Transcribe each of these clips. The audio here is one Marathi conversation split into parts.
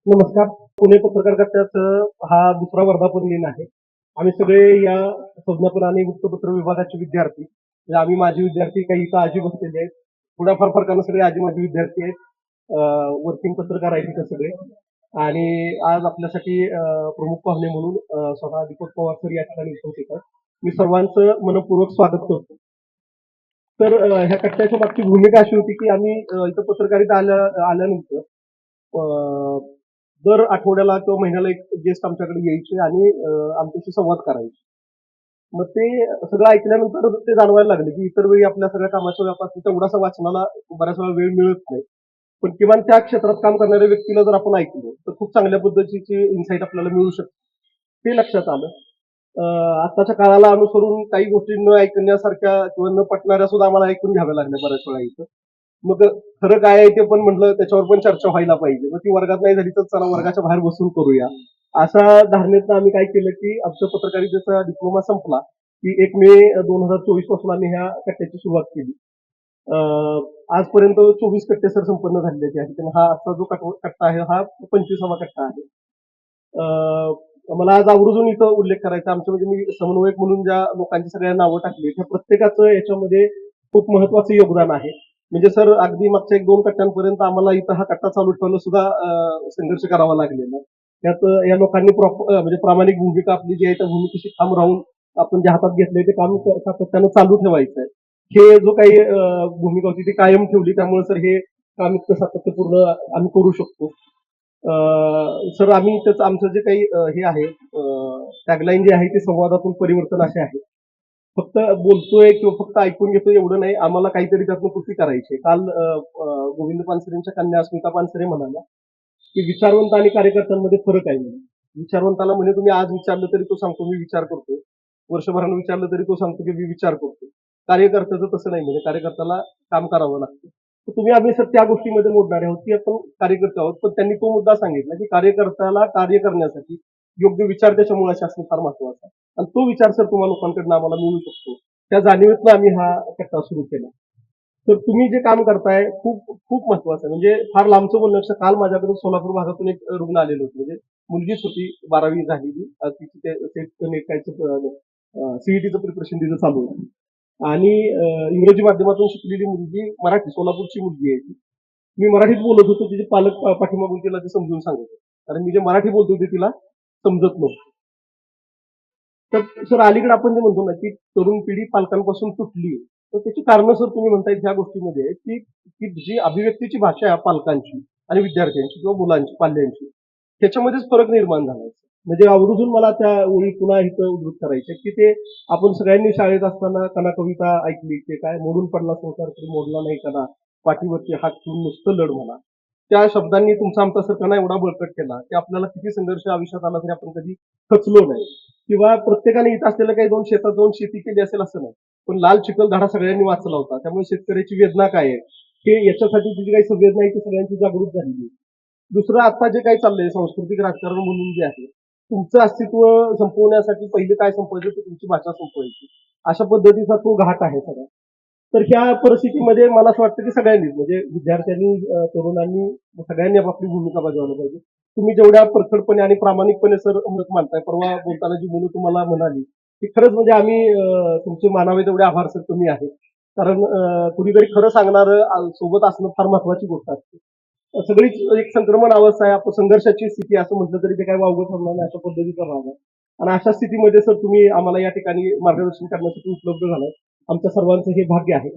नमस्कार. पुणे पत्रकार कट्ट्याचं हा दुसरा वर्धापन दिन आहे. आम्ही सगळे या संज्ञापन आणि वृत्तपत्र विभागाचे विद्यार्थी, म्हणजे आम्ही माजी विद्यार्थी, काही इथं आजी बसलेले आहेत. थोड्याफार फरकानं सगळे आजी माजी विद्यार्थी आहेत. वर्किंग पत्रकार आहेत इथं सगळे. आणि आज आपल्यासाठी प्रमुख पाहुणे म्हणून स्वतः दीपक पवार सर या ठिकाणी उपस्थित आहेत. मी सर्वांचं मनःपूर्वक स्वागत करतो. तर ह्या कट्ट्याच्या मागची भूमिका अशी होती की आम्ही इथं पत्रकारिता आल्यानंतर दर आठवड्याला किंवा महिन्याला एक गेस्ट आमच्याकडे यायचे आणि आमच्याशी संवाद करायचे. मग ते सगळं ऐकल्यानंतर ते जाणवायला लागले की इतर वेळी आपल्या सगळ्या कामाच्या व्यापात तेवढासा वाचनाला बऱ्याच वेळा वेळ मिळत नाही. पण किमान त्या क्षेत्रात काम करणाऱ्या व्यक्तीला जर आपण ऐकलं तर खूप चांगल्या पद्धतीची इन्साईट आपल्याला मिळू शकते. ते लक्षात आलं. आत्ताच्या काळाला अनुसरून काही गोष्टी न ऐकण्यासारख्या किंवा न पटणाऱ्या सुद्धा आम्हाला ऐकून घ्याव्या लागल्या बऱ्याच वेळा इथं. मग खरं काय आहे ते पण म्हटलं त्याच्यावर पण चर्चा व्हायला पाहिजे. मग ती वर्गात नाही झाली तर चला वर्गाच्या बाहेर बसून करूया. अशा धारणेतनं आम्ही काय केलं की आमचा पत्रकारितेचा डिप्लोमा संपला की 1 मे 2024 पासून आम्ही ह्या कट्ट्याची सुरुवात केली. आजपर्यंत 24 कट्टे सर संपन्न झालेले आहेत. आणि हा आजचा जो कट्टा आहे हा 25वा कट्टा आहे. मला आज आवर्जून इथं उल्लेख करायचा आमचं म्हणजे मी समन्वयक म्हणून ज्या लोकांची सगळ्या नावं टाकली त्या प्रत्येकाचं याच्यामध्ये खूप महत्वाचं योगदान आहे. म्हणजे सर अगदी मागच्या 1-2 कट्ट्यांपर्यंत आम्हाला इथं हा कट्टा चालू ठेवणं सुद्धा संघर्ष करावा लागलेला. त्यात या लोकांनी म्हणजे प्रामाणिक भूमिका आपली जी आहे त्या भूमिकेशी ठाम राहून आपण जे हातात घेतलंय ते काम सातत्यानं चालू ठेवायचं आहे. हे जो काही भूमिका होती ती कायम ठेवली त्यामुळे सर हे काम इतकं सातत्यपूर्ण आम्ही करू शकतो. सर आम्ही त्याचं आमचं जे काही हे आहे टॅगलाईन जे आहे ते संवादातून परिवर्तन असे आहे. फक्त बोलतोय किंवा फक्त ऐकून घेतोय एवढं नाही, आम्हाला काहीतरी त्यातनं कृती करायची आहे. काल गोविंद पानसरेंच्या कन्या अस्मिता पानसरे म्हणाल्या की विचारवंत आणि कार्यकर्त्यांमध्ये फरक आहे म्हणे. विचारवंताला म्हणे तुम्ही आज विचारलं तरी तो सांगतो मी विचार करतोय. वर्षभरानं विचारलं तरी तो सांगतो की मी विचार करतो. कार्यकर्त्याचं तसं नाही म्हणजे कार्यकर्त्याला काम करावं लागतं. तर तुम्ही आम्ही सर त्या गोष्टीमध्ये मोडणारे आहोत की आपण कार्यकर्ते आहोत. पण त्यांनी तो मुद्दा सांगितला की कार्यकर्त्याला कार्य करण्यासाठी योग्य विचार त्याच्या मुळाशी असणं फार महत्वाचं आहे. आणि तो विचार सर तुम्हाला लोकांकडून आम्हाला मिळू शकतो. त्या जाणीवेतनं आम्ही हा कट्टा सुरू केला. तर तुम्ही जे काम करताय खूप खूप महत्वाचं आहे. म्हणजे फार लांबचं बोलण्यापेक्षा काल माझ्याकडे सोलापूर भागातून एक रुग्ण आलेलं होतं. म्हणजे मुलगीच होती 12वी झालेली. तिची सीईटीचं प्रिपरेशन तिचं चालू होतं. आणि इंग्रजी माध्यमातून शिकलेली मुलगी मराठी सोलापूरची मुलगी आहे ती. मी मराठीत बोलत होतो तिचे पालक पाठीमागून तिला ते समजून सांगत होते. कारण मी जे मराठी बोलतो ते तिला समजत नव्हतं. तर सर अलीकडे आपण जे म्हणतो ना की तरुण पिढी पालकांपासून तुटली तर त्याची कारणं सर तुम्ही म्हणताय ह्या गोष्टीमध्ये की की जी अभिव्यक्तीची भाषा आहे पालकांची आणि विद्यार्थ्यांची किंवा मुलांची पाल्यांची त्याच्यामध्येच फरक निर्माण झाला. म्हणजे आवर्जून मला त्या ओळी पुन्हा इथं उद्धृत करायचे की ते आपण सगळ्यांनी शाळेत असताना कना कविता ऐकली ते काय मोडून पडला संसार तरी मोडला नाही कना पाठीवरती हात ठेवून नुसतं लढ म्हणा. त्या शब्दांनी तुमचा आमचा सर कणा एवढा बळकट केला की आपल्याला किती संघर्ष आयुष्यात आला तरी आपण कधी खचलो नाही. किंवा प्रत्येकाने इथं असलेल्या काही 2 शेतात जाऊन शेती केली असेल असं नाही. पण लाल चिखल धडा सगळ्यांनी वाचला होता. त्यामुळे शेतकऱ्याची वेदना काय आहे हे याच्यासाठी जी काही संवेदना आहे ती सगळ्यांची जागृत झालेली आहे. दुसरं आता जे काही चाललंय सांस्कृतिक राजकारण म्हणून जे आहे तुमचं अस्तित्व संपवण्यासाठी पहिले काय संपवायचं तर तुमची भाषा संपवायची. अशा पद्धतीचा तो घाट आहे सगळा. तर ह्या परिस्थितीमध्ये मला असं वाटतं की सगळ्यांनीच म्हणजे विद्यार्थ्यांनी तरुणांनी सगळ्यांनी आपापली भूमिका बजावली पाहिजे. तुम्ही जेवढ्या परखडपणे आणि प्रामाणिकपणे सर मत मानताय परवा बोलताना जी मुलं तुम्हाला म्हणाली की खरंच म्हणजे आम्ही तुमचे मानावे तेवढे आभार सर तुम्ही आहे. कारण कुणीतरी खरं सांगणारं सोबत असणं फार महत्वाची गोष्ट असते. सगळीच एक संक्रमण अवस्था आहे आपण संघर्षाची स्थिती असं म्हटलं तरी ते काही वावगं ठरणार नाही अशा पद्धतीचा भाग आहे. आणि अशा स्थितीमध्ये सर तुम्ही आम्हाला या ठिकाणी मार्गदर्शन करण्यासाठी उपलब्ध झालाय. आमच्या सर्वांचं हे भाग्य आहे.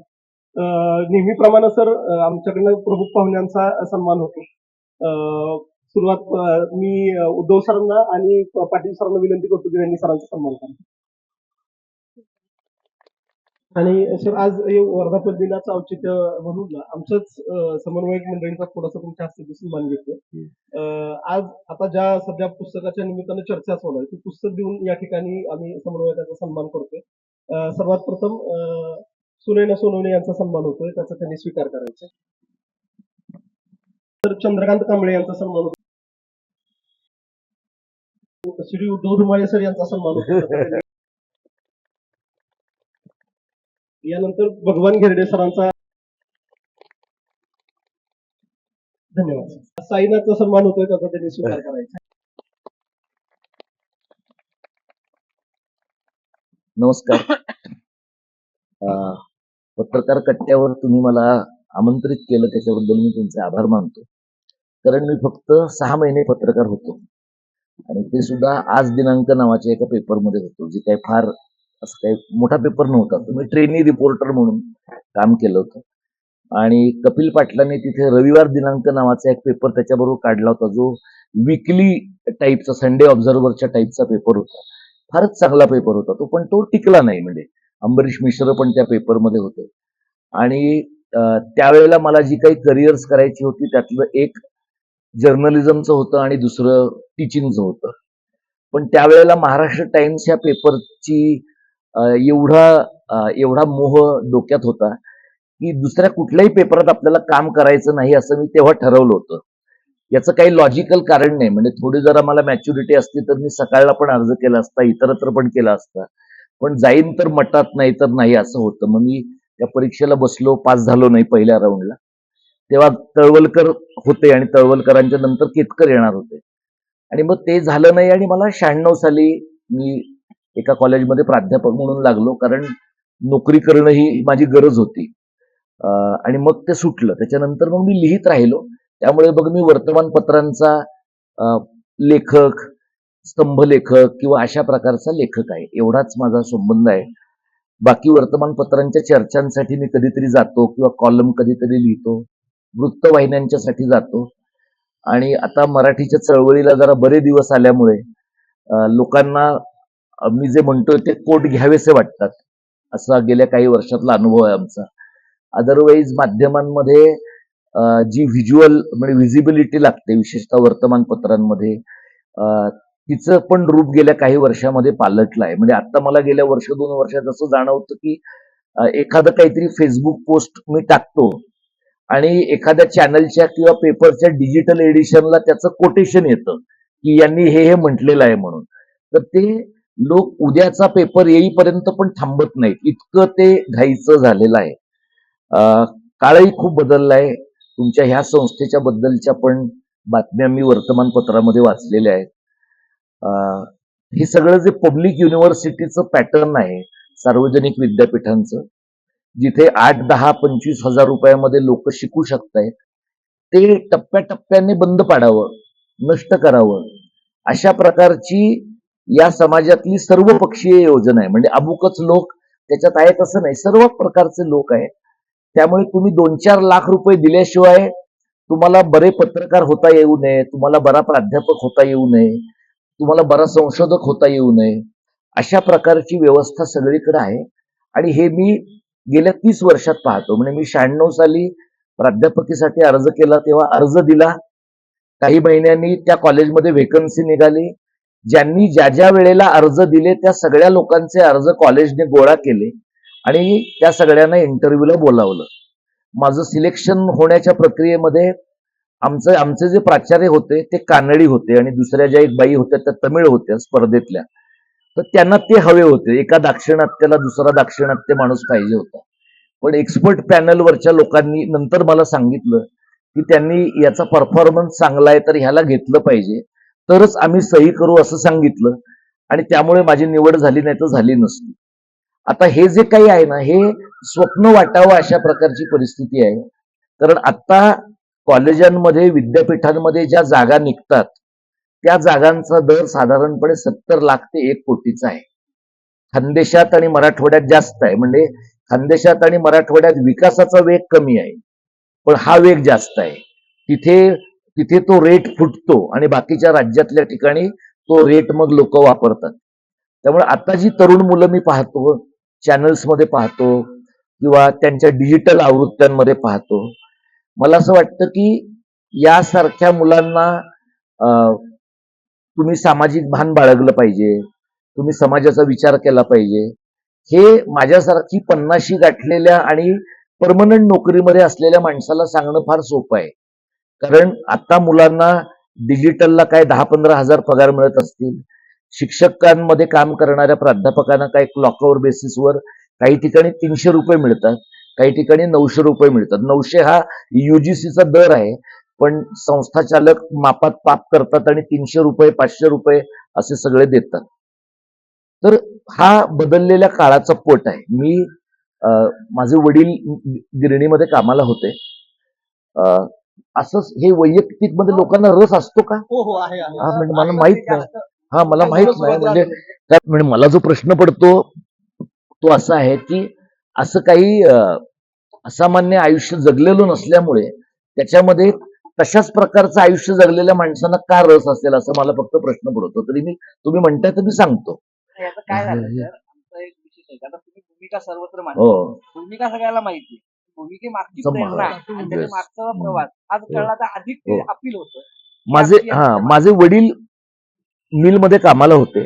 नेहमीप्रमाणे सर आमच्याकडनं प्रमुख पाहुण्यांचा सन्मान होतो. सुरुवात मी उद्धव सरांना आणि पाटील सरांना विनंती करतो की त्यांनी सरांचा सन्मान करा. आणि सर आज वर्धापन दिनाचं औचित्य म्हणून ना आमच्याच समन्वयक मंडळींचा थोडासा तुमच्या हस्ते सन्मान घेतोय. आज आता ज्या सध्या पुस्तकाच्या निमित्तानं चर्चा चालू आहे ती पुस्तक देऊन या ठिकाणी आम्ही समन्वयकाचा सन्मान करतोय. सर्वात प्रथम सुनैना सोनवणे यांचा सन्मान होतोय त्याचा त्यांनी स्वीकार करायचा. तर चंद्रकांत कांबळे यांचा सन्मान होतो. श्री उद्धव धुमाळे सर यांचा सन्मान होतो. यानंतर भगवान घेरडे सरांचा धन्यवाद. साईनाथचा सन्मान होतोय त्याचा त्यांनी स्वीकार करायचा. नमस्कार. पत्रकार कट्ट्यावर तुम्ही मला आमंत्रित केलं त्याच्याबद्दल मी तुमचे आभार मानतो. कारण मी फक्त 6 महिने पत्रकार होतो आणि ते सुद्धा आज दिनांक नावाच्या एका पेपरमध्ये होतो, जे काही फार असं काही मोठा पेपर नव्हता. तुम्ही ट्रेनी रिपोर्टर म्हणून काम केलं होतं आणि कपिल पाटलांनी तिथे रविवार दिनांक नावाचा एक पेपर त्याच्याबरोबर काढला होता, जो विकली टाईपचा, संडे ऑब्झर्व्हरच्या टाईपचा पेपर होता. फारच चांगला पेपर होता तो, पण तो टिकला नाही. म्हणजे अंबरीश मिश्र पण त्या पेपरमध्ये होते आणि त्यावेळेला मला जी काही करिअर्स करायची होती त्यातलं एक जर्नलिझमचं होतं आणि दुसरं टीचिंगचं होतं. पण त्यावेळेला महाराष्ट्र टाइम्स ह्या पेपरची एवढा मोह डोक्यात होता की दुसऱ्या कुठल्याही पेपरात आपल्याला काम करायचं नाही असं मी तेव्हा ठरवलं होतं. याचं काही लॉजिकल कारण नाही. म्हणजे थोडी जरा मला मॅच्युरिटी असती तर मी सकाळला पण अर्ज केला असता, इतरत्र पण केला असता. पण जाईन तर मटात, नाही तर नाही असं होतं. मग मी त्या परीक्षेला बसलो, पास झालो नाही पहिल्या राऊंडला. तेव्हा तळवलकर होते आणि तळवलकरांच्या नंतर केतकर येणार होते आणि मग ते झालं नाही आणि मला 96 साली मी एका कॉलेजमध्ये प्राध्यापक म्हणून लागलो, कारण नोकरी करणं ही माझी गरज होती. आणि मग ते सुटलं. त्याच्यानंतर मग मी लिहित राहिलो. त्यामुळे बघ मी वर्तमानपत्रांचा लेखक, स्तंभलेखक किंवा अशा प्रकारचा लेखक आहे. एवढाच माझा संबंध आहे. बाकी वर्तमानपत्रांच्या चर्चांसाठी मी कधीतरी जातो किंवा कॉलम कधीतरी लिहितो, वृत्तवाहिन्यांच्यासाठी जातो आणि आता मराठीच्या चळवळीला जरा बरे दिवस आल्यामुळे लोकांना मी जे म्हणतोय ते कोट घ्यावेसे वाटतात. असा गेल्या काही वर्षातला अनुभव आहे आमचा. अदरवाईज माध्यमांमध्ये जी व्हिज्युअल म्हणजे व्हिजिबिलिटी लागते, विशेषतः वर्तमानपत्रांमध्ये, तिचं पण रूप गेल्या काही वर्षामध्ये पालटलं आहे. म्हणजे आता मला गेल्या 1-2 वर्षात असं जाणवतं की एखादं काहीतरी फेसबुक पोस्ट मी टाकतो आणि एखाद्या चॅनलच्या किंवा पेपरच्या डिजिटल एडिशनला त्याचं कोटेशन येतं की यांनी हे म्हटलेलं आहे म्हणून. तर ते लोक उद्याचा पेपर येईपर्यंत पण थांबत नाहीत, इतकं ते घाईचं झालेलं आहे. काळही खूप बदललाय. तुमच्या ह्या संस्थेच्या बद्दलच्या पण बातम्या मी वर्तमानपत्रामध्ये वाचलेल्या आहेत. हे सगळं जे पब्लिक युनिव्हर्सिटीचं पॅटर्न आहे, सार्वजनिक विद्यापीठांचं, जिथे 8, 10, 25 हजार रुपयामध्ये लोक शिकू शकतायत, ते टप्प्याटप्प्याने बंद पाडावं, नष्ट करावं, अशा प्रकारची या समाजातली सर्व पक्षीय योजना आहे. म्हणजे अमुकच लोक त्याच्यात आहेत असं नाही, सर्व प्रकारचे लोक आहेत. त्यामुळे तुम्ही 2-4 लाख रुपये दिल्याशिवाय तुम्हाला बरे पत्रकार होता येऊ नये, तुम्हाला बरा प्राध्यापक होता येऊ नये, तुम्हाला बरा संशोधक होता येऊ नये, अशा प्रकारची व्यवस्था सगळीकडे आहे. आणि हे मी गेल्या 30 वर्षात पाहतो. म्हणजे मी 96 साली प्राध्यापकीसाठी अर्ज केला, तेव्हा अर्ज दिला, काही महिन्यांनी त्या कॉलेजमध्ये व्हेकन्सी निघाली. ज्यांनी ज्या ज्या वेळेला अर्ज दिले त्या सगळ्या लोकांचे अर्ज कॉलेजने गोळा केले आणि त्या सगळ्यांना इंटरव्ह्यूला बोलावलं. माझं सिलेक्शन होण्याच्या प्रक्रियेमध्ये आमचे जे प्राचार्य होते ते कानडी होते आणि दुसऱ्या ज्या एक बाई होत्या त्या तमिळ होत्या स्पर्धेतल्या. तर त्यांना ते हवे होते. एका दाक्षिणात्याला दुसरा दाक्षिणात्य माणूस पाहिजे होता. पण एक्सपर्ट पॅनलवरच्या लोकांनी नंतर मला सांगितलं की त्यांनी याचा परफॉर्मन्स चांगला आहे तर ह्याला घेतलं पाहिजे, तरच आम्ही सही करू असं सांगितलं आणि त्यामुळे माझी निवड झाली, नाही तर झाली नसती. आता हे जे काही आहे ना, हे स्वप्न वाटावं अशा प्रकारची परिस्थिती आहे. कारण आता कॉलेजांमध्ये, विद्यापीठांमध्ये ज्या जागा निघतात त्या जागांचा दर साधारणपणे 70 लाख ते 1 कोटीचा आहे. खानदेशात आणि मराठवाड्यात जास्त आहे. म्हणजे खानदेशात आणि मराठवाड्यात विकासाचा वेग कमी आहे, पण हा वेग जास्त आहे. तिथे तो रेट फुटतो आणि बाकीच्या राज्यातल्या ठिकाणी तो रेट मग लोक वापरतात. त्यामुळे आता जी तरुण मुलं मी पाहतो, चॅनल्समध्ये पाहतो किंवा त्यांच्या डिजिटल आवृत्त्यांमध्ये पाहतो, मला असं वाटतं की यासारख्या मुलांना तुम्ही सामाजिक भान बाळगलं पाहिजे, तुम्ही समाजाचा विचार केला पाहिजे. हे माझ्यासारखी 50शी गाठलेल्या आणि परमनंट नोकरीमध्ये असलेल्या माणसाला सांगणं फार सोपं आहे. कारण आता मुलांना डिजिटलला काय 10-15 हजार पगार मिळत असतील. शिक्षकांमध्ये काम करणाऱ्या प्राध्यापकांना काय क्लॉकवर बेसिसवर काही ठिकाणी 300 रुपये मिळतात, काही ठिकाणी 900 रुपये मिळतात. 900 हा युजीसीचा दर आहे. पण संस्था चालक मापात पाप करतात आणि 300 रुपये 500 रुपये असे सगळे देतात. तर हा बदललेल्या काळाचा पट आहे. मी माझे वडील गिरणीमध्ये कामाला होते. असंच हे वैयक्तिक मध्ये लोकांना रस असतो का? हो हो आहे हा म्हणजे मला माहित नाही. हा मला माहित नाही म्हणजे म्हणजे मला जो प्रश्न पडतो तो असा आहे की असं काही असामान्य आयुष्य जगलेलं नसल्यामुळे त्याच्यामध्ये तशाच प्रकारचं आयुष्य जगलेल्या माणसांना का रस असेल असं मला फक्त प्रश्न पडतो. तरी मी तुम्ही म्हणताय तर मी सांगतो. याचं काय झालं सर, आमचा एक विशेष आहे. आता तुम्ही भूमिका सर्वत्र हो मांडता. भूमिका सगळ्याला माहिती आहे. भूमिकेमागची सम- प्रेरणा आणि त्याच्या Yes. मागचा प्रवास आज कळला तर अधिक ते हो. अपील होतं. माझे वडील मिलमध्ये कामाला होते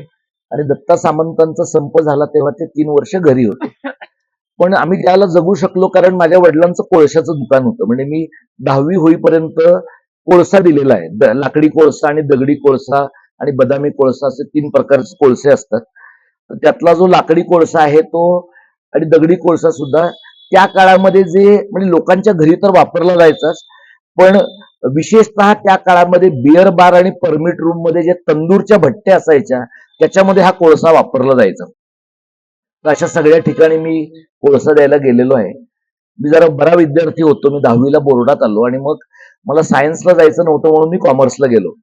आणि दत्ता सामंतांचा संप झाला तेव्हा ते 3 वर्ष घरी होते. पण आम्ही त्याला जगू शकलो कारण माझ्या वडिलांचं कोळशाचं दुकान होतं. म्हणजे मी 10वी होईपर्यंत कोळसा दिलेला आहे. लाकडी कोळसा आणि दगडी कोळसा आणि बदामी कोळसा असे 3 प्रकारचे कोळसे असतात. तर त्यातला जो लाकडी कोळसा आहे तो आणि दगडी कोळसा सुद्धा त्या काळामध्ये जे म्हणजे लोकांच्या घरी तर वापरला जायचाच, पण विशेषतः त्या काळामध्ये बिअर बार आणि परमिट रूम मध्ये जे तंदूरच्या भट्ट्या असायच्या त्याच्यामध्ये हा कोळसा वापरला जायचा. तर अशा सगळ्या ठिकाणी मी कोळसा द्यायला गेलेलो आहे. मी जरा बरा विद्यार्थी होतो. मी 10वीला बोर्डात आलो आणि मग मला सायन्सला जायचं नव्हतं म्हणून मी कॉमर्सला गेलो.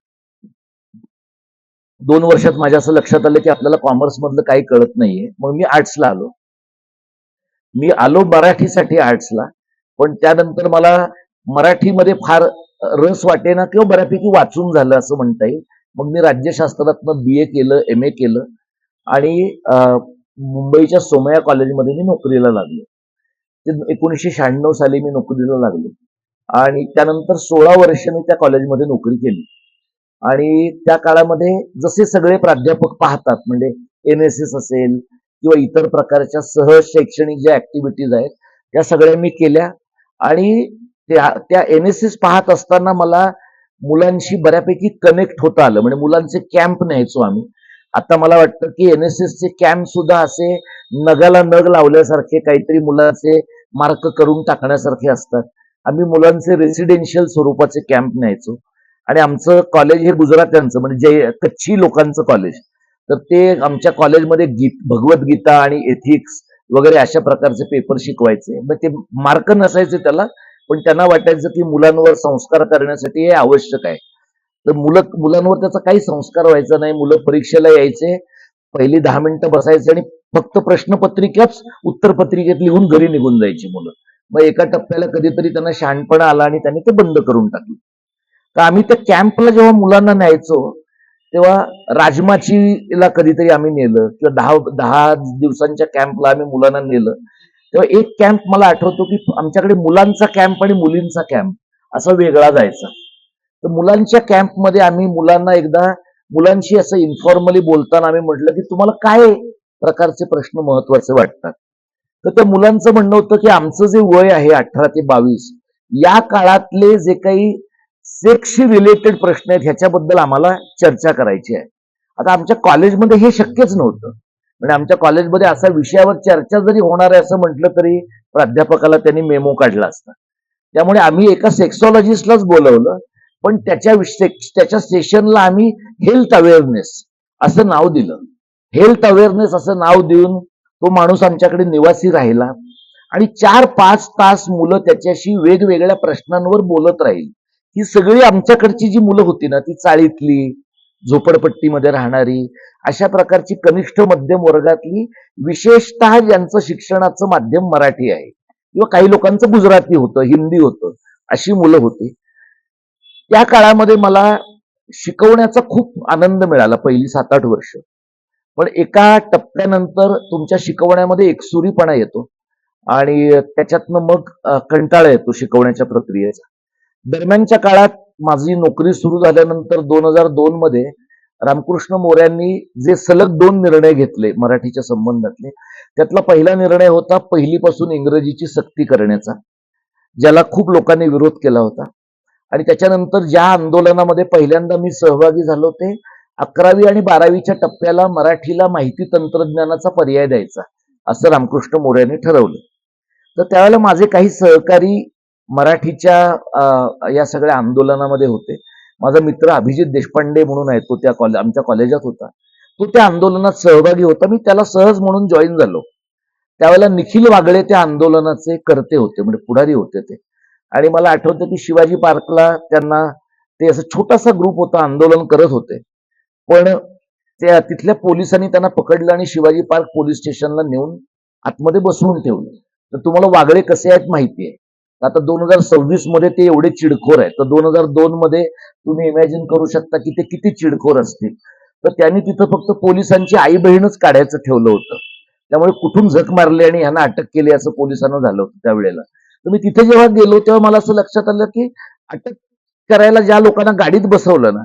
2 वर्षात माझ्या असं लक्षात आलं की आपल्याला कॉमर्स मधलं काही कळत नाहीये. मग मी आर्ट्सला आलो. मी आलो मराठीसाठी आर्ट्सला, पण त्यानंतर मला मराठीमध्ये फार रस वाटेना किंवा बऱ्यापैकी वाचून झालं असं म्हणता येईल. मग मी राज्यशास्त्रातनं BA केलं, MA केलं आणि मुंबईच्या सोमय्या कॉलेजमध्ये मी नोकरीला लागलो. ते 1996 साली मी नोकरीला लागलो आणि त्यानंतर 16 वर्ष मी त्या कॉलेजमध्ये नोकरी केली. आणि त्या काळामध्ये जसे सगळे प्राध्यापक पाहतात म्हणजे NSS असेल किंवा इतर प्रकारच्या सहज शैक्षणिक ज्या ऍक्टिव्हिटीज आहेत त्या सगळ्या मी केल्या. आणि त्या NSS पाहत असताना मला मुलांशी बऱ्यापैकी कनेक्ट होता आलं. म्हणजे मुलांचे कॅम्प न्यायचो आम्ही. आता मला वाटतं की NSS चे कॅम्प सुद्धा असे नगाला नग लावल्यासारखे काहीतरी मुलांचे मार्क करून टाकण्यासारखे असतात. आम्ही मुलांचे रेसिडेन्शियल स्वरूपाचे कॅम्प न्यायचो आणि आमचं कॉलेज हे गुजरात्यांचं म्हणजे जे कच्छी लोकांचं कॉलेज. तर ते आमच्या कॉलेजमध्ये भगवद्गीता आणि एथिक्स वगैरे अशा प्रकारचे पेपर शिकवायचे. मग ते मार्क नसायचे त्याला, पण त्यांना वाटायचं की मुलांवर संस्कार करण्यासाठी हे आवश्यक आहे. तर मुलांवर त्याचा काही संस्कार व्हायचा नाही. मुलं परीक्षेला यायचे, पहिली 10 मिनिटं बसायचे आणि फक्त प्रश्नपत्रिकाच उत्तरपत्रिकेत लिहून घरी निघून जायची मुलं. मग एका टप्प्याला कधीतरी त्यांना शहाणपणा आला आणि त्यांनी ते बंद करून टाकलं. तर आम्ही त्या कॅम्पला जेव्हा मुलांना न्यायचो तेव्हा राजमाचीला कधीतरी आम्ही नेलं किंवा 10 दिवसांच्या कॅम्पला आम्ही मुलांना नेलं. तेव्हा एक कॅम्प मला आठवतो की आमच्याकडे मुलांचा कॅम्प आणि मुलींचा कॅम्प असा वेगळा जायचा. तर मुलांच्या कॅम्पमध्ये आम्ही मुलांना एकदा मुलांशी असं इन्फॉर्मली बोलताना आम्ही म्हटलं की तुम्हाला काय प्रकारचे प्रश्न महत्वाचे वाटतात. तर त्या मुलांचं म्हणणं होतं की आमचं जे वय आहे 18 ते 22 या काळातले जे काही सेक्सशी रिलेटेड प्रश्न आहेत ह्याच्याबद्दल आम्हाला चर्चा करायची आहे. आता आमच्या कॉलेजमध्ये हे शक्यच नव्हतं. म्हणजे आमच्या कॉलेजमध्ये असा विषयावर चर्चा जरी होणार आहे असं म्हटलं तरी प्राध्यापकाला त्यांनी मेमो काढला असता. त्यामुळे आम्ही एका सेक्सॉलॉजिस्टलाच बोलवलं, पण त्याच्या सेशनला आम्ही हेल्थ अवेअरनेस असं नाव दिलं. हेल्थ अवेअरनेस असं नाव देऊन तो माणूस आमच्याकडे निवासी राहिला आणि 4-5 तास मुलं त्याच्याशी वेगवेगळ्या प्रश्नांवर बोलत राहील. ही सगळी आमच्याकडची जी मुलं होती ना ती चाळीतली, झोपडपट्टीमध्ये राहणारी, अशा प्रकारची कनिष्ठ मध्यम वर्गातली, विशेषतः ज्यांचं शिक्षणाचं माध्यम मराठी आहे किंवा काही लोकांचं गुजराती होतं, हिंदी होतं, अशी मुलं होती. त्या काळामध्ये मला शिकवण्याचा खूप आनंद मिळाला पहिली 7-8 वर्ष. पण एका टप्प्यानंतर तुमच्या शिकवण्यामध्ये एकसुरीपणा येतो आणि त्याच्यातनं मग कंटाळा येतो शिकवण्याच्या प्रक्रियेचा. दरम्यानच्या काळात माझी नोकरी सुरू झाल्यानंतर 2002 मध्ये रामकृष्ण मोऱ्यांनी जे सलग 2 निर्णय घेतले मराठीच्या संबंधातले, त्यातला पहिला निर्णय होता पहिलीपासून इंग्रजीची सक्ती करण्याचा, ज्याला खूप लोकांनी विरोध केला होता. आणि त्याच्यानंतर ज्या आंदोलनामध्ये पहिल्यांदा मी सहभागी झालो ते 11वी आणि 12वीच्या टप्प्याला मराठीला माहिती तंत्रज्ञानाचा पर्याय द्यायचा असं रामकृष्ण मोऱ्यांनी ठरवलं. तर त्यावेळेला माझे काही सहकारी मराठीच्या या सगळ्या आंदोलनामध्ये होते. माझा मित्र अभिजित देशपांडे म्हणून आहे, तो त्या आमच्या कॉलेजात होता. तो त्या आंदोलनात सहभागी होता. मी त्याला सहज म्हणून जॉईन झालो. त्यावेळेला निखिल वागळे त्या आंदोलनाचे कर्ते होते, म्हणजे पुढारी होते ते. आणि मला आठवतं की शिवाजी पार्कला त्यांना ते असं छोटासा ग्रुप होता, आंदोलन करत होते. पण त्या तिथल्या पोलिसांनी त्यांना पकडलं आणि शिवाजी पार्क पोलीस स्टेशनला नेऊन आतमध्ये बसवून ठेवलं. तर तुम्हाला वागळे कसे आहेत माहिती आहे. आता 2026 मध्ये ते एवढे चिडखोर आहेत, तर 2002 मध्ये तुम्ही इमॅजिन करू शकता की ते किती चिडखोर असतील. तर त्यांनी तिथं फक्त पोलिसांची आई बहीणच काढायचं ठेवलं होतं. त्यामुळे कुठून झक मारली आणि ह्यांना अटक केली असं पोलिसांना झालं होतं त्यावेळेला. तर मी तिथे जेव्हा गेलो तेव्हा मला असं लक्षात आलं की अटक करायला ज्या लोकांना गाडीत बसवलं ना,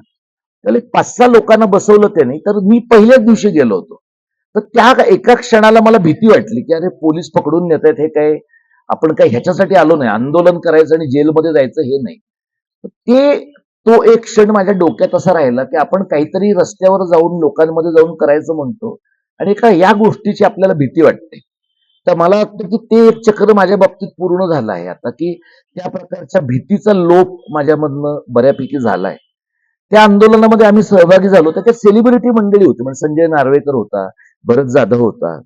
त्याला 5-6 लोकांना बसवलं त्यांनी. तर मी पहिल्याच दिवशी गेलो होतो. तर त्या एका क्षणाला मला भीती वाटली की अरे पोलीस पकडून नेत आहेत, हे काय आपण काय ह्याच्यासाठी आलो नाही, आंदोलन करायचं आणि जेलमध्ये जायचं हे नाही. तो एक क्षण माझ्या डोक्यात असा राहिला की आपण काहीतरी रस्त्यावर जाऊन लोकांमध्ये जाऊन करायचं म्हणतो आणि एका या गोष्टीची आपल्याला भीती वाटते. तर मला वाटतं की ते एक चक्र माझ्या बाबतीत पूर्ण झालं आहे आता, की त्या प्रकारच्या भीतीचा लोप माझ्यामधनं बऱ्यापैकी झालाय. त्या आंदोलनामध्ये आम्ही सहभागी झालो. त्याच्यात सेलिब्रिटी मंडळी होती, म्हणजे संजय नार्वेकर होता, भरत जाधव होता.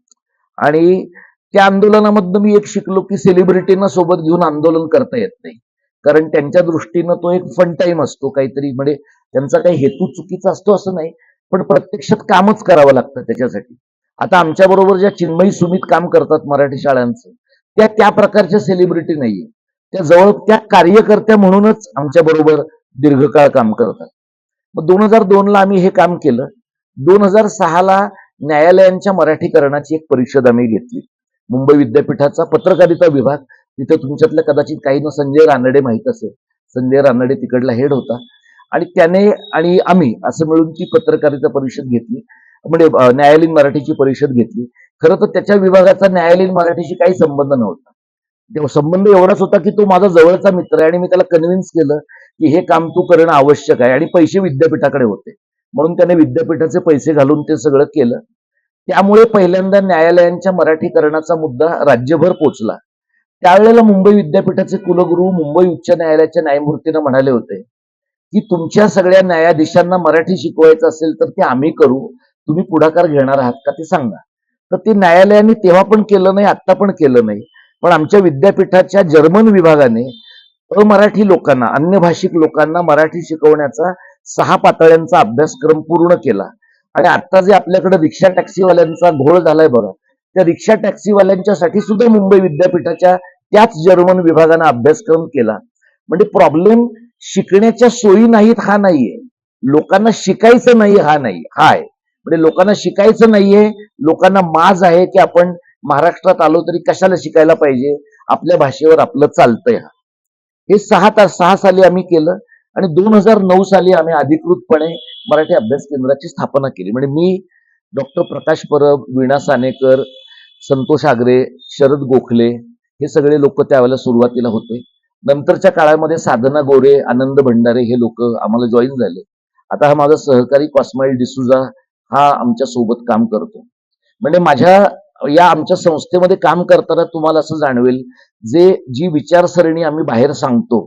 आणि त्या आंदोलनामधनं मी एक शिकलो की सेलिब्रिटींना सोबत घेऊन आंदोलन करता येत नाही. कारण त्यांच्या दृष्टीनं तो एक फन टाइम असतो काहीतरी, म्हणजे त्यांचा काही हेतू चुकीचा असतो असं नाही, पण प्रत्यक्षात कामच करावं लागतं त्याच्यासाठी. आता आमच्या बरोबर ज्या चिन्मयी सुमित काम करतात मराठी शाळांचं, त्या त्या प्रकारच्या सेलिब्रिटी नाहीये. त्या कार्यकर्त्या म्हणूनच आमच्या बरोबर दीर्घकाळ काम करतात. मग 2002 ला आम्ही हे काम केलं. 2006 ला न्यायालयांच्या मराठीकरणाची एक परिषद आम्ही घेतली. मुंबई विद्यापीठाचा पत्रकारिता विभाग, तिथे तुमच्यातल्या कदाचित काहींना संजय रानडे माहित असेल. संजय रानडे तिकडला हेड होता आणि त्याने आणि आम्ही असं मिळून ती पत्रकारिता परिषद घेतली, म्हणजे न्यायालयीन मराठीची परिषद घेतली. खरं तर त्याच्या विभागाचा न्यायालयीन मराठीशी काही संबंध नव्हता. तेव्हा संबंध एवढाच होता की तो माझा जवळचा मित्र आहे आणि मी त्याला कन्व्हिन्स केलं की हे काम तू करणं आवश्यक आहे, आणि पैसे विद्यापीठाकडे होते म्हणून त्याने विद्यापीठाचे पैसे घालून ते सगळं केलं. त्यामुळे पहिल्यांदा न्यायालयांच्या मराठीकरणाचा मुद्दा राज्यभर पोचला. त्यावेळेला मुंबई विद्यापीठाचे कुलगुरू मुंबई उच्च न्यायालयाच्या न्यायमूर्तीनं म्हणाले होते की तुमच्या सगळ्या न्यायाधीशांना मराठी शिकवायचं असेल तर ते आम्ही करू, तुम्ही पुढाकार घेणार आहात का ते सांगा. तर ते न्यायालयाने तेव्हा पण केलं नाही, आता पण केलं नाही. पण आमच्या विद्यापीठाच्या जर्मन विभागाने अमराठी लोकांना, अन्य भाषिक लोकांना मराठी शिकवण्याचा 6 पातळ्यांचा अभ्यासक्रम पूर्ण केला. आणि आता जे आपल्याकडे रिक्षा टॅक्सीवाल्यांचा घोळ झालाय बघा, त्या रिक्षा टॅक्सीवाल्यांच्यासाठी सुद्धा मुंबई विद्यापीठाच्या त्याच जर्मन विभागाने अभ्यासक्रम केला. म्हणजे प्रॉब्लेम शिकण्याच्या सोयी नाहीत हा नाहीये, लोकांना शिकायचं नाही हा नाही, हा आहे. म्हणजे लोकांना शिकायचं नाहीये, लोकांना माज आहे की आपण महाराष्ट्रात आलो तरी कशाला शिकायला पाहिजे, आपल्या भाषेवर आपलं चालतंय. हे 6 साली आम्ही केलं आणि 2009 साली आम्ही अधिकृतपणे मराठी अभ्यास केंद्राची स्थापना केली. म्हणजे मी, डॉक्टर प्रकाश परब, वीणा सानेकर, संतोष आगरे, शरद गोखले हे सगळे लोक त्यावेळेला सुरुवातीला होते. नंतरच्या काळामध्ये साधना गोरे, आनंद भंडारे हे लोक आम्हाला जॉईन झाले. आता हा माझा सहकारी कॉस्माइल डिसूजा हा आमच्या सोबत काम करतो. म्हणजे आमच्या संस्थेमध्ये काम करताना तुम्हाला असं जाणवेल, जी विचारसरणी आम्ही बाहेर सांगतो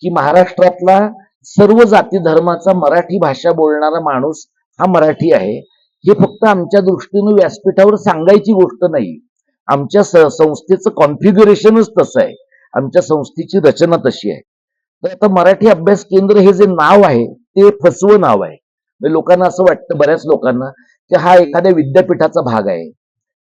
की महाराष्ट्रातला सर्व जाती धर्माचा मराठी भाषा बोलणारा माणूस हा मराठी आहे, हे फक्त आमच्या दृष्टीनं व्यासपीठावर सांगायची गोष्ट नाही. आमच्या संस्थेचं कॉन्फिग्युरेशनच तसं आहे, आमच्या संस्थेची रचना तशी आहे. तर आता मराठी अभ्यास केंद्र हे जे नाव आहे ते फसवं नाव आहे. म्हणजे लोकांना असं वाटतं, बऱ्याच लोकांना, की हा एखाद्या विद्यापीठाचा भाग आहे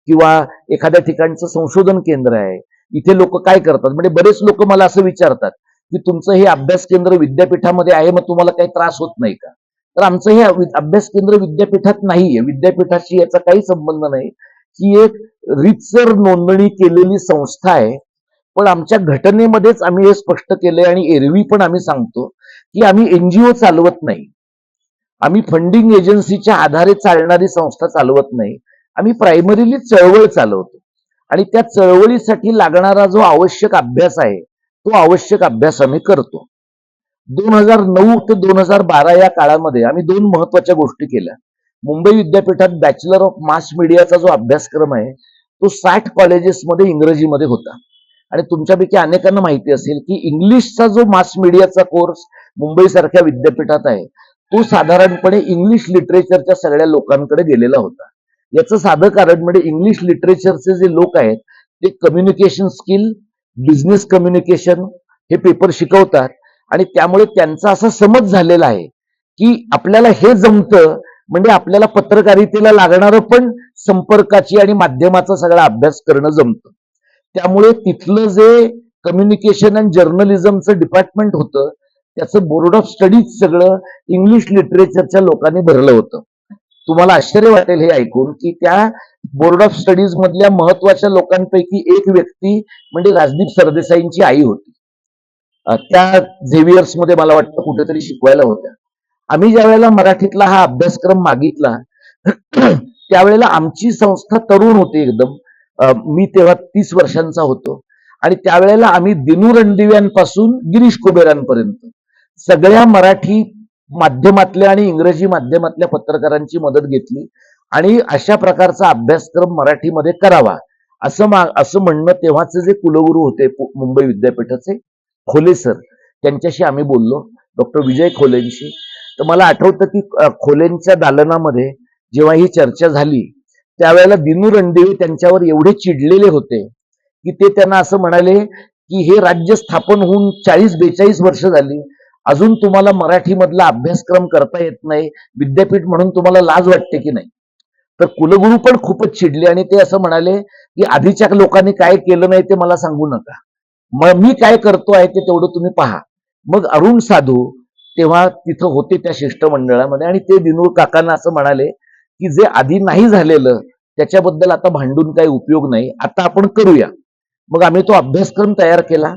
किंवा एखाद्या ठिकाणचं संशोधन केंद्र आहे. इथे लोक काय करतात, म्हणजे बरेच लोक मला असं विचारतात की तुमचं हे अभ्यास केंद्र विद्यापीठामध्ये आहे, मग तुम्हाला काही त्रास होत नाही का. तर आमचं हे अभ्यास केंद्र विद्यापीठात नाहीये, विद्यापीठाशी याचा काही संबंध नाही. ही एक रीतसर नोंदणी केलेली संस्था आहे. पण आमच्या घटनेमध्येच आम्ही हे स्पष्ट केलंय आणि एरवी पण आम्ही सांगतो की आम्ही एनजीओ चालवत नाही, आम्ही फंडिंग एजन्सीच्या आधारे चालणारी संस्था चालवत नाही. आम्ही प्रायमरीली चळवळ चालवतो आणि त्या चळवळीसाठी लागणारा जो आवश्यक अभ्यास आहे तो आवश्यक अभ्यास आम्ही करतो. 2009 ते 2012 या काळामध्ये आम्ही 2 महत्वाच्या गोष्टी केल्या. मुंबई विद्यापीठात बॅचलर ऑफ मास मीडियाचा जो अभ्यासक्रम आहे तो 60 कॉलेजेसमध्ये इंग्रजीमध्ये होता. आणि तुमच्यापैकी अनेकांना माहिती असेल की इंग्लिशचा जो मास मीडियाचा कोर्स मुंबईसारख्या विद्यापीठात आहे तो साधारणपणे इंग्लिश लिटरेचरच्या सगळ्या लोकांकडे गेलेला होता. याचं साधं कारण म्हणजे इंग्लिश लिटरेचरचे जे लोक आहेत ते कम्युनिकेशन स्किल, बिझनेस कम्युनिकेशन हे पेपर शिकवतात आणि त्यामुळे त्यांचा असा समज झालेला आहे की आपल्याला हे जमतं म्हणजे आपल्याला पत्रकारितेला लागणारं पण संपर्काची आणि माध्यमाचा सगळा अभ्यास करणं जमतं. त्यामुळे तिथलं जे कम्युनिकेशन अँड जर्नलिझमचं डिपार्टमेंट होतं त्याचं बोर्ड ऑफ स्टडीज सगळं इंग्लिश लिटरेचरच्या लोकांनी भरलं होतं. तुम्हाला आश्चर्य वाटेल हे ऐकून की त्या बोर्ड ऑफ स्टडीज मधल्या महत्वाच्या लोकांपैकी एक व्यक्ती म्हणजे राजदीप सरदेसाईंची आई होती. त्या झेवियर्स मध्ये मला वाटतं कुठेतरी शिकवायला होत्या. आम्ही ज्या वेळेला मराठीतला हा अभ्यासक्रम मागितला त्यावेळेला आमची संस्था तरुण होती एकदम. मी तेव्हा 30 वर्षांचा होतो आणि त्यावेळेला आम्ही दिनू रणदिव्यांपासून गिरीश कुबेरांपर्यंत सगळ्या मराठी माध्यमातल्या आणि इंग्रजी माध्यमातल्या पत्रकारांची मदत घेतली आणि अशा प्रकारचा अभ्यासक्रम मराठीमध्ये करावा असं म्हणणं तेव्हाचे जे कुलगुरू होते मुंबई विद्यापीठाचे खोले सर त्यांच्याशी आम्ही बोललो, डॉक्टर विजय खोलेंशी. तर मला आठवतं की खोलेंच्या दालनामध्ये जेव्हा ही चर्चा झाली त्यावेळेला दिनू रणदिवे त्यांच्यावर एवढे चिडलेले होते की ते त्यांना असं म्हणाले की हे राज्य स्थापन होऊन 40-42 वर्ष झाली, अजून तुम्हाला मराठीमधला अभ्यासक्रम करता येत नाही, विद्यापीठ म्हणून तुम्हाला लाज वाटते की नाही. तर कुलगुरू पण खूपच चिडले आणि ते असं म्हणाले की आधीच्या लोकांनी काय केलं नाही ते मला सांगू नका, मग मी काय करतो आहे ते तेवढं तुम्ही पहा. मग अरुण साधू तेव्हा तिथं होते त्या शिष्टमंडळामध्ये आणि ते दिनूर काकांना असं म्हणाले की जे आधी नाही झालेलं त्याच्याबद्दल आता भांडून काही उपयोग नाही, आता आपण करूया. मग आम्ही तो अभ्यासक्रम तयार केला.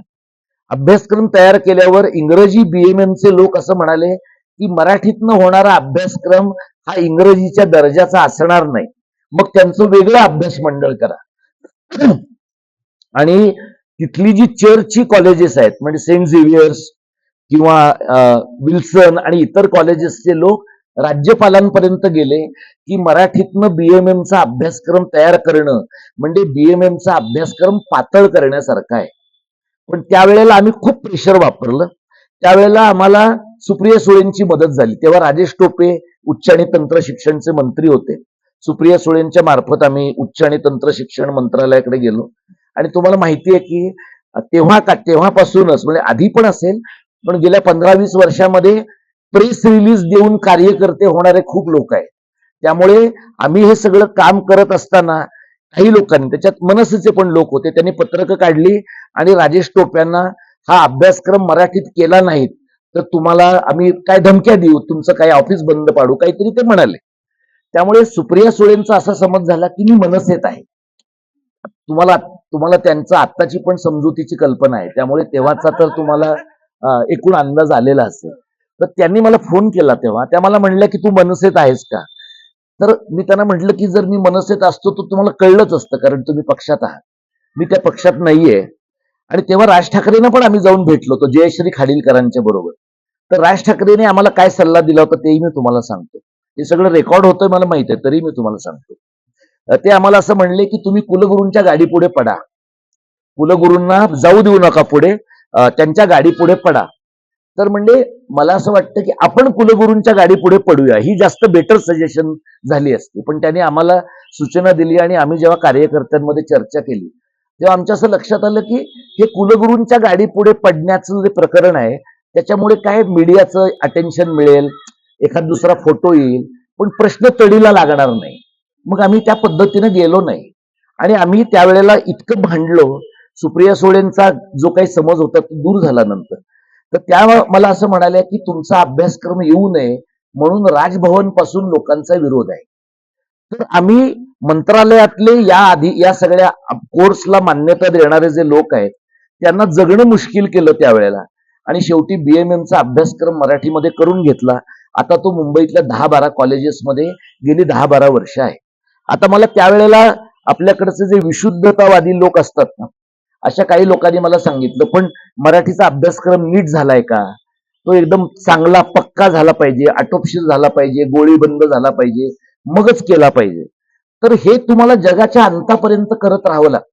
अभ्यासक्रम तयार केल्यावर इंग्रजी बीएमएमचे लोक असं म्हणाले की मराठीतनं होणारा अभ्यासक्रम हा इंग्रजीच्या दर्जाचा असणार नाही, मग त्यांचं वेगळं अभ्यास मंडळ करा. आणि तिथली जी चर्चची कॉलेजेस आहेत म्हणजे सेंट झेवियर्स किंवा विल्सन आणि इतर कॉलेजेसचे लोक राज्यपालांपर्यंत गेले की मराठीतनं बीएमएमचा अभ्यासक्रम तयार करणं म्हणजे बीएमएमचा अभ्यासक्रम पातळ करण्यासारखा आहे. पण त्यावेळेला आम्ही खूप प्रेशर वापरलं. त्यावेळेला आम्हाला सुप्रिया सुळेंची मदत झाली. तेव्हा राजेश टोपे उच्च आणि तंत्र शिक्षणचे मंत्री होते. सुप्रिया सुळेंच्या मार्फत आम्ही उच्च आणि तंत्र शिक्षण मंत्रालयाकडे गेलो आणि तुम्हाला माहिती आहे की तेव्हापासूनच म्हणजे आधी पण असेल पण गेल्या 15-20 वर्षामध्ये प्रेस रिलीज देऊन कार्यकर्ते होणारे खूप लोक आहेत. त्यामुळे आम्ही हे सगळं काम करत असताना काही लोकांनी त्याच्यात मनसेचे पण लोक होते, त्यांनी पत्रकं काढली आणि राजेश टोप्यांना हा अभ्यासक्रम मराठीत केला नाहीत तर तुम्हाला आम्ही काय धमक्या देऊ, तुमचं काय ऑफिस बंद पाडू, काहीतरी ते म्हणाले. त्यामुळे सुप्रिया सुळेंचा असा समज झाला की मी मनसेत आहे. तुम्हाला त्यांचा आत्ताची पण समजुतीची कल्पना आहे, त्यामुळे तेव्हाचा तर तुम्हाला एकूण अंदाज आलेला असेल. तर त्यांनी मला फोन केला तेव्हा त्या मला म्हणल्या की तू मनसेत आहेस का. तर मी त्यांना म्हटलं की जर मी मनसेत असतो तर तुम्हाला कळलंच असतं कारण तुम्ही पक्षात आहात, मी त्या पक्षात नाहीये. आणि तेव्हा राज ठाकरेंना पण आम्ही जाऊन भेटलो होतो जयश्री खाडीलकरांच्या बरोबर. तर राज ठाकरेने आम्हाला काय सल्ला दिला होता तेही मी तुम्हाला सांगतो. हे सगळं रेकॉर्ड होतंय मला माहित आहे तरी मी तुम्हाला सांगतो. ते आम्हाला असं म्हणले की तुम्ही कुलगुरूंच्या गाडी पुढे पडा, कुलगुरूंना जाऊ देऊ नका पुढे, त्यांच्या गाडी पुढे पडा. तर म्हणजे मला असं वाटतं की आपण कुलगुरूंच्या गाडी पुढे पडूया ही जास्त बेटर सजेशन झाली असती. पण त्यांनी आम्हाला सूचना दिली आणि आम्ही जेव्हा कार्यकर्त्यांमध्ये चर्चा केली तेव्हा आमच्या असं लक्षात आलं की हे कुलगुरूंच्या गाडी पुढे पडण्याचं जे प्रकरण आहे त्याच्यामुळे काय मीडियाचं अटेन्शन मिळेल, एखाद दुसरा फोटो येईल, पण प्रश्न तडीला लागणार नाही. मग आम्ही त्या पद्धतीनं गेलो नाही आणि आम्ही त्यावेळेला इतकं भांडलो. सुप्रिया सुळेंचा जो काही समज होता तो दूर झाला नंतर. तर त्या मला असं म्हणाल्या की तुमचा अभ्यासक्रम येऊ नये म्हणून राजभवन पासून लोकांचा विरोध आहे. तर आम्ही मंत्रालयातले या सगळ्या कोर्सला मान्यता देणारे जे लोक आहेत त्यांना जगणं मुश्किल केलं त्यावेळेला आणि शेवटी बीएमएमचा अभ्यासक्रम मराठीमध्ये करून घेतला. आता तो मुंबईतल्या 10-12 कॉलेजेसमध्ये गेली 10-12 वर्ष आहे. आता मला त्यावेळेला आपल्याकडचे जे विशुद्धतावादी लोक असतात ना अशा काही लोकांनी मला सांगितलं पण मराठीचा अभ्यासक्रम नीट झालाय का, तो एकदम चांगला पक्का झाला पाहिजे, आटोपशीर झाला पाहिजे, गोळीबंद झाला पाहिजे, मगच केला पाहिजे. तर हे तुम्हाला जगाच्या अंतापर्यंत करत राहावं लागतं.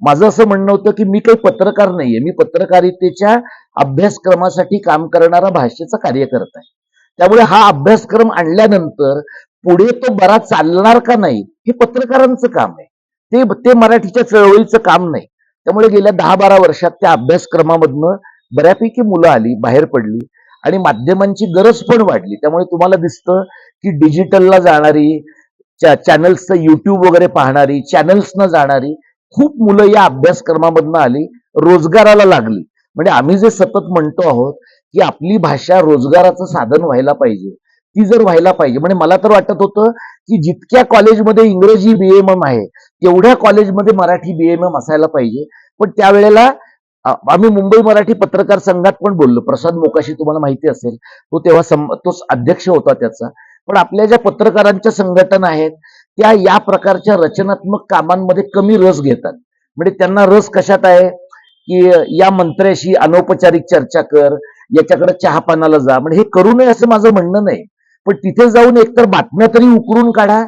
माझं असं म्हणणं होतं की मी काही पत्रकार नाहीये, मी पत्रकारितेच्या अभ्यासक्रमासाठी काम करणारा भाषेचा कार्यकर्ता आहे. त्यामुळे हा अभ्यासक्रम आणल्यानंतर पुढे तो बरा चालणार का नाही हे पत्रकारांचं काम आहे. ते मराठीच्या चळवळीचं काम नाही. त्यामुळे गेल्या 10-12 वर्षात त्या अभ्यासक्रमामधनं बऱ्यापैकी मुलं आली, बाहेर पडली आणि माध्यमांची गरज पण वाढली. त्यामुळे तुम्हाला दिसतं की डिजिटलला जाणारी, चॅनल्सचं युट्यूब वगैरे पाहणारी, चॅनल्सनं जाणारी खूप मुलं या अभ्यासक्रमामधनं आली, रोजगाराला लागली. म्हणजे आम्ही जे सतत म्हणतो आहोत की आपली भाषा रोजगाराचं साधन व्हायला पाहिजे, ती जर व्हायला पाहिजे. म्हणजे मला तर वाटत होतं की जितक्या कॉलेजमध्ये इंग्रजी बीएमएम आहे तेवढ्या कॉलेजमध्ये मराठी बीएमएम असायला पाहिजे. पण त्यावेळेला आम्ही मुंबई मराठी पत्रकार संघात पण बोललो. प्रसाद मोकाशी तुम्हाला माहिती असेल, तो तेव्हा तो अध्यक्ष होता त्याचा. पण आपल्या ज्या पत्रकारांच्या संघटना आहेत त्या या प्रकारच्या रचनात्मक कामांमध्ये कमी रस घेतात. म्हणजे त्यांना रस कशात आहे की या मंत्र्याशी अनौपचारिक चर्चा कर, याच्याकडे चहापानाला जा. म्हणजे हे करू नये असं माझं म्हणणं नाही, पण तिथे जाऊन एकतर बातम्या तरी उकरून काढा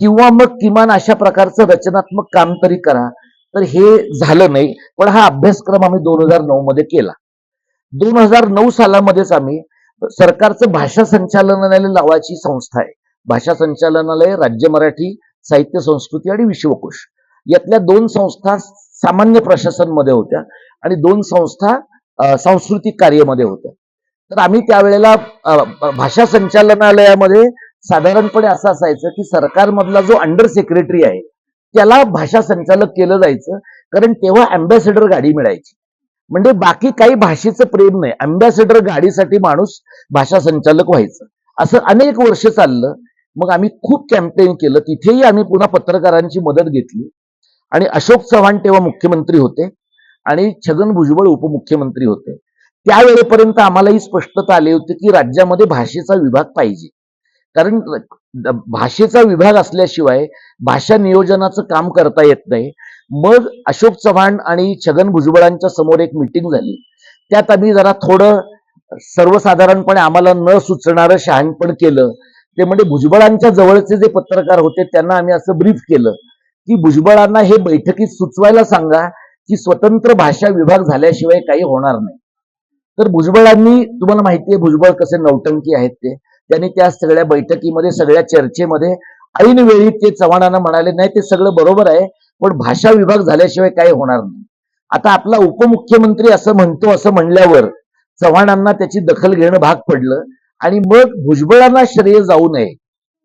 किंवा मग किमान अशा प्रकारचं रचनात्मक काम तरी करा. तर हे झालं नाही. पण हा अभ्यासक्रम आम्ही 2009 मध्ये केला. 2009 सालामध्येच आम्ही सरकारचं भाषा संचालनालय नावाची संस्था आहे, भाषा संचालनालय, राज्य मराठी साहित्य संस्कृती आणि विश्वकोश, यातल्या 2 संस्था सामान्य प्रशासन मध्ये होत्या आणि 2 संस्था सांस्कृतिक कार्यामध्ये होत्या. तर आम्ही त्यावेळेला भाषा संचालनालयामध्ये साधारणपणे असं असायचं की सरकारमधला जो अंडर सेक्रेटरी आहे त्याला भाषा संचालक केलं जायचं, कारण तेव्हा अँबॅसेडर गाडी मिळायची. म्हणजे बाकी काही भाषेचं प्रेम नाही, अँबॅसेडर गाडीसाठी माणूस भाषा संचालक व्हायचं. असं अनेक वर्ष चाललं. मग आम्ही खूप कॅम्पेन केलं, तिथेही आम्ही पुन्हा पत्रकारांची मदत घेतली आणि अशोक चव्हाण तेव्हा मुख्यमंत्री होते आणि छगन भुजबळ उपमुख्यमंत्री होते. त्यावेळेपर्यंत आम्हाला ही स्पष्टता आली होती की राज्यामध्ये भाषेचा विभाग पाहिजे, कारण भाषेचा विभाग असल्याशिवाय भाषा नियोजनाचं काम करता येत नाही. मग अशोक चव्हाण आणि छगन भुजबळांच्या समोर एक मीटिंग झाली. त्यात आम्ही जरा थोडं सर्वसाधारणपणे आम्हाला न सुचणारं शहाणपण केलं. ते म्हणजे भुजबळांच्या जवळचे जे पत्रकार होते त्यांना आम्ही असं ब्रीफ केलं की भुजबळांना हे बैठकीत सुचवायला सांगा की स्वतंत्र भाषा विभाग झाल्याशिवाय काही होणार नाही. तर भुजबळांनी, तुम्हाला माहितीये भुजबळ कसे नौटंकी आहेत ते, त्यांनी त्या सगळ्या बैठकीमध्ये, सगळ्या चर्चेमध्ये ऐन वेळी ते चव्हाणांना म्हणाले, नाही ते सगळं बरोबर आहे पण भाषा विभाग झाल्याशिवाय काही होणार नाही. आता आपला उपमुख्यमंत्री असं म्हणतो असं म्हणल्यावर चव्हाणांना त्याची दखल घेणं भाग पडलं आणि मग भुजबळांना श्रेय जाऊ नये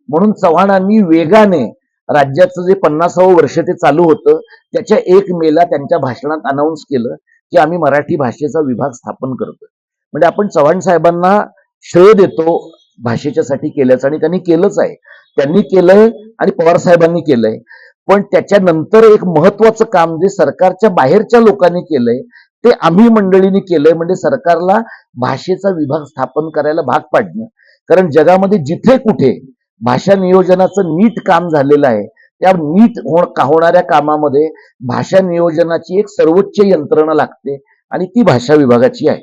म्हणून चव्हाणांनी वेगाने राज्याचं जे 50वं वर्ष ते चालू होतं त्याच्या 1 मेला त्यांच्या भाषणात अनाऊन्स केलं की आम्ही मराठी भाषेचा विभाग स्थापन करतोय. म्हणजे आपण चव्हाण साहेबांना श्रेय देतो भाषेच्यासाठी केल्याचं, आणि त्यांनी केलंच आहे. त्यांनी केलंय आणि पवार साहेबांनी केलंय. पण त्याच्यानंतर एक महत्वाचं काम जे सरकारच्या बाहेरच्या लोकांनी केलंय ते आम्ही मंडळींनी केलंय, म्हणजे सरकारला भाषेचा विभाग स्थापन करायला भाग पाडणं. कारण जगामध्ये जिथे कुठे भाषा नियोजनाचं नीट काम झालेलं आहे त्या नीट होणाऱ्या कामामध्ये भाषा नियोजनाची एक सर्वोच्च यंत्रणा लागते आणि ती भाषा विभागाची आहे.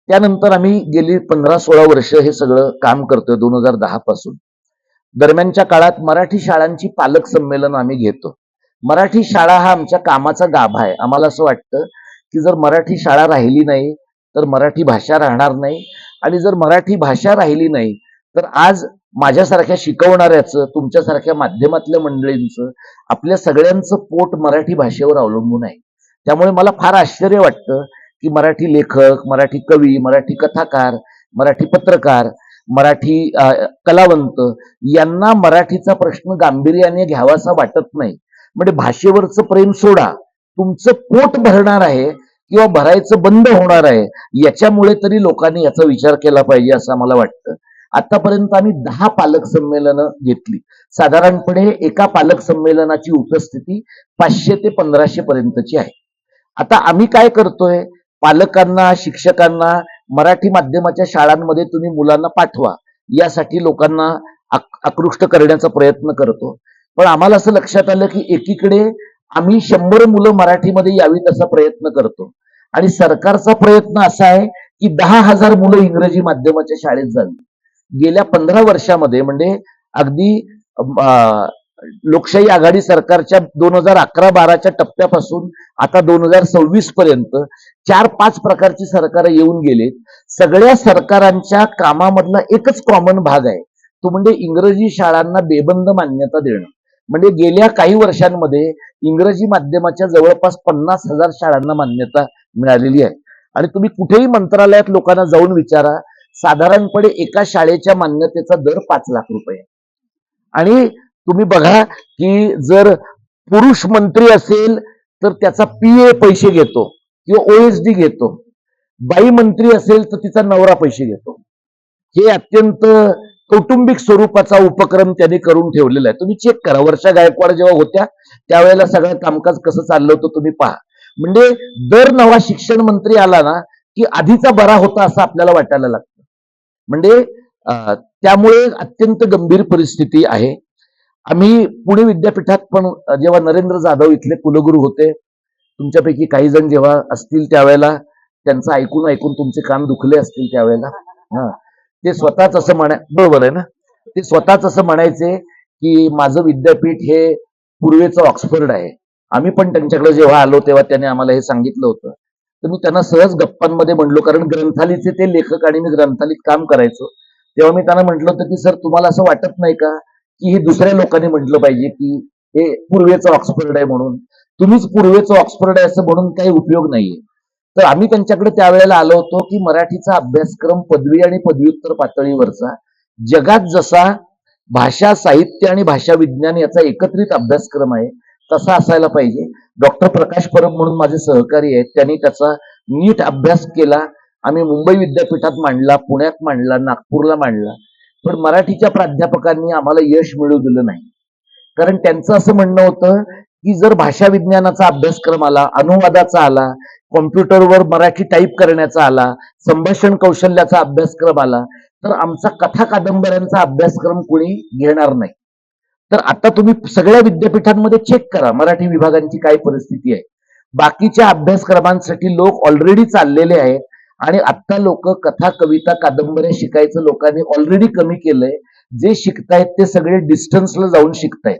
त्यानंतर आम्ही गेली 15-16 वर्ष हे सगळं काम करतोय 2010 पासून. दरम्यानच्या काळात मराठी शाळांची पालक संमेलन आम्ही घेतो. मराठी शाळा हा आमच्या कामाचा गाभा आहे. आम्हाला असं वाटतं की जर मराठी शाळा राहिली नाही तर मराठी भाषा राहणार नाही, आणि जर मराठी भाषा राहिली नाही तर आज माझ्यासारख्या शिकवणाऱ्याचं, तुमच्यासारख्या माध्यमातल्या मंडळींचं, आपल्या सगळ्यांचं पोट मराठी भाषेवर अवलंबून आहे. त्यामुळे मला फार आश्चर्य वाटतं की मराठी लेखक, मराठी कवी, मराठी कथाकार, मराठी पत्रकार, मराठी कलावंत यांना मराठीचा प्रश्न गांभीर्याने घ्यावासा वाटत नाही. म्हणजे भाषेवरचं प्रेम सोडा, तुमचं पोट भरणार आहे किंवा भरायचं बंद होणार आहे याच्यामुळे तरी लोकांनी याचा विचार केला पाहिजे असं मला वाटतं. आतापर्यंत आम्ही 10 पालक संमेलनं घेतली. साधारणपणे एका पालक संमेलनाची उपस्थिती 500 ते 1500 पर्यंतची आहे. आता आम्ही काय करतोय, पालकांना, शिक्षकांना मराठी माध्यमाच्या शाळांमध्ये तुम्ही मुलांना पाठवा यासाठी लोकांना आकृष्ट करण्याचा प्रयत्न करतो. पण आम्हाला असं लक्षात आलं की एकीकडे आम्ही 100 मुलं मराठीमध्ये यावीत असा प्रयत्न करतो आणि सरकारचा प्रयत्न असा आहे की 10,000 मुलं इंग्रजी माध्यमाच्या शाळेत जावी. गेल्या 15 वर्षामध्ये म्हणजे अगदी लोकशाही आघाडी सरकारच्या 2011-12च्या टप्प्यापासून आता 2026 पर्यंत 4-5 प्रकारची सरकार येऊन गेले. सगळ्या सरकारांच्या कामामधला एकच कॉमन भाग आहे, तो म्हणजे इंग्रजी शाळांना बेबंद मान्यता देणं. म्हणजे गेल्या काही वर्षांमध्ये इंग्रजी माध्यमाच्या जवळपास 50,000 शाळांना मान्यता मिळालेली आहे. आणि तुम्ही कुठेही मंत्रालयात लोकांना जाऊन विचारा, साधारणपणे एका शाळेच्या मान्यतेचा दर 5 लाख रुपये आहे. आणि तुम्ही बघा की जर पुरुष मंत्री असेल तर त्याचा PA पैसे घेतो किंवा OSD घेतो, बाई मंत्री असेल तर तिचा नवरा पैसे घेतो. हे अत्यंत कौटुंबिक स्वरूपाचा उपक्रम त्यांनी करून ठेवलेला आहे. तुम्ही चेक करा, वर्षा गायकवाड जेव्हा होत्या त्यावेळेला सगळं कामकाज कसं चाललं होतं तुम्ही पहा. म्हणजे दर नवा शिक्षण मंत्री आला ना की आधीचा बरा होता असं आपल्याला वाटायला लागतं. म्हणजे त्यामुळे अत्यंत गंभीर परिस्थिती आहे. आम्ही पुणे विद्यापीठात पण जेव्हा नरेंद्र जाधव इथले कुलगुरू होते, तुमच्यापैकी काही जण जेव्हा असतील त्यावेळेला त्यांचं ऐकून ऐकून तुमचे कान दुखले असतील त्यावेळेला. ते स्वतःच असं बरोबर आहे ना, ते स्वतःच असं म्हणायचे की माझं विद्यापीठ हे पूर्वेचं ऑक्सफर्ड आहे. आम्ही पण त्यांच्याकडे जेव्हा आलो तेव्हा त्याने आम्हाला हे सांगितलं होतं. तर मी त्यांना सहज गप्पांमध्ये म्हणलो, कारण ग्रंथालीचे ते लेखक आणि मी ग्रंथालीत काम करायचो, तेव्हा मी त्यांना म्हटलं होतं की सर तुम्हाला असं वाटत नाही का की हे दुसऱ्या लोकांनी म्हटलं पाहिजे की हे पूर्वेचं ऑक्सफर्ड आहे म्हणून, तुम्हीच पूर्वेचं ऑक्सफर्ड आहे असं म्हणून काही उपयोग नाहीये. तर आम्ही त्यांच्याकडे त्यावेळेला आलो होतो की मराठीचा अभ्यासक्रम पदवी आणि पदव्युत्तर पातळीवरचा जगात जसा भाषा साहित्य आणि भाषा विज्ञान याचा एकत्रित अभ्यासक्रम आहे तसा असायला पाहिजे. डॉक्टर प्रकाश परब म्हणून माझे सहकारी आहेत, त्यांनी त्याचा नीट अभ्यास केला. आम्ही मुंबई विद्यापीठात मांडला, पुण्यात मांडला, नागपूरला मांडला. पण मराठीच्या प्राध्यापकांनी आम्हाला यश मिळू दिलं नाही. कारण त्यांचं असं म्हणणं होतं की जर भाषा विज्ञानाचा अभ्यासक्रम आला, अनुवादाचा आला, कॉम्प्युटरवर मराठी टाईप करण्याचा आला, संभाषण कौशल्याचा अभ्यासक्रम आला, तर आमचा कथा कादंबऱ्यांचा अभ्यासक्रम कोणी घेणार नाही. तर आता तुम्ही सगळ्या विद्यापीठांमध्ये चेक करा मराठी विभागांची काय परिस्थिती आहे. बाकीच्या अभ्यासक्रमांसाठी लोक ऑलरेडी चाललेले आहेत आणि आता लोक कथा, कविता, कादंबऱ्या शिकायचं लोकांनी ऑलरेडी कमी केलंय. जे शिकतायत ते सगळे डिस्टन्सला जाऊन शिकतायत.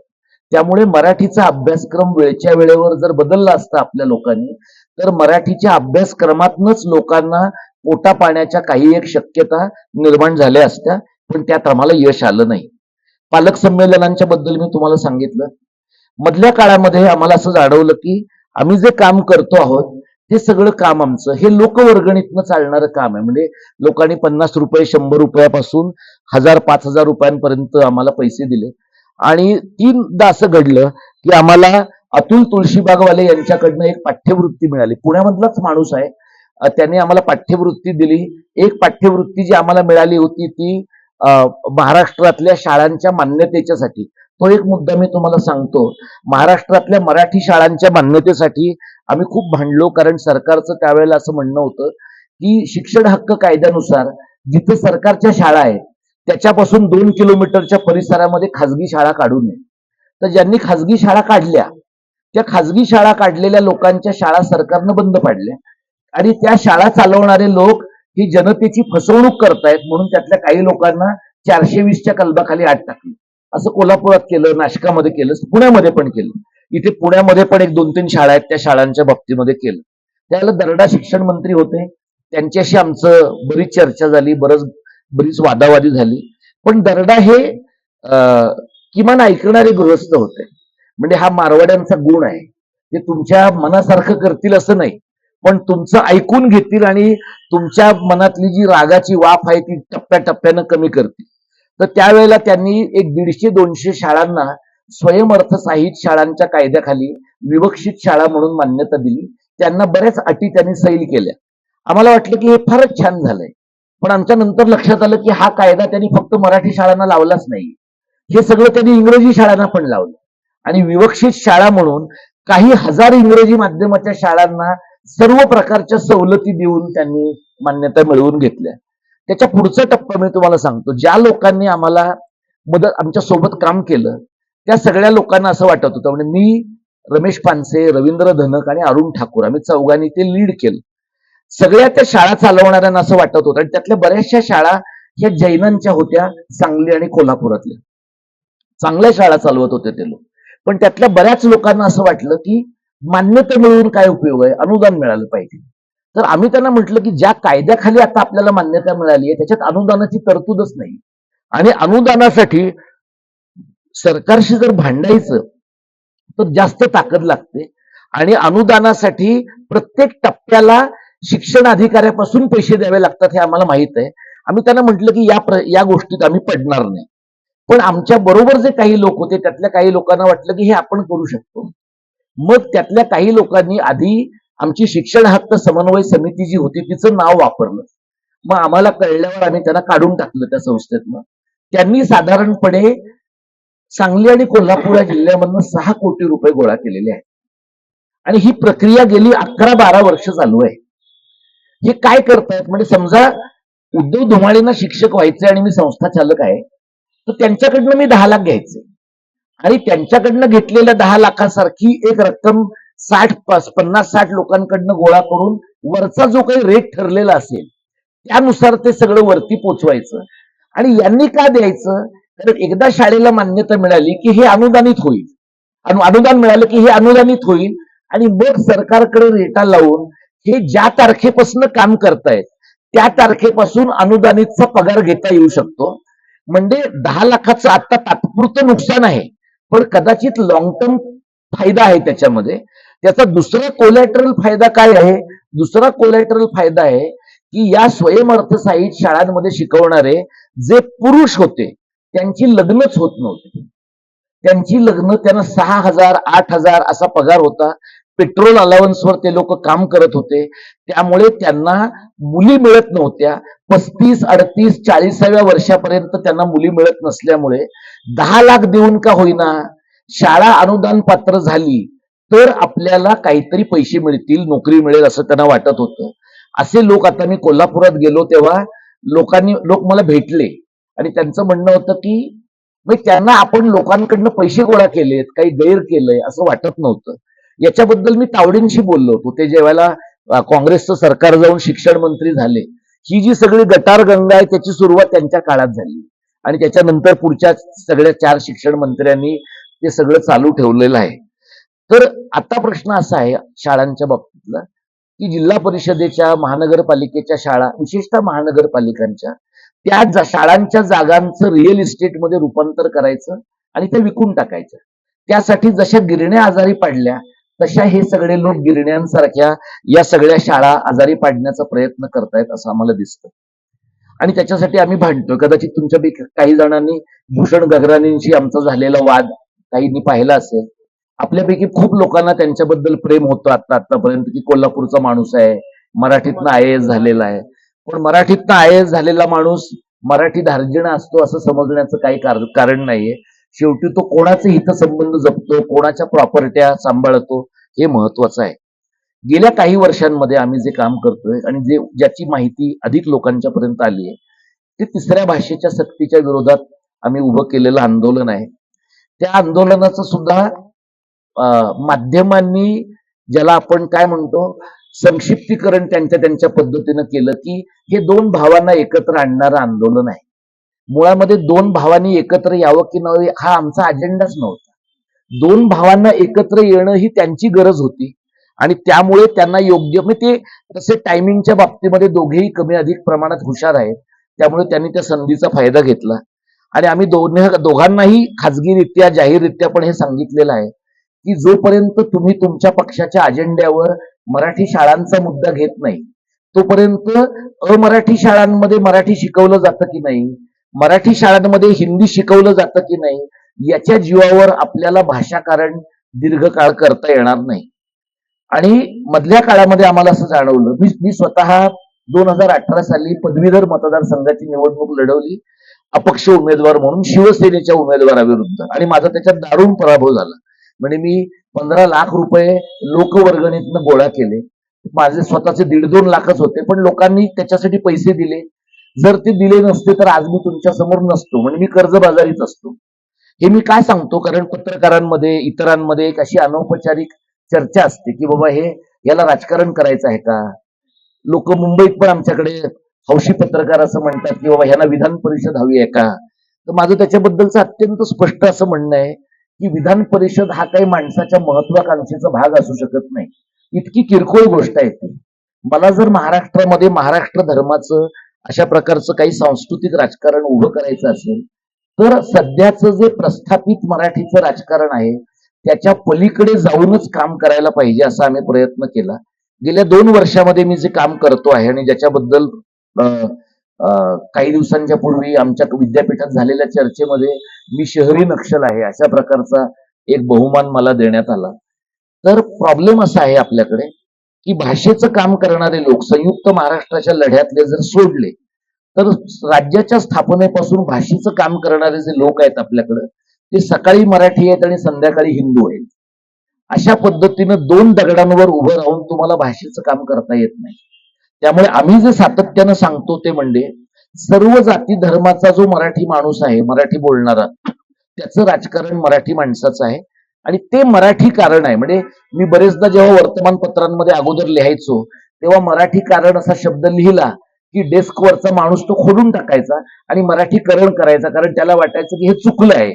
त्यामुळे मराठीचा अभ्यासक्रम वेळच्या वेळेवर जर बदलला असता आपल्या लोकांनी, तर मराठीच्या अभ्यासक्रमातूनच लोकांना पोटा पाण्याच्या काही एक शक्यता निर्माण झाल्या असत्या. पण त्यात आम्हाला यश आलं नाही. पालक संमेलनांच्या बद्दल मी तुम्हाला सांगितलं. मधल्या काळामध्ये आम्हाला असं जाणवलं की आम्ही जे काम करतो आहोत हे सगळं काम आमचं हे लोकवर्गणीतनं चालणारं काम आहे. म्हणजे लोकांनी 50 रुपये, 100 रुपयापासून 1000, 5000 रुपयांपर्यंत आम्हाला पैसे दिले. आणि 3दा असं घडलं की आम्हाला अतुल तुळशीबागवाले यांच्याकडनं एक पाठ्यवृत्ती मिळाली. पुण्यामधलाच माणूस आहे, त्याने आम्हाला पाठ्यवृत्ती दिली. एक पाठ्यवृत्ती जी आम्हाला मिळाली होती ती महाराष्ट्रातल्या शाळांच्या मान्यतेच्यासाठी. तो एक मुद्दा मी तुम्हाला सांगतो. महाराष्ट्रातल्या मराठी शाळांच्या मान्यतेसाठी आम्ही खूप भांडलो, कारण सरकारचं त्यावेळेला असं म्हणणं होतं की शिक्षण हक्क कायद्यानुसार जिथे सरकारच्या शाळा आहेत त्याच्यापासून 2 किलोमीटरच्या परिसरामध्ये खाजगी शाळा काढू नये. तर ज्यांनी खाजगी शाळा काढल्या त्या खाजगी शाळा काढलेल्या लोकांच्या शाळा सरकारनं बंद पाडल्या आणि त्या शाळा चालवणारे लोक ही जनतेची फसवणूक करतायत म्हणून त्यातल्या काही लोकांना 420च्या कलबाखाली आत टाकली. असं कोल्हापुरात केलं, नाशिकामध्ये केलं, पुण्यामध्ये पण केलं. इथे पुण्यामध्ये पण 1-2-3 शाळा आहेत, त्या शाळांच्या बाबतीमध्ये केलं. त्यावेळेला दर्डा शिक्षण मंत्री होते, त्यांच्याशी आमचं बरीच चर्चा झाली, बरीच वादावादी झाली. पण दर्डा हे किमान ऐकणारे गृहस्थ होते. म्हणजे हा मारवाड्यांचा गुण आहे, ते तुमच्या मनासारखं करतील असं नाही, पण तुमचं ऐकून घेतील आणि तुमच्या मनातली जी रागाची वाफ आहे ती टप्प्याटप्प्यानं कमी करतील. तर त्यावेळेला त्यांनी 150-200 शाळांना स्वयंअर्थ साहित्य शाळांच्या कायद्याखाली विवक्षित शाळा म्हणून मान्यता दिली. त्यांना बऱ्याच अटी त्यांनी सैल केल्या. आम्हाला वाटलं की हे फारच छान झालंय. पण आमच्या नंतर लक्षात आलं की हा कायदा त्यांनी फक्त मराठी शाळांना लावलाच नाही, हे सगळं त्यांनी इंग्रजी शाळांना पण लावलं. आणि विवक्षित शाळा म्हणून काही हजार इंग्रजी माध्यमाच्या शाळांना सर्व प्रकारच्या सवलती देऊन त्यांनी मान्यता मिळवून घेतल्या. त्याच्या पुढचा टप्पा मी तुम्हाला सांगतो. ज्या लोकांनी आम्हाला आमच्या सोबत काम केलं त्या सगळ्या लोकांना असं वाटत होतं, म्हणजे मी, रमेश पानसे, रवींद्र धनक आणि अरुण ठाकूर आम्ही चौघांनी ते लीड केलं. सगळ्या त्या शाळा चालवणाऱ्यांना असं वाटत होतं. आणि त्यातल्या बऱ्याचशा शाळा ह्या जैनांच्या होत्या, सांगली आणि कोल्हापुरातल्या. चांगल्या शाळा चालवत होते ते लोक. पण त्यातल्या बऱ्याच लोकांना असं वाटलं की मान्यता मिळवून काय उपयोग आहे, अनुदान मिळालं पाहिजे. तर आम्ही त्यांना म्हटलं की ज्या कायद्याखाली आता आपल्याला मान्यता मिळाली आहे त्याच्यात अनुदानाची तरतूदच नाही. आणि अनुदानासाठी सरकारशी जर भांडायचं तर जास्त ताकद लागते. आणि अनुदानासाठी प्रत्येक टप्प्याला शिक्षण अधिकाऱ्यापासून पैसे द्यावे लागतात हे आम्हाला माहित आहे. आम्ही त्यांना म्हटलं की या गोष्टीत आम्ही पडणार नाही. पण आमच्या बरोबर जे काही लोक होते त्यातल्या काही लोकांना वाटलं की हे आपण करू शकतो. मग त्यातल्या काही लोकांनी आधी आमची शिक्षण हक्क समन्वय समिती जी होती तिचं नाव वापरलं. मग आम्हाला कळल्यावर आम्ही त्यांना काढून टाकलं त्या संस्थेतनं. त्यांनी साधारणपणे सांगली आणि कोल्हापूर या जिल्ह्यामधनं 6 कोटी रुपये गोळा केलेले आहेत. आणि ही प्रक्रिया गेली 11-12 वर्ष चालू आहे. हे काय करतायत म्हणजे समजा उद्धव धुमाळींना शिक्षक व्हायचे आणि मी संस्था चालक आहे तर त्यांच्याकडनं मी 10 लाख घ्यायचे आणि त्यांच्याकडनं घेतलेल्या 10 लाखासारखी एक रक्कम 50-60 लोकांकडनं गोळा करून वरचा जो काही रेट ठरलेला असेल त्यानुसार ते सगळं वरती पोचवायचं. आणि यांनी का द्यायचं, कारण एकदा शाळेला मान्यता मिळाली की हे अनुदानित होईल, अनुदान मिळालं की हे अनुदानित होईल आणि मग सरकारकडे रेटा लावून हे ज्या तारखेपासून काम करतायत त्या तारखेपासून अनुदानितचा पगार घेता येऊ शकतो. म्हणजे 10 लाखाचं आता तात्पुरतं नुकसान आहे पण कदाचित लॉंग टर्म फायदा आहे त्याच्यामध्ये. त्याचा दुसरा कोलॅटरल फायदा काय आहे, दुसरा कोलॅटरल फायदा आहे की या स्वयंअर्थसहाय्यित शाळांमध्ये शिकवणारे जे पुरुष होते त्यांची लग्नच होत नव्हती. त्यांची लग्न त्यांना 6,000 8,000 असा पगार होता. पेट्रोल अलाउन्सवर ते लोक काम करत होते. त्यामुळे त्यांना मुली मिळत नव्हत्या. 35, 38, 40व्या वर्षापर्यंत त्यांना मुली मिळत नसल्यामुळे 10 लाख देऊन का होईना शाळा अनुदान पात्र झाली तर आपल्याला काहीतरी पैसे मिळतील, नोकरी मिळेल असं त्यांना वाटत होतं. असे लोक, आता मी कोल्हापुरात गेलो तेव्हा लोक मला भेटले आणि त्यांचं म्हणणं होतं की त्यांना आपण लोकांकडनं पैसे गोळा केलेत, काही गैर केलंय असं वाटत नव्हतं. याच्याबद्दल मी तावडेंशी बोललो होतो. ते ज्यावेळेला काँग्रेसचं सरकार जाऊन शिक्षण मंत्री झाले, ही जी सगळी गटार गंगा आहे त्याची सुरुवात त्यांच्या काळात झाली आणि त्याच्यानंतर पुढच्या सगळ्या 4 शिक्षण मंत्र्यांनी ते सगळं चालू ठेवलेलं आहे. तर आता प्रश्न असा आहे शाळांच्या बाबतीतला की जिल्हा परिषदेच्या, महानगरपालिकेच्या शाळा, विशेषतः महानगरपालिकांच्या त्या शाळांच्या जागांचं रिअल इस्टेटमध्ये रूपांतर करायचं आणि त्या विकून टाकायचं. त्यासाठी जशा गिरण्या आजारी पडल्या तशा हे सगळे लोक गिरण्यांसारख्या या सगळ्या शाळा आजारी पाडण्याचा प्रयत्न करतायत असं आम्हाला दिसतं. आणि त्याच्यासाठी आम्ही भांडतोय. कदाचित तुमच्यापैकी काही जणांनी भूषण गगराणींशी आमचा झालेला वाद काहींनी पाहिला असेल. आपल्यापैकी खूप लोकांना त्यांच्याबद्दल प्रेम होतं आतापर्यंत की कोल्हापूरचा माणूस आहे, मराठीतनं IAS झालेला आहे. पण मराठीतनं IAS झालेला माणूस मराठी धार्जिणा असतो असं समजण्याचं काही कारण नाहीये. शेवटी तो कोणाचे हितसंबंध जपतो, कोणाच्या प्रॉपर्ट्या सांभाळतो हे महत्वाचं आहे. गेल्या काही वर्षांमध्ये आम्ही जे काम करतोय आणि ज्याची माहिती अधिक लोकांच्या पर्यंत आली आहे ते 3ऱ्या भाषेच्या सक्तीच्या विरोधात आम्ही उभं केलेलं आंदोलन आहे. त्या आंदोलनाचं सुद्धा माध्यमांनी, ज्याला आपण काय म्हणतो, संक्षिप्तीकरण त्यांच्या पद्धतीनं केलं की हे 2 भावांना एकत्र आणणारं आंदोलन आहे. मुळामध्ये 2 भावांनी एकत्र यावं की नाही हा आमचा अजेंडाच नव्हता. 2 भावांना एकत्र येणं ही त्यांची गरज होती आणि त्यामुळे त्यांना योग्य, म्हणजे ते तसे टायमिंगच्या बाबतीमध्ये दोघेही कमी अधिक प्रमाणात हुशार आहेत. त्यामुळे त्यांनी त्या संधीचा फायदा घेतला आणि आम्ही दोघांनाही खाजगीरित्या, जाहीररित्या पण हे सांगितलेलं आहे की जोपर्यंत तुम्ही तुमच्या पक्षाच्या अजेंड्यावर मराठी शाळांचा मुद्दा घेत नाही तोपर्यंत अमराठी शाळांमध्ये मराठी शिकवलं जातं की नाही, मराठी शाळांमध्ये हिंदी शिकवलं जातं की नाही, याच्या जीवावर आपल्याला भाषाकारण दीर्घकाळ करता येणार नाही. आणि मधल्या काळामध्ये आम्हाला असं जाणवलं, मी स्वतः 2018 साली पदवीधर मतदारसंघाची निवडणूक लढवली अपक्ष उमेदवार म्हणून शिवसेनेच्या उमेदवाराविरुद्ध आणि माझा त्याच्यात दारुण पराभव झाला. म्हणजे मी 15 लाख रुपये लोकवर्गणीतनं गोळा केले. माझे स्वतःचे 1.5-2 लाखच होते पण लोकांनी त्याच्यासाठी पैसे दिले. जर ते दिले नसते तर आज मी तुमच्या समोर नसतो, म्हणजे मी कर्जबाजारीच असतो. हे मी काय सांगतो कारण पत्रकारांमध्ये, इतरांमध्ये एक अशी अनौपचारिक चर्चा असते की बाबा याला राजकारण करायचं आहे का. लोक मुंबईत पण आमच्याकडे हौशी पत्रकार असं म्हणतात की बाबा ह्यांना विधान परिषद हवी आहे का. तर माझं त्याच्याबद्दलचं अत्यंत स्पष्ट असं म्हणणं आहे की विधान परिषद हा काही माणसाच्या महत्वाकांक्षेचा भाग असू शकत नाही. इतकी किरकोळ गोष्ट आहे ती. मला जर महाराष्ट्रामध्ये महाराष्ट्र धर्माचं अशा प्रकारचं काही सांस्कृतिक राजकारण उभं करायचं असेल तर सध्याचं जे प्रस्थापित मराठीचं राजकारण आहे त्याच्या पलीकडे जाऊनच काम करायला पाहिजे असा आम्ही प्रयत्न केला. गेल्या 2 वर्षामध्ये मी जे काम करतो आहे आणि ज्याच्याबद्दल काही दिवसांच्या पूर्वी आमच्या विद्यापीठात झालेल्या चर्चेमध्ये मी शहरी नक्षल आहे अशा प्रकारचा एक बहुमान मला देण्यात आला. तर प्रॉब्लेम असा आहे आपल्याकडे की भाषेचं काम करणारे लोक संयुक्त महाराष्ट्राच्या लढ्यातले जर सोडले तर राज्याच्या स्थापनेपासून भाषेचं काम करणारे जे लोक आहेत आपल्याकडे ते सकाळी मराठी आहेत आणि संध्याकाळी हिंदू आहेत. अशा पद्धतीनं 2 दगडांवर उभं राहून तुम्हाला भाषेचं काम करता येत नाही. त्यामुळे आम्ही जे सातत्यानं सांगतो ते म्हणजे सर्व जाती धर्माचा जो मराठी माणूस आहे मराठी बोलणारा त्याचं राजकारण मराठी माणसाचं आहे आणि ते मराठी कारण आहे. म्हणजे मी बरेचदा जेव्हा वर्तमानपत्रांमध्ये अगोदर लिहायचो तेव्हा मराठी कारण असा शब्द लिहिला की डेस्कवरचा माणूस तो खोडून टाकायचा आणि मराठीकरण करायचा, कारण त्याला वाटायचं की हे चुकलं आहे.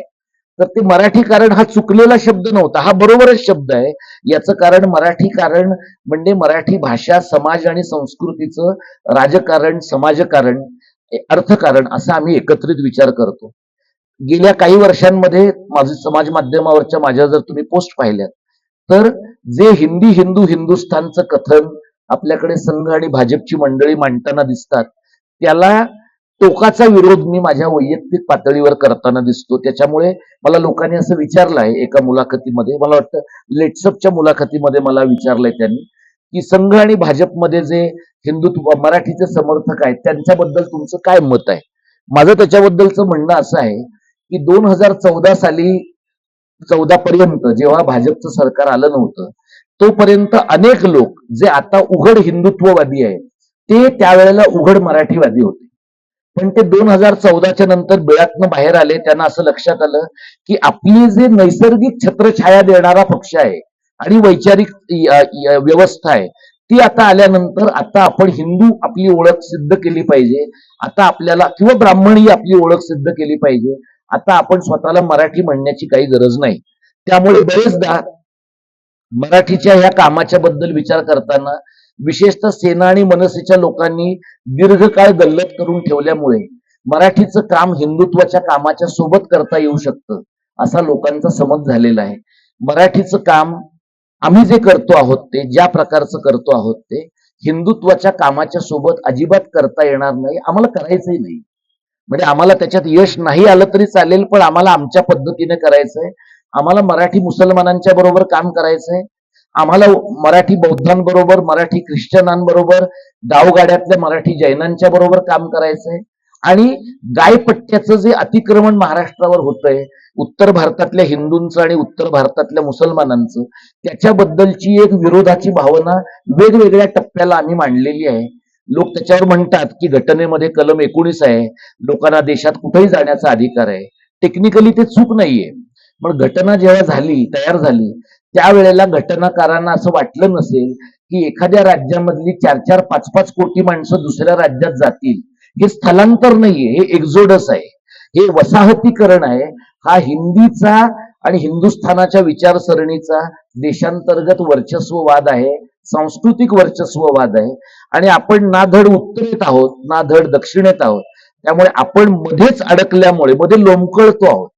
तर ते मराठी कारण हा चुकलेला शब्द नव्हता, हा बरोबरच शब्द आहे. याचं कारण मराठी कारण म्हणजे मराठी भाषा समाज आणि संस्कृतीचं राजकारण, समाजकारण, अर्थकारण असा आम्ही एकत्रित विचार करतो. गेल्या काही वर्षांमध्ये माझे समाज माध्यमावरच्या माझ्या जर तुम्ही पोस्ट पाहिल्यात तर जे हिंदी हिंदू हिंदुस्थानचं कथन आपल्याकडे संघ आणि भाजपची मंडळी मांडताना दिसतात त्याला टोकाचा विरोध मी माझ्या वैयक्तिक पातळीवर करताना दिसतो. त्याच्यामुळे मला लोकांनी असं विचारलं आहे एका मुलाखतीमध्ये, मला वाटतं लेट्सअपच्या मुलाखतीमध्ये मला विचारलंय त्यांनी की संघ आणि भाजपमध्ये जे हिंदुत्व मराठीचे समर्थक आहेत त्यांच्याबद्दल तुमचं काय मत आहे. माझं त्याच्याबद्दलचं म्हणणं असं आहे की 2014 साली 14 पर्यंत जेव्हा भाजपचं सरकार आलं नव्हतं तोपर्यंत अनेक लोक जे आता उघड हिंदुत्ववादी आहेत ते त्यावेळेला उघड मराठीवादी होते. पण ते 2014च्या नंतर बिळातनं बाहेर आले. त्यांना असं लक्षात आलं की आपली जे नैसर्गिक छत्रछाया देणारा पक्ष आहे आणि वैचारिक व्यवस्था आहे ती आता आल्यानंतर आता आपण हिंदू आपली ओळख सिद्ध केली पाहिजे, आता आपल्याला किंवा ब्राह्मणी आपली ओळख सिद्ध केली पाहिजे, आता आपण स्वतःला मराठी म्हणण्याची काही गरज नाही. त्यामुळे बरेचदा मराठीच्या ह्या कामाच्या बद्दल विचार करताना विशेषतः सेना आणि मनसेच्या लोकांनी दीर्घकाळ गल्लत करून ठेवल्यामुळे मराठीचं काम हिंदुत्वाच्या कामाच्या सोबत करता येऊ शकतं असा लोकांचा समज झालेला आहे. मराठीचं काम आम्ही जे करतो आहोत ते ज्या प्रकारचं करतो आहोत ते हिंदुत्वाच्या कामाच्या सोबत अजिबात करता येणार नाही, आम्हाला करायचंही नाही. म्हणजे आम्हाला त्याच्यात यश नाही आलं तरी चालेल पण आम्हाला आमच्या पद्धतीने करायचंय. आम्हाला मराठी मुसलमानांच्या बरोबर काम करायचंय, आम्हाला मराठी बौद्धांबरोबर मराठी ख्रिश्चनांबरोबर गावगाड्यातल्या मराठी जैनांच्या बरोबर काम करायचंय आणि गायपट्ट्याचं जे अतिक्रमण महाराष्ट्रावर होतंय उत्तर भारतातल्या हिंदूंचं आणि उत्तर भारतातल्या मुसलमानांचं त्याच्याबद्दलची एक विरोधाची भावना वेगवेगळ्या टप्प्याला आम्ही मांडलेली आहे. लोक त्याच्यावर म्हणतात की घटनेमध्ये कलम 19 आहे, लोकांना देशात कुठेही जाण्याचा अधिकार आहे. टेक्निकली ते चूक नाहीये, पण घटना जेव्हा झाली तयार झाली त्यावेळेला घटनाकारांना असं वाटलं नसेल की एखाद्या राज्यामधली 4-4, 5-5 कोटी माणसं दुसऱ्या राज्यात जातील. हे स्थलांतर नाहीये, हे एक्झोडस आहे, हे वसाहतीकरण आहे. हा हिंदीचा आणि हिंदुस्थानाच्या विचारसरणीचा देशांतर्गत वर्चस्ववाद आहे, सांस्कृतिक वर्चस्ववाद आहे आणि आपण ना धड उत्तरेत आहोत ना धड दक्षिणेत आहोत. त्यामुळे आपण मध्येच अडकल्यामुळे मध्ये लोंबकळतो आहोत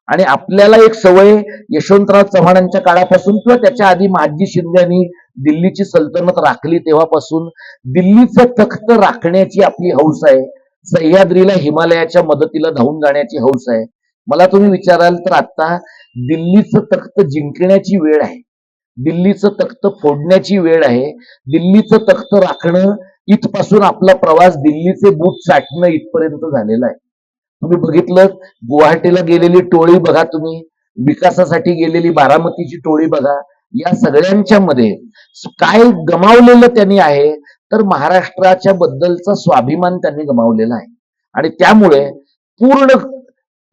आणि आपल्याला एक सवय यशवंतराव चव्हाणांच्या काळापासून किंवा त्याच्या आधी महादजी शिंदेनी दिल्लीची सल्तनत राखली तेव्हापासून दिल्लीचं तख्त राखण्याची आपली हौस आहे, सह्याद्रीला हिमालयाच्या मदतीला धावून जाण्याची हौस आहे. मला तुम्ही विचाराल तर आता दिल्लीचं तख्त जिंकण्याची वेळ आहे, दिल्लीचं तख्त फोडण्याची वेळ आहे. दिल्लीचं तख्त राखणं इथपासून आपला प्रवास दिल्लीचे बूट चाटणं इथपर्यंत झालेला आहे. तुम्ही बघितलं गुवाहाटीला गेलेली टोळी बघा, तुम्ही विकासासाठी गेलेली बारामतीची टोळी बघा, या सगळ्यांच्या मध्ये काय गमावलेलं त्यांनी आहे तर महाराष्ट्राच्या बद्दलचा स्वाभिमान त्यांनी गमावलेला आहे आणि त्यामुळे पूर्ण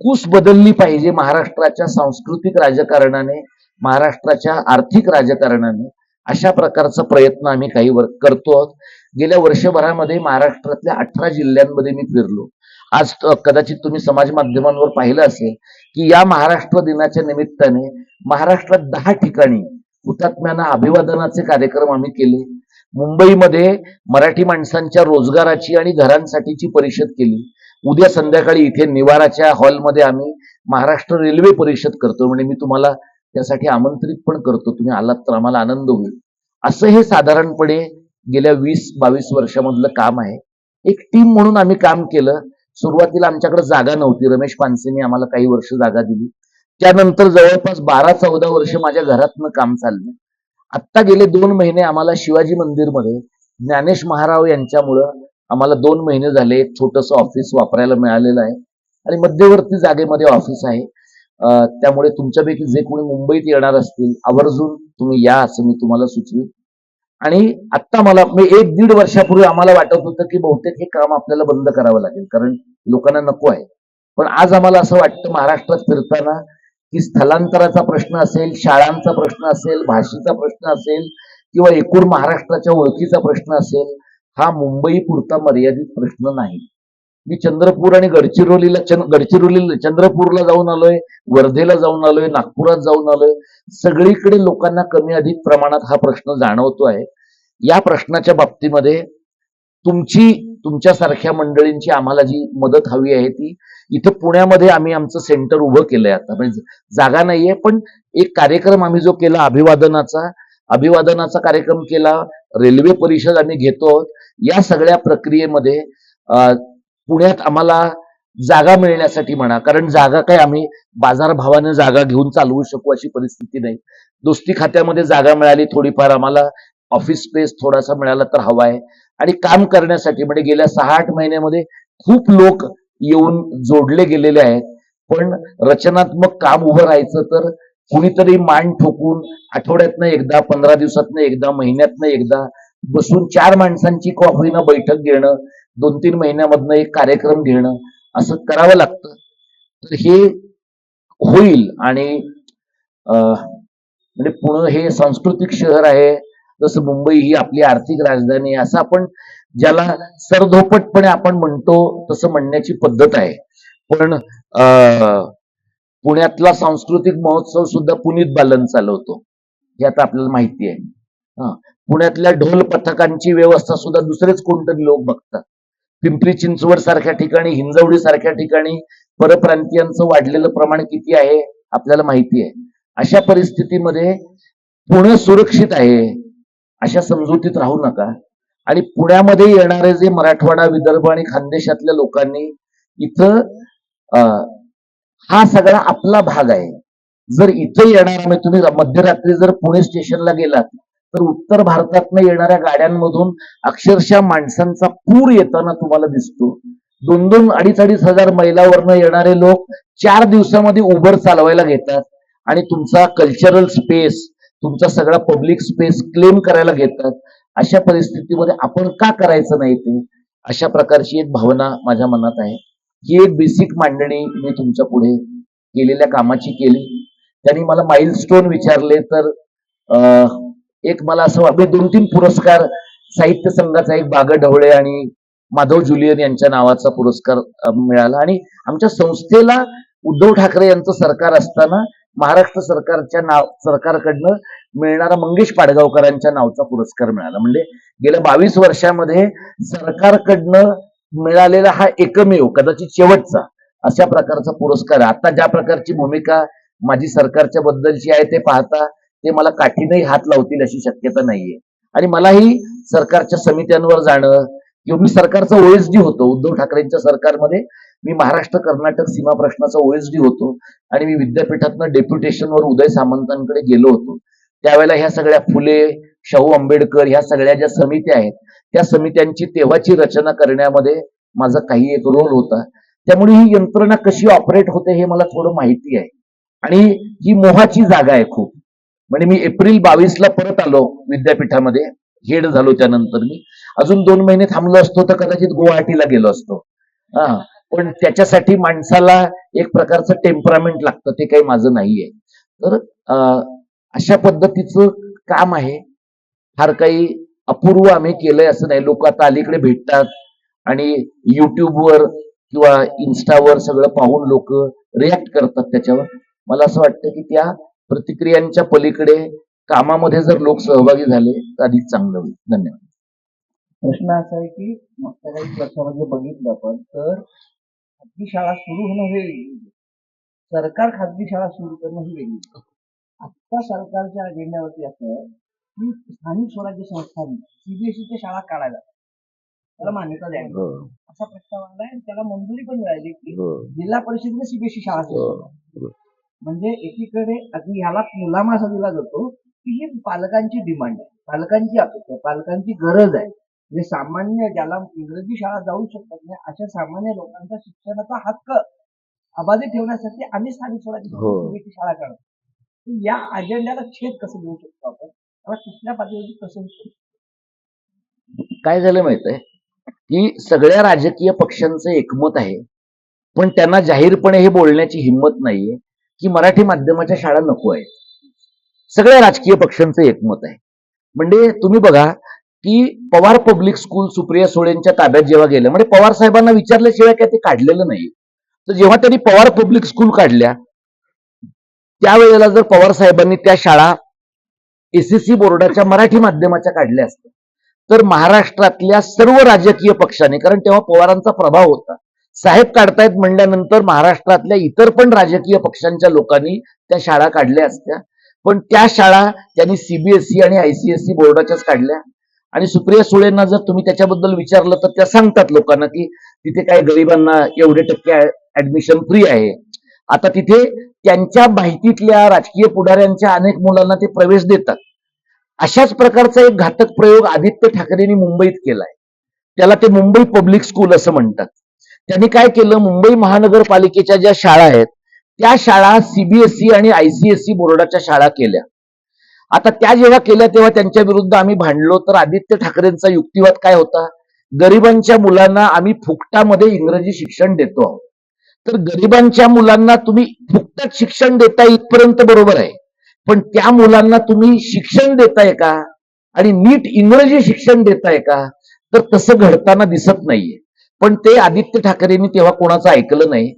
कूस बदलली पाहिजे महाराष्ट्राच्या सांस्कृतिक राजकारणाने, महाराष्ट्राच्या आर्थिक राजकारणाने. अशा प्रकारचा प्रयत्न आम्ही काही करतो आहोत. गेल्या वर्षभरामध्ये महाराष्ट्रातल्या 18 जिल्ह्यांमध्ये मी फिरलो आज कदाचित तुम्ही समाज माध्यमांवर पाहिलं असेल की या महाराष्ट्र दिनाच्या निमित्ताने महाराष्ट्रात 10 ठिकाणी हुतात्म्यांना अभिवादनाचे कार्यक्रम आम्ही केले. मुंबईमध्ये मराठी माणसांच्या रोजगाराची आणि घरांसाठीची परिषद केली. उद्या संध्याकाळी इथे निवाराच्या हॉलमध्ये आम्ही महाराष्ट्र रेल्वे परिषद करतो. म्हणजे मी तुम्हाला त्यासाठी आमंत्रित पण करतो. तुम्ही आलात तर आम्हाला आनंद होईल. असं हे साधारणपणे गेल्या 20-22 वर्षामधलं काम आहे. एक टीम म्हणून आम्ही काम केलं. सुरुवातीला आमच्याकडे जागा नव्हती. रमेश पानसेंनी आम्हाला काही वर्ष जागा दिली. त्यानंतर जवळपास 12-14 वर्ष माझ्या घरातनं काम चाललं. आत्ता गेले 2 महिने आम्हाला शिवाजी मंदिरमध्ये ज्ञानेश महाराव यांच्यामुळं आम्हाला 2 महिने झाले एक छोटंसं ऑफिस वापरायला मिळालेलं आहे आणि मध्यवर्ती जागेमध्ये ऑफिस आहे. त्यामुळे तुमच्यापैकी जे कोणी मुंबईत येणार असतील आवर्जून तुम्ही या असं मी तुम्हाला सुचवेन. आणि आत्ता मला 1-1.5 वर्षापूर्वी आम्हाला वाटत होतं की बहुतेक हे काम आपल्याला बंद करावं लागेल कारण लोकांना नको आहे. पण आज आम्हाला असं वाटतं महाराष्ट्रात फिरताना की स्थलांतराचा प्रश्न असेल, शाळांचा प्रश्न असेल, भाषेचा प्रश्न असेल किंवा एकूण महाराष्ट्राच्या ओळखीचा प्रश्न असेल, हा मुंबई पुरता मर्यादित प्रश्न नाही. मी चंद्रपूर आणि चंद्रपूरला जाऊन आलोय, वर्धेला जाऊन आलोय, नागपुरात जाऊन आलोय. सगळीकडे लोकांना कमी अधिक प्रमाणात हा प्रश्न जाणवतो आहे. या प्रश्नाच्या बाबतीमध्ये तुमच्यासारख्या मंडळींची आम्हाला जी मदत हवी आहे ती इथं पुण्यामध्ये आम्ही आमचं सेंटर उभं केलंय. आता म्हणजे जागा नाहीये पण एक कार्यक्रम आम्ही जो केला अभिवादनाचा कार्यक्रम केला. रेल्वे परिषद आम्ही घेतो आहोत. या सगळ्या प्रक्रियेमध्ये पुण्यात आम्हाला जागा मिळण्यासाठी म्हणा, कारण जागा काय आम्ही बाजारभावाने जागा घेऊन चालवू शकू अशी परिस्थिती नाही. दोस्ती खात्यामध्ये जागा मिळाली थोडीफार, आम्हाला ऑफिस स्पेस थोडासा मिळाला तर हवा आहे. आणि काम करण्यासाठी म्हणजे गेल्या 6-8 महिन्यामध्ये खूप लोक येऊन जोडले गेलेले आहेत. पण रचनात्मक काम उभं राहायचं तर कुणीतरी मान ठोकून आठवड्यातनं एकदा, 15 दिवसातनं एकदा, महिन्यातनं एकदा बसून 4 माणसांची कॉफीनं बैठक घेणं, 2-3 महिन्यामधनं एक कार्यक्रम घेणं असं करावं लागतं. तर हे होईल. आणि म्हणजे पुणे हे सांस्कृतिक शहर आहे, जसं मुंबई ही आपली आर्थिक राजधानी आहे, असं आपण ज्याला सरधोपटपणे आपण म्हणतो तसं म्हणण्याची पद्धत आहे. पण पुण्यातला सांस्कृतिक महोत्सव सुद्धा पुनीत बालन चालवतो, हे आता आपल्याला माहिती आहे. पुण्यातल्या ढोल पथकांची व्यवस्था सुद्धा दुसरेच कोणतरी लोक बघतात. पिंपरी चिंचवड सारख्या ठिकाणी, हिंजवडी सारख्या ठिकाणी परप्रांतीयांचं वाढलेलं प्रमाण किती आहे आपल्याला माहिती आहे. अशा परिस्थितीमध्ये पुणे सुरक्षित आहे अशा समजुतीत राहू नका. आणि पुण्यामध्ये येणारे जे मराठवाडा, विदर्भ आणि खानदेशातल्या लोकांनी इथं हा सगळा आपला भाग आहे. जर इथे येणार तुम्ही मध्यरात्री जर पुणे स्टेशनला गेलात तर उत्तर भारतातनं येणाऱ्या गाड्यांमधून अक्षरशः माणसांचा पूर येताना तुम्हाला दिसतो. 2-2, 2,500 हजार मैलावरनं येणारे लोक 4 दिवसामध्ये उबर चालवायला घेतात आणि तुमचा कल्चरल स्पेस, तुमचा सगळा पब्लिक स्पेस क्लेम करायला घेतात. अशा परिस्थितीमध्ये आपण का करायचं नाही ते, अशा प्रकारची एक भावना माझ्या मनात आहे. ही एक बेसिक मांडणी मी तुमच्या पुढे केलेल्या कामाची केली. त्यांनी मला माइलस्टोन विचारले तर एक मला असं 2-3 पुरस्कार, साहित्य संघाचा एक बागा ढवळे आणि माधव जुलियन यांच्या नावाचा पुरस्कार मिळाला. आणि आमच्या संस्थेला उद्धव ठाकरे यांचं सरकार असताना महाराष्ट्र सरकारकडनं मिळणारा मंगेश पाडगावकरांच्या नावाचा पुरस्कार मिळाला. म्हणजे गेल्या 22 वर्षामध्ये सरकारकडनं मिळालेला हा एकमेव, कदाचित शेवटचा अशा प्रकारचा पुरस्कार आहे. आता ज्या प्रकारची भूमिका माझी सरकारच्या बद्दलची आहे ते पाहता ते मला काठीनही हात लावतील अशी शक्यता नाहीये. आणि मलाही सरकारच्या समित्यांवर जाणं, किंवा मी सरकारचा ओएसडी होतो उद्धव ठाकरेंच्या सरकारमध्ये, मी महाराष्ट्र कर्नाटक सीमा प्रश्नाचा ओएसडी होतो आणि मी विद्यापीठातनं डेप्युटेशनवर उदय सामंतांकडे गेलो होतो. त्यावेळेला ह्या सगळ्या फुले, शाहू आंबेडकर ह्या सगळ्या ज्या समित्या आहेत त्या समित्यांची तेव्हाची रचना करण्यामध्ये माझा काही एक रोल होता. त्यामुळे ही यंत्रणा कशी ऑपरेट होते हे मला थोडं माहिती आहे. आणि ही मोहाची जागा आहे खूप. म्हणजे मी एप्रिल 22ला परत आलो विद्यापीठामध्ये, हेड झालो. त्यानंतर मी अजून 2 महिने थांबलो असतो तर कदाचित गुवाहाटीला गेलो असतो. पण त्याच्यासाठी माणसाला एक प्रकारचं टेम्परामेंट लागतं, ते काही माझं नाहीये. तर अशा पद्धतीचं काम आहे. फार काही अपूर्व आम्ही केलंय असं नाही. लोक आता अलीकडे भेटतात आणि युट्यूबवर किंवा इन्स्टावर सगळं पाहून लोक रिॲक्ट करतात त्याच्यावर. मला असं वाटतं की त्या प्रतिक्रियांच्या पलीकडे कामामध्ये जर लोक सहभागी झाले तर अधिक चांगलं होईल. धन्यवाद. प्रश्न असा आहे की मागच्या काही वर्षामध्ये बघितलं आपण तर खाजगी शाळा सुरू होणं हे वेगळी, सरकार खाजगी शाळा सुरू करणं ही वेगळी. आत्ता सरकारच्या अजेंड्यावरती असं आहे की स्थानिक स्वराज्य संस्थांनी सीबीएसईच्या शाळा काढायला त्याला मान्यता द्यावी हो, असा प्रस्ताव आलाय आणि त्याला मंजुरी पण मिळाली की हो, जिल्हा परिषदेने सीबीएसई शाळा सुरू हो, करावी. हो. म्हणजे एकीकडे अगदी ह्याला मुलामा असा दिला जातो की ही पालकांची डिमांड आहे, पालकांची अपेक्षा आहे, पालकांची गरज आहे. म्हणजे सामान्य ज्याला इंग्रजी शाळा जाऊ शकतात नाही अशा सामान्य लोकांचा शिक्षणाचा हक्क अबाधित ठेवण्यासाठी आम्ही स्थानिक स्वराज्य हो. संस्थेची शाळा काढतो. तर या अजेंड्याला छेद कसं देऊ शकतो आपण, त्याला कुठल्या पातळीवर कसं होऊ शकतो? काय झालं माहित आहे की सगळ्या राजकीय पक्षांचं एकमत आहे, पण त्यांना जाहीरपणे हे बोलण्याची हिंमत नाहीये की मराठी माध्यमाच्या शाळा नको आहेत. सगळ्या राजकीय पक्षांचं एकमत आहे. म्हणजे तुम्ही बघा की पवार पब्लिक स्कूल सुप्रिया सुळेंच्या ताब्यात जेव्हा गेलं, म्हणजे पवार साहेबांना विचारल्याशिवाय काय ते काढलेलं नाही. तर जेव्हा त्यांनी पवार पब्लिक स्कूल काढल्या त्यावेळेला जर पवार साहेबांनी त्या शाळा एसएससी बोर्डाच्या मराठी माध्यमाच्या काढल्या असत्या तर महाराष्ट्रातल्या सर्व राजकीय पक्षांनी, कारण तेव्हा पवारांचा प्रभाव होता, साहेब काढतायत म्हणल्यानंतर महाराष्ट्रातल्या इतर पण राजकीय पक्षांच्या लोकांनी त्या शाळा काढल्या असत्या. पण त्या शाळा त्यांनी सीबीएसई आणि आयसीएसई बोर्डाच्याच काढल्या. आणि सुप्रिया सुळेंना जर तुम्ही त्याच्याबद्दल विचारलं तर त्या सांगतात लोकांना की तिथे काय गरिबांना एवढे टक्के ऍडमिशन फ्री आहे. आता तिथे त्यांच्या माहितीतल्या राजकीय पुढाऱ्यांच्या अनेक मुलांना ते प्रवेश देतात. अशाच प्रकारचा एक घातक प्रयोग आदित्य ठाकरेंनी मुंबईत केलाय. त्याला ते मुंबई पब्लिक स्कूल असं म्हणतात. त्यांनी काय केलं, मुंबई महानगरपालिकेच्या ज्या शाळा आहेत त्या शाळा सीबीएसई आणि आयसीएसई बोर्डाच्या शाळा केल्या. आता त्या जेव्हा केल्या तेव्हा त्यांच्या विरुद्ध आम्ही भांडलो. तर आदित्य ठाकरेंचा युक्तिवाद काय होता, गरिबांच्या मुलांना आम्ही फुकटामध्ये इंग्रजी शिक्षण देतो आहोत. तर गरिबांच्या मुलांना तुम्ही फुकटात शिक्षण देता इथपर्यंत बरोबर आहे, पण त्या मुलांना तुम्ही शिक्षण देताय का आणि नीट इंग्रजी शिक्षण देताय का, तर तसं घडताना दिसत नाहीये. पण ते आदित्य ठाकरेंनी तेव्हा कोणाचं ऐकलं नाही.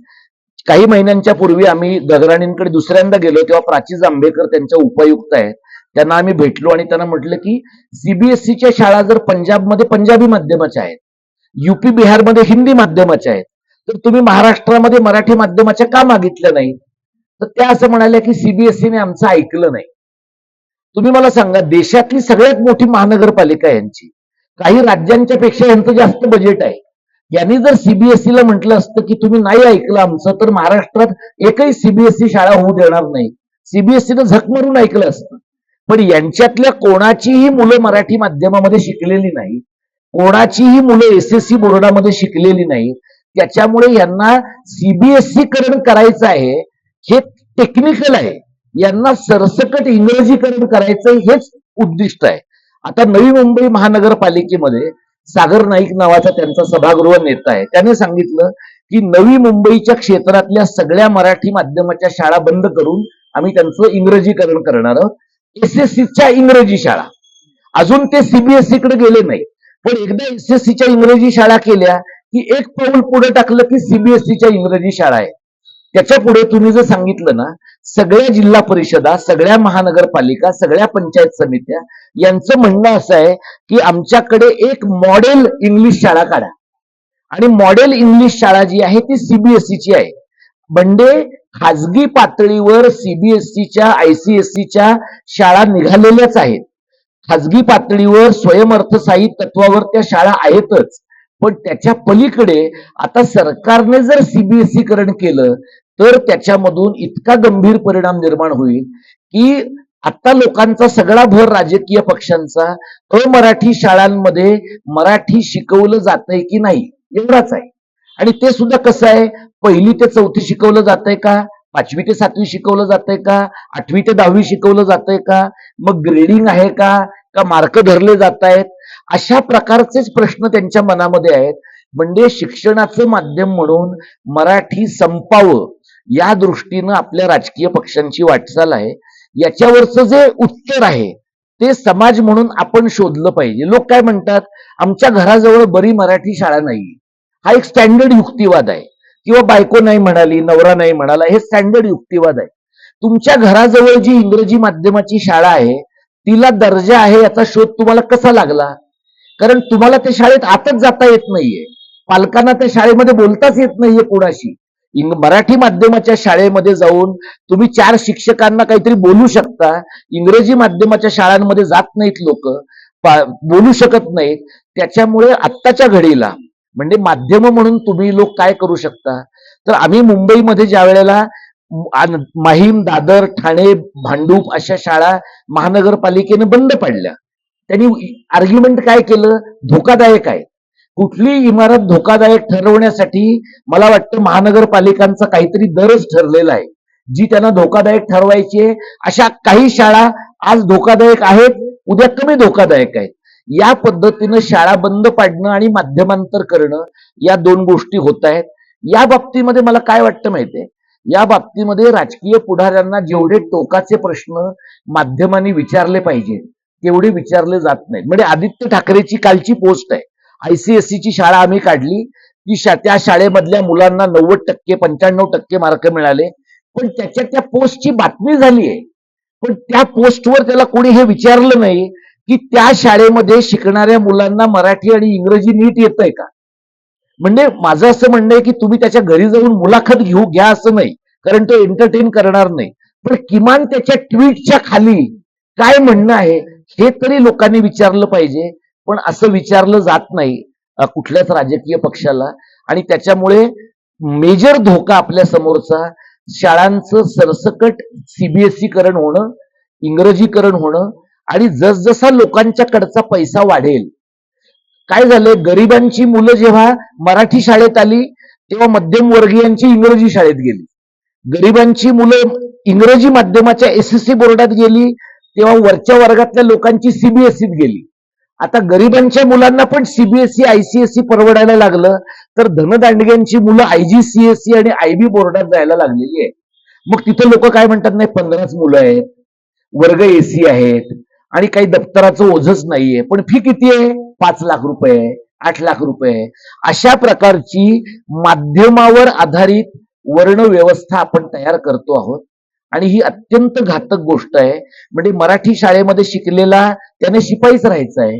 काही महिन्यांच्या पूर्वी आम्ही गगराणींकडे दुसऱ्यांदा गेलो तेव्हा प्राची जांभेकर त्यांच्या उपायुक्त आहेत, त्यांना आम्ही भेटलो आणि त्यांना म्हटलं की सीबीएसईच्या शाळा जर पंजाबमध्ये पंजाबी माध्यमाच्या आहेत, युपी बिहारमध्ये हिंदी माध्यमाच्या आहेत, तर तुम्ही महाराष्ट्रामध्ये मराठी माध्यमाच्या का मागितल्या नाही. तर त्या असं म्हणाल्या की सीबीएसईने आमचं ऐकलं नाही. तुम्ही मला सांगा, देशातली सगळ्यात मोठी महानगरपालिका यांची, काही राज्यांच्या पेक्षा यांचं जास्त बजेट आहे. यांनी जर सीबीएसईला म्हटलं असतं की तुम्ही नाही ऐकलं आमचं तर महाराष्ट्रात एकही सीबीएसई शाळा होऊ देणार नाही, सीबीएसईनं झक मारून ऐकलं असतं. पण यांच्यातल्या कोणाचीही मुलं मराठी माध्यमामध्ये शिकलेली नाही, कोणाचीही मुलं एसएससी बोर्डामध्ये शिकलेली नाही. त्याच्यामुळे यांना सीबीएसई करण करायचं आहे हे टेक्निकल आहे, यांना सरसकट इंग्रजीकरण करायचं हेच उद्दिष्ट आहे. आता नवी मुंबई महानगरपालिकेमध्ये सागर नाईक नावाचा त्यांचा सभागृह नेता आहे, त्याने सांगितलं की नवी मुंबईच्या क्षेत्रातल्या सगळ्या मराठी माध्यमाच्या शाळा बंद करून आम्ही त्यांचं इंग्रजीकरण करणार आहोत. एसएससीच्या इंग्रजी शाळा, अजून ते सीबीएसई कडे गेले नाही, पण एकदा एसएससीच्या इंग्रजी शाळा केल्या की एक पाऊल पुढे टाकलं की सीबीएसईच्या इंग्रजी शाळा आहे. त्याच्या पुढे तुम्ही जर सांगितलं ना, सगळ्या जिल्हा परिषदा, सगळ्या महानगरपालिका, सगळ्या पंचायत समित्या यांचं म्हणणं असं आहे की आमच्याकडे एक मॉडेल इंग्लिश शाळा काढा. आणि मॉडेल इंग्लिश शाळा जी आहे ती सीबीएसईची आहे. म्हणजे खाजगी पातळीवर सीबीएसईच्या आयसीएसईच्या शाळा निघालेल्याच आहेत. खाजगी पातळीवर स्वयंअर्थसहाय्यी तत्वावर त्या शाळा आहेतच, पण त्याच्या पलीकडे आता सरकारने जर सीबीएसई करण केलं तर त्याच्यामधून इतका गंभीर परिणाम निर्माण होईल की आता लोकांचा सगळा भर राजकीय पक्षांचा अमराठी शाळांमध्ये मराठी शिकवलं जातंय की नाही एवढाच आहे. आणि ते सुद्धा कसं आहे, 1ली ते 4थी शिकवलं जातंय का, 5वी ते 7वी शिकवलं जातंय का, 8वी ते 10वी शिकवलं जातंय का, मग ग्रेडिंग आहे का मार्क धरले जात आहेत, अशा प्रकारचेच प्रश्न त्यांच्या मनामध्ये आहेत. म्हणजे शिक्षणाचं माध्यम म्हणून मराठी संपावं या दृष्टीनं आपल्या राजकीय पक्षांची वाटचाल आहे. याच्यावरचं जे उत्तर आहे ते समाज म्हणून आपण शोधलं पाहिजे. लोक काय म्हणतात, आमच्या घराजवळ बरी मराठी शाळा नाही, हा एक स्टँडर्ड युक्तिवाद आहे. किंवा बायको नाही म्हणाली, नवरा नाही म्हणाला, हे स्टँडर्ड युक्तिवाद आहे. तुमच्या घराजवळ जी इंग्रजी माध्यमाची शाळा आहे तिला दर्जा आहे याचा शोध तुम्हाला कसा लागला? कारण तुम्हाला त्या शाळेत आतच जाता येत नाहीये, पालकांना त्या शाळेमध्ये बोलताच येत नाहीये कोणाशी. मराठी माध्यमाच्या शाळेमध्ये जाऊन तुम्ही 4 शिक्षकांना काहीतरी बोलू शकता. इंग्रजी माध्यमाच्या शाळांमध्ये जात नाहीत लोक, बोलू शकत नाहीत. त्याच्यामुळे आत्ताच्या घडीला म्हणजे माध्यम म्हणून तुम्ही लोक काय करू शकता, तर आम्ही मुंबईमध्ये ज्या वेळेला माहीम, दादर, ठाणे, भांडूप अशा शाळा महानगरपालिकेने बंद पाडल्या, त्यांनी आर्ग्युमेंट काय केलं, धोकादायक आहे. कुठली इमारत धोकादायक ठरवण्यासाठी मला वाटतं महानगरपालिकांचा काहीतरी दरच ठरलेला आहे. जी त्यांना धोकादायक ठरवायची आहे अशा काही शाळा आज धोकादायक आहेत, उद्या कमी धोकादायक आहेत. या पद्धतीनं शाळा बंद पाडणं आणि माध्यमांतर करणं या 2 गोष्टी होत आहेत. या बाबतीमध्ये मला काय वाटतं माहितीये, या बाबतीमध्ये राजकीय पुढाऱ्यांना जेवढे टोकाचे प्रश्न माध्यमांनी विचारले पाहिजे तेवढे विचारले जात नाहीत. म्हणजे आदित्य ठाकरेची कालची पोस्ट आहे, ICSE शाळा आम्ही काढली, त्या शाळेमधल्या मुलांना 90% 95% मार्क मिळाले, पण त्या पोस्टची बातमी झाली आहे. पण त्या पोस्टवर त्याला कोणी हे विचारलं नाही की त्या शाळेमध्ये शिकणाऱ्या मुलांना मराठी आणि इंग्रजी नीट येतंय का. म्हणजे माझं असं म्हणणं आहे की तुम्ही त्याच्या घरी जाऊन मुलाखत घ्या असं नाही, कारण तो एंटरटेन करणार नाही, पण किमान त्याच्या ट्विटच्या खाली काय म्हणणं आहे हे तरी लोकांनी विचारलं पाहिजे. पण असं विचारलं जात नाही कुठल्याच राजकीय पक्षाला. आणि त्याच्यामुळे मेजर धोका आपल्या समोरचा शाळांचं सरसकट CBSE-करण होणं, इंग्रजीकरण होणं. आणि जसजसा लोकांच्याकडचा पैसा वाढेल, काय झालंय, गरिबांची मुलं जेव्हा मराठी शाळेत आली तेव्हा मध्यमवर्गीयांची इंग्रजी शाळेत गेली, गरिबांची मुलं इंग्रजी माध्यमाच्या SSC बोर्डात गेली तेव्हा वरच्या वर्गातल्या लोकांची CBSE-त गेली. आता गरिबांच्या मुलांना पण CBSE ICSE परवडायला लागलं तर धनदांडग्यांची मुलं IGCSE आणि IB बोर्डात जायला लागलेली आहे. मग तिथे लोक काय म्हणतात, नाही 15च मुलं आहेत, वर्ग AC आहेत आणि काही दप्तराचं ओझच नाहीये, पण फी किती आहे, 5 लाख रुपये, 8 लाख रुपये. अशा प्रकारची माध्यमावर आधारित वर्ण व्यवस्था आपण तयार करतो आहोत आणि ही अत्यंत घातक गोष्ट आहे. म्हणजे मराठी शाळेमध्ये शिकलेला त्याने शिपाईच राहायचं आहे,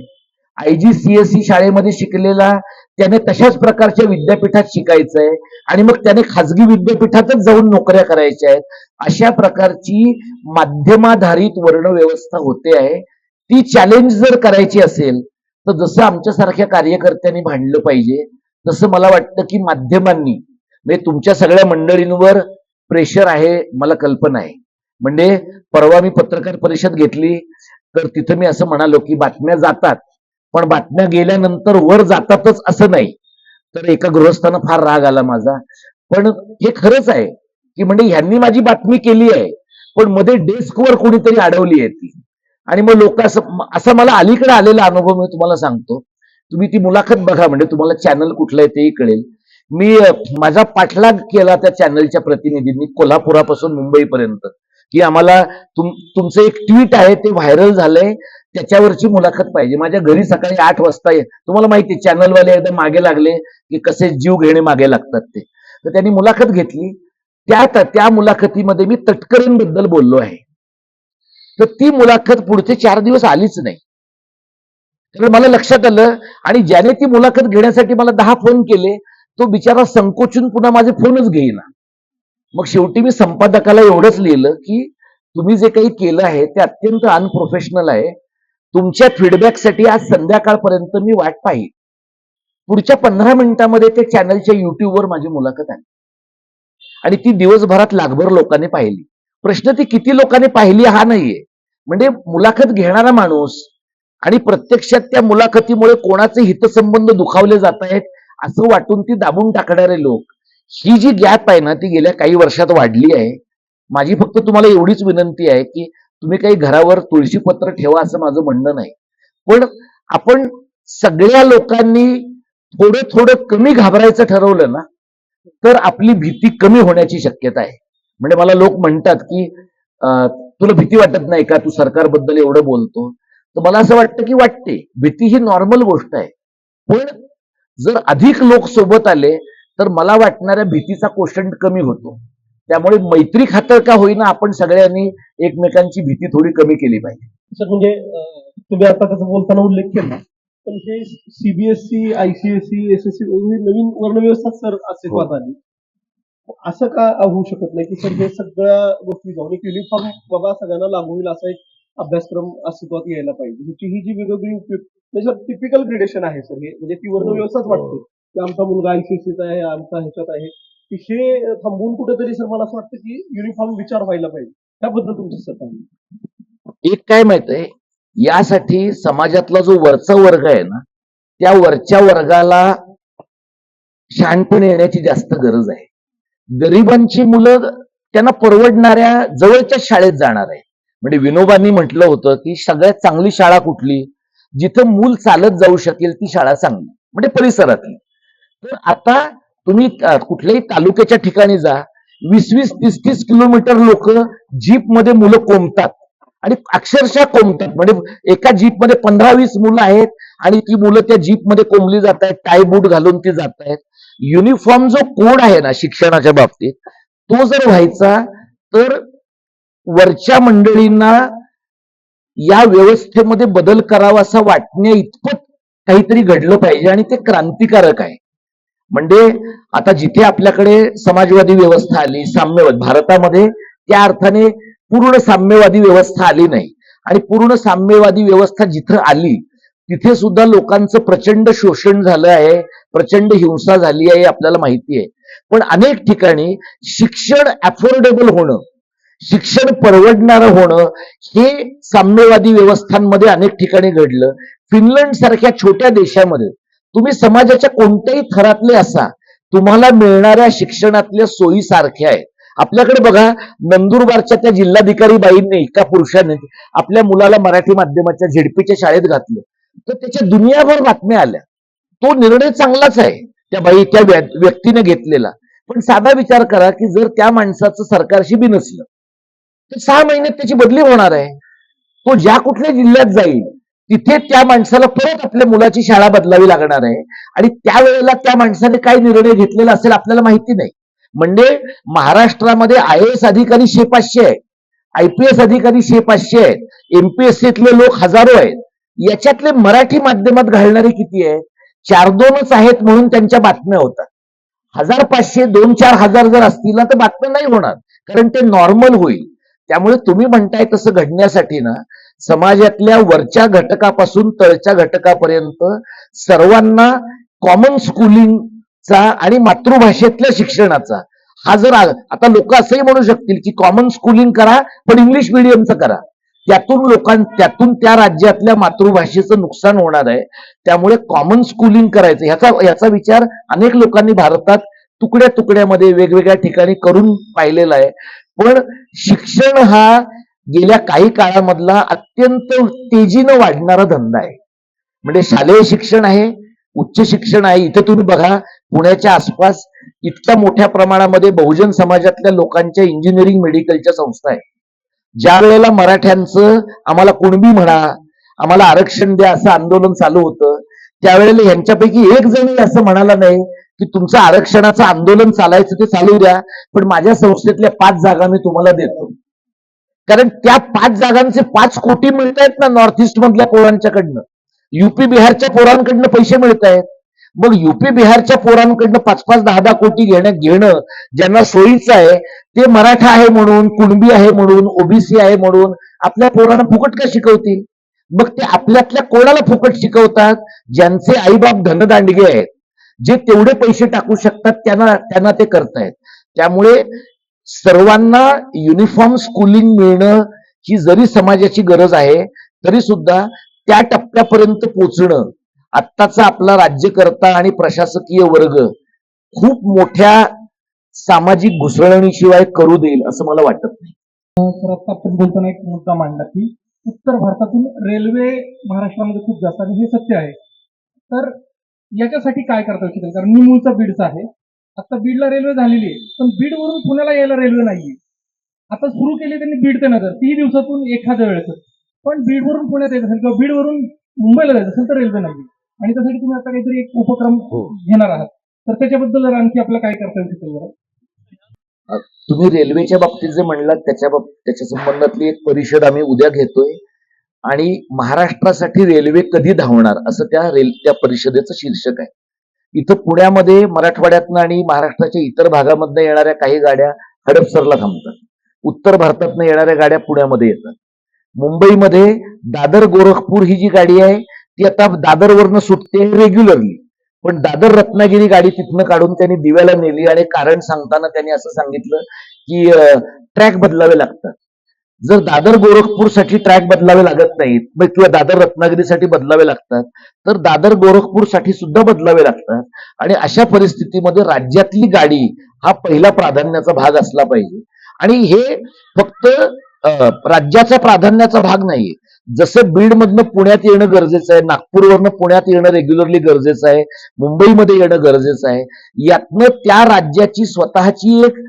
IGCSE शाळेमध्ये शिकलेला त्याने तशाच प्रकारच्या विद्यापीठात शिकायचं आहे आणि मग त्याने खाजगी विद्यापीठातच जाऊन नोकऱ्या करायच्या आहेत. अशा प्रकारची माध्यमाधारित वर्ण व्यवस्था होते आहे. ती चॅलेंज जर करायची असेल तर जसं आमच्यासारख्या कार्यकर्त्यांनी भांडलं पाहिजे, तसं मला वाटतं की माध्यमांनी, म्हणजे तुमच्या सगळ्या मंडळींवर प्रेशर आहे मला कल्पना आहे. म्हणजे परवा मी पत्रकार परिषद घेतली तर तिथं मी असं म्हणालो की बातम्या जातात, पण बातम्या गेल्यानंतर वर जातातच असं नाही. तर एका गृहस्थानं फार राग आला माझा. पण हे खरंच आहे की म्हणजे ह्यांनी माझी बातमी केली आहे पण मध्ये डेस्कवर कोणीतरी अडवली आहे ती, आणि मग लोक असं मला अलीकडे आलेला अनुभव मी तुम्हाला सांगतो. तुम्ही ती मुलाखत बघा, म्हणजे तुम्हाला चॅनल कुठलं आहे तेही कळेल. मी माझा पाठलाग केला त्या चॅनलच्या प्रतिनिधींनी कोल्हापुरापासून मुंबईपर्यंत की आम्हाला तुमचं एक ट्विट आहे ते व्हायरल झालंय, त्याच्यावरची मुलाखत पाहिजे. माझ्या घरी सकाळी 8 वाजता तुम्हाला माहिती आहे चॅनलवाले एकदम मागे लागले की कसे जीव घेणे मागे लागतात ते. तर त्यांनी मुलाखत घेतली. त्या मुलाखतीमध्ये मी तटकरेंबद्दल बोललो आहे. तर ती मुलाखत पुढचे 4 दिवस आलीच नाही. तर मला लक्षात आलं आणि ज्याने ती मुलाखत घेण्यासाठी मला 10 फोन केले तो बिचारा संकोचून पुन्हा माझे फोनच घेईना. मग शेवटी मी संपादकाला एवढंच लिहिलं की तुम्ही जे काही केलं आहे ते अत्यंत अनप्रोफेशनल आहे. तुमच्या फीडबॅकसाठी आज संध्याकाळपर्यंत मी वाट पाहिली. पुढच्या 15 मिनिटांमध्ये ते चॅनलच्या युट्यूबवर माझी मुलाखत आली आणि ती दिवसभरात लाखभर लोकांनी पाहिली. प्रश्न ती किती लोकांनी पाहिली हा नाहीये, म्हणजे मुलाखत घेणारा माणूस आणि प्रत्यक्षात त्या मुलाखतीमुळे कोणाचे हितसंबंध दुखावले जात आहेत असं वाटून ती दाबून टाकणारे लोक, ही जी गॅप आहे ना ती गेल्या काही वर्षात वाढली आहे. माझी फक्त तुम्हाला एवढीच विनंती आहे की तुम्ही काही घरावर तुळशीपत्र ठेवा असं माझं म्हणणं नाही, पण आपण सगळ्या लोकांनी थोडं थोडं कमी घाबरायचं ठरवलं ना तर आपली भीती कमी होण्याची शक्यता आहे. म्हणजे मला लोक म्हणतात की तुला भीती वाटत नाही का, तू सरकारबद्दल एवढं बोलतो. तर मला असं वाटतं की वाटते, भीती ही नॉर्मल गोष्ट आहे. पण जर अधिक लोक सोबत आले तर मला वाटणाऱ्या भीतीचा कोशंट कमी होतो. त्यामुळे मैत्री खातर का होईना आपण सगळ्यांनी एकमेकांची भीती थोडी कमी केली पाहिजे. सर म्हणजे तुम्ही आता त्याचा बोलताना उल्लेख केला, पण हे सीबीएसई, आयसीएसई, एसएससी नवीन वर्णव्यवस्था सर अस्तित्वात आली. असं का होऊ शकत नाही की सर हे सगळ्या गोष्टी जाऊन एक युनिफॉर्म बाबा सगळ्यांना लागू होईल असा एक अभ्यासक्रम अस्तित्वात यायला पाहिजे. ही जी वेगवेगळी म्हणजे टिपिकल ग्रेडेशन आहे सर हे, म्हणजे ती वर्णव्यवस्थाच वाटते की आमचा मुलगा आयसीएससीचा आहे, आमचा ह्याच्यात आहे, की हे थांबवून कुठेतरी सर मला असं वाटतं की युनिफॉर्म विचार व्हायला पाहिजे. त्याबद्दल तुमचं सर काय? एक काय माहित आहे, यासाठी समाजातला जो वरचा वर्ग आहे ना, त्या वरच्या वर्गाला शहाणपण येण्याची जास्त गरज आहे. गरिबांची मुलं त्यांना परवडणाऱ्या जवळच्या शाळेत जाणार आहे. म्हणजे विनोबांनी म्हटलं होतं की सगळ्यात चांगली शाळा कुठली, जिथं मूल चालत जाऊ शकेल ती शाळा चांगली, म्हणजे परिसरातली. तर आता तुम्ही कुठल्याही तालुक्याच्या ठिकाणी जा, 20-20, 30-30 किलोमीटर लोक जीप मध्ये मुलं कोंबतात आणि अक्षरशः कोंबतात. म्हणजे एका जीप मध्ये 15-20 मुलं आहेत आणि ती मुलं त्या जीप मध्ये कोंबली जात आहेत, टाय बूट घालून ती जात आहेत. युनिफॉर्म जो कोड आहे ना शिक्षणाच्या बाबतीत, तो जर व्हायचा तर वरच्या मंडळींना या व्यवस्थेमध्ये बदल करावा असं वाटण्या इतपत काहीतरी घडलं पाहिजे आणि ते क्रांतिकारक आहे. म्हणजे आता जिथे आपल्याकडे समाजवादी व्यवस्था आली, साम्यवाद भारतामध्ये त्या अर्थाने पूर्ण साम्यवादी व्यवस्था आली नाही आणि पूर्ण साम्यवादी व्यवस्था जिथं आली तिथे सुद्धा लोकांचं प्रचंड शोषण झालं आहे, प्रचंड हिंसा झाली आहे, आपल्याला माहिती आहे. पण अनेक ठिकाणी शिक्षण अफोर्डेबल होणं, शिक्षण परवडणारं होणं हे साम्यवादी व्यवस्थांमध्ये अनेक ठिकाणी घडलं. फिनलंड सारख्या छोट्या देशामध्ये तुम्ही समाजाच्या कोणत्याही थरातले असा, तुम्हाला मिळणाऱ्या शिक्षणातल्या सोयी सारख्या आहेत. आपल्याकडे बघा, नंदुरबारच्या त्या जिल्हाधिकारी बाईंनी एका पुरुषाने आपल्या मुलाला मराठी माध्यमाच्या झेडपीच्या शाळेत घातलं, तर त्याच्या दुनियाभर बातम्या आल्या. तो निर्णय चांगलाच आहे त्या त्या व्यक्तीने घेतलेला. पण साधा विचार करा की जर त्या माणसाचं सरकारशी बी नसलं तर 6 महिन्यात त्याची बदली होणार आहे. तो ज्या कुठल्या जिल्ह्यात जाईल तिथे त्या माणसाला परत आपल्या मुलाची शाळा बदलावी लागणार आहे आणि त्यावेळेला त्या माणसाने काय निर्णय घेतलेला असेल आपल्याला माहिती नाही. म्हणजे महाराष्ट्रामध्ये IAS अधिकारी 600-500 आहेत, IPS अधिकारी 600-500 आहेत, MPSCतले लोक हजारो आहेत. याच्यातले मराठी माध्यमात घालणारे किती आहेत? 4-2च आहेत म्हणून त्यांच्या बातम्या होतात. 1500, 2-4 हजार जर असतील ना तर बातम्या नाही होणार, कारण ते नॉर्मल होईल. त्यामुळे तुम्ही म्हणताय तसं घडण्यासाठी ना, समाजातल्या वरच्या घटकापासून तळच्या घटकापर्यंत सर्वांना कॉमन स्कूलिंगचा आणि मातृभाषेतल्या शिक्षणाचा हा जर आता लोक असंही म्हणू शकतील की कॉमन स्कूलिंग करा पण इंग्लिश मिडियमचं करा, त्यातून त्या राज्यातल्या मातृभाषेचं नुकसान होणार आहे. त्यामुळे कॉमन स्कूलिंग करायचं ह्याचा विचार अनेक लोकांनी भारतात तुकड्या तुकड्यामध्ये वेगवेगळ्या ठिकाणी करून पाहिलेला आहे. पण शिक्षण हा गेल्या काही काळामधला अत्यंत तेजीनं वाढणारा धंदा आहे. म्हणजे शालेय शिक्षण आहे, उच्च शिक्षण आहे. इथं तुम्ही बघा, पुण्याच्या आसपास इतक्या मोठ्या प्रमाणामध्ये बहुजन समाजातल्या लोकांच्या इंजिनिअरिंग मेडिकलच्या संस्था आहे. ज्या वेळेला मराठ्यांचं आम्हाला कुणबी म्हणा, आम्हाला आरक्षण द्या असं आंदोलन चालू होतं, त्यावेळेला ह्यांच्यापैकी एक जणही असं म्हणाला नाही की तुमचं आरक्षणाचं आंदोलन चालायचं ते चालू द्या, पण माझ्या संस्थेतल्या 5 जागा मी तुम्हाला देतो. कारण त्या 5 जागांचे 5 कोटी मिळत आहेत ना नॉर्थ ईस्ट मधल्या पोरांच्याकडनं, युपी बिहारच्या पोरांकडनं पैसे मिळत आहेत. मग युपी बिहारच्या पोरांकडनं 5-5, 10-10 कोटी घेणं ज्यांना सोयीचं आहे, ते मराठा आहे म्हणून, कुणबी आहे म्हणून, ओबीसी आहे म्हणून आपल्या पोरांना फुकट का शिकवतील? मग ते आपल्यातल्या कोणाला फुकट शिकवतात? ज्यांचे आईबाप धनदांडगे आहेत, जे तेवढे पैसे टाकू शकतात त्यांना ते करतायत. त्यामुळे सर्वांना युनिफॉर्म स्कूलिंग मिळणं ही जरी समाजाची गरज आहे, तरी सुद्धा त्या टप्प्यापर्यंत पोचणं आत्ताचा आपला राज्यकर्ता आणि प्रशासकीय वर्ग खूप मोठ्या सामाजिक घुसळणीशिवाय करू देईल असं मला वाटत नाही. सर आता आपण बोलताना एक मुद्दा मांडला की उत्तर भारतातून रेल्वे महाराष्ट्रामध्ये खूप जास्त आणि हे सत्य आहे. तर याच्यासाठी काय करता येऊ शकेल? कारण मी मूळचा बीडचा आहे. आता बीडला रेल्वे झालेली आहे, पण बीडवरून पुण्याला यायला रेल्वे नाहीये. आता सुरू केली त्यांनी बीड ते नगर 30 दिवसातून एखाद्या वेळेस, पण बीडवरून पुण्यात येत असेल किंवा बीडवरून मुंबईला जायचं असेल तर रेल्वे नाही. आणि त्यासाठी तुम्ही आता काहीतरी एक उपक्रम घेणार आहात, तर त्याच्याबद्दल जरा आणखी आपलं काय कर्तव्य असेल बरं? तुम्ही रेल्वेच्या बाबतीत जे म्हणलात त्याच्या संबंधातली एक परिषद आम्ही उद्या घेतोय आणि महाराष्ट्रासाठी रेल्वे कधी धावणार असं त्या परिषदेचं शीर्षक आहे. इथं पुण्यामध्ये मराठवाड्यातनं आणि महाराष्ट्राच्या इतर भागामधनं येणाऱ्या काही गाड्या हडपसरला थांबतात. उत्तर भारतातनं येणाऱ्या गाड्या पुण्यामध्ये येतात. मुंबईमध्ये दादर गोरखपूर ही जी गाडी आहे ती आता दादरवरनं सुटते रेग्युलरली, पण दादर रत्नागिरी गाडी तिथनं काढून त्यांनी दिव्याला नेली आणि कारण सांगताना त्यांनी असं सांगितलं की ट्रॅक बदलावे लागतात. जर दादर गोरखपूरसाठी ट्रॅक बदलावे लागत नाहीत किंवा दादर रत्नागिरीसाठी बदलावे लागतात तर दादर गोरखपूरसाठी सुद्धा बदलावे लागतात. आणि अशा परिस्थितीमध्ये राज्यातली गाडी हा पहिला प्राधान्याचा भाग असला पाहिजे. आणि हे फक्त राज्याचा प्राधान्याचा भाग नाहीये. जसं बीडमधनं पुण्यात येणं गरजेचं आहे, नागपूरवरनं पुण्यात येणं रेग्युलरली गरजेचं आहे, मुंबईमध्ये येणं गरजेचं आहे, यातनं त्या राज्याची स्वतःची एक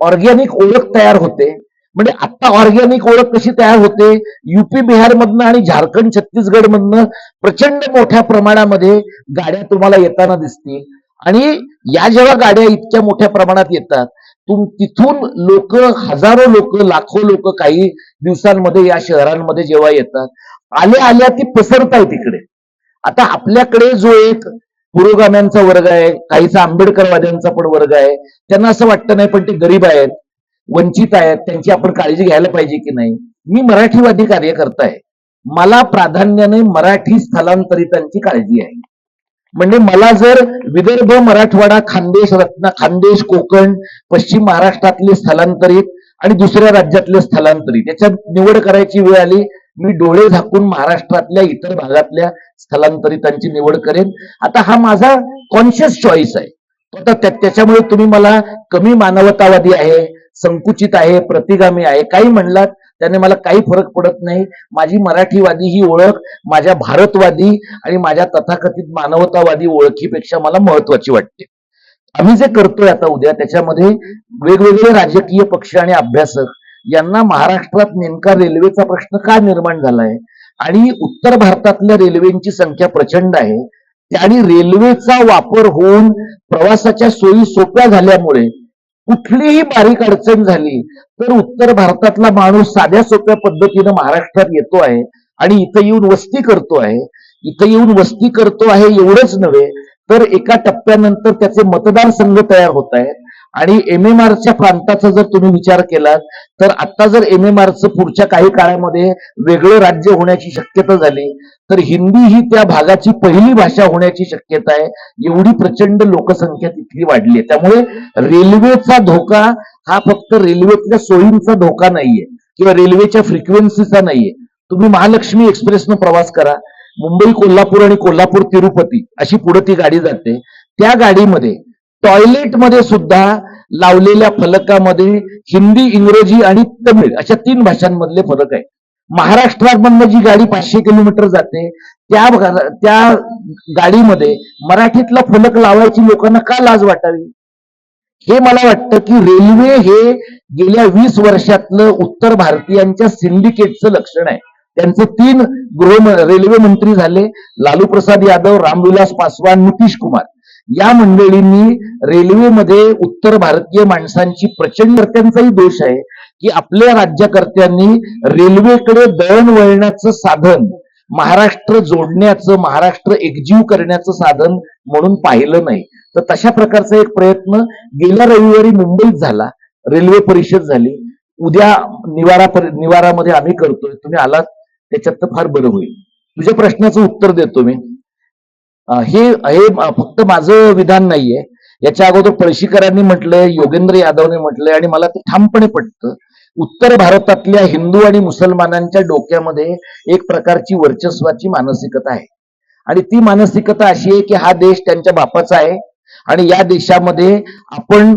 ऑर्गॅनिक ओळख तयार होते. म्हणजे आता ऑर्गॅनिक ओळख कशी तयार होते, युपी बिहारमधनं आणि झारखंड छत्तीसगडमधनं प्रचंड मोठ्या प्रमाणामध्ये गाड्या तुम्हाला येताना दिसतील. आणि या जेव्हा गाड्या इतक्या मोठ्या प्रमाणात येतात तिथून लोक, हजारो लोक, लाखो लोक काही दिवसांमध्ये या शहरांमध्ये जेव्हा येतात, आल्या ती पसरतायत इकडे. आता आपल्याकडे जो एक पुरोगाम्यांचा वर्ग आहे, काहीचा आंबेडकरवाद्यांचा पण वर्ग आहे, त्यांना असं वाटतं नाही पण ते गरीब आहेत, वंचित आहेत, त्यांची आपण काळजी घ्यायला पाहिजे की नाही. मी मराठीवादी कार्यकर्ता आहे, मला प्राधान्याने मराठी स्थलांतरितांची काळजी आहे. म्हणजे मला जर विदर्भ, मराठवाडा, खानदेश, कोकण, पश्चिम महाराष्ट्रातले स्थलांतरित आणि दुसऱ्या राज्यातले स्थलांतरित याच्यात निवड करायची वेळ आली, मी डोळे झाकून महाराष्ट्रातल्या इतर भागातल्या स्थलांतरितांची निवड करेन. आता हा माझा कॉन्शियस चॉईस आहे. आता त्याच्यामुळे तुम्ही मला कमी मानवतावादी आहे, संकुचित आहे, प्रतिगामी आहे, काही म्हणलात त्याने मला काही फरक पडत नाही. माझी मराठीवादी ही ओळख माझ्या भारतवादी आणि माझ्या तथाकथित मानवतावादी ओळखीपेक्षा मला महत्वाची वाटते. आम्ही जे करतोय आता उद्या त्याच्यामध्ये वेगवेगळे राजकीय पक्ष आणि अभ्यासक यांना महाराष्ट्रात नेमका रेल्वेचा प्रश्न का निर्माण झालाय आणि उत्तर भारतातल्या रेल्वेची संख्या प्रचंड आहे आणि रेल्वेचा वापर होऊन प्रवासाच्या सोयी सोप्या झाल्यामुळे कुठलीही बारीक अडचण झाली तर उत्तर भारतातला माणूस साध्या सोप्या पद्धतीनं महाराष्ट्रात येतो आहे आणि इथं येऊन वस्ती करतो आहे. एवढंच नव्हे तर एका टप्प्यानंतर त्याचे मतदारसंघ तयार होत आहेत. आणि MMRच्या प्रांताचा जर तुम्ही विचार केलात तर आता जर MMRचं पुढच्या काही काळामध्ये वेगळं राज्य होण्याची शक्यता झाली तर हिंदी ही त्या भागाची पहिली भाषा होण्याची शक्यता आहे. एवढी प्रचंड लोकसंख्या तिथली वाढली आहे. त्यामुळे रेल्वेचा धोका हा फक्त रेल्वेतल्या सोयींचा धोका नाहीये किंवा रेल्वेच्या फ्रिक्वेन्सीचा नाहीये. तुम्ही महालक्ष्मी एक्सप्रेसनं प्रवास करा, मुंबई कोल्हापूर आणि कोल्हापूर तिरुपती अशी पुढे ती गाडी जाते. त्या गाडीमध्ये टॉयलेटमध्ये सुद्धा लावलेल्या फलकामध्ये हिंदी, इंग्रजी आणि तमिळ अशा 3 भाषांमधले फरक आहे. महाराष्ट्रामधनं जी गाडी 500 किलोमीटर जाते त्या गाडीमध्ये मराठीतला फलक लावायची लोकांना का लाज वाटावी. हे मला वाटतं की रेल्वे हे गेल्या 20 वर्षातलं उत्तर भारतीयांच्या सिंडिकेटचं लक्षण आहे. त्यांचे 3 रेल्वे मंत्री झाले, लालू प्रसाद यादव, रामविलास पासवान, नितीश कुमार. या मंडळींनी रेल्वेमध्ये उत्तर भारतीय माणसांची प्रचंड, त्यांचाही दोष आहे की आपल्या राज्यकर्त्यांनी रेल्वेकडे दळणवळणाचं साधन, महाराष्ट्र जोडण्याचं, महाराष्ट्र एकजीव करण्याचं साधन म्हणून पाहिलं नाही. तर तशा प्रकारचा एक प्रयत्न गेल्या रविवारी मुंबईत झाला, रेल्वे परिषद झाली. उद्या निवारामध्ये आम्ही करतोय, तुम्ही आलात त्याच्यात तर फार बरं होईल. तुझ्या प्रश्नाचं उत्तर देतो मी. हे फक्त माझं विधान नाहीये. याच्या अगोदर पळशीकरांनी म्हटलंय, योगेंद्र यादवने म्हटलंय आणि मला ते ठामपणे पटतं. उत्तर भारतातल्या हिंदू आणि मुसलमानांच्या डोक्यामध्ये एक प्रकारची वर्चस्वाची मानसिकता आहे आणि ती मानसिकता अशी आहे की हा देश त्यांच्या बापाचा आहे आणि या देशामध्ये आपण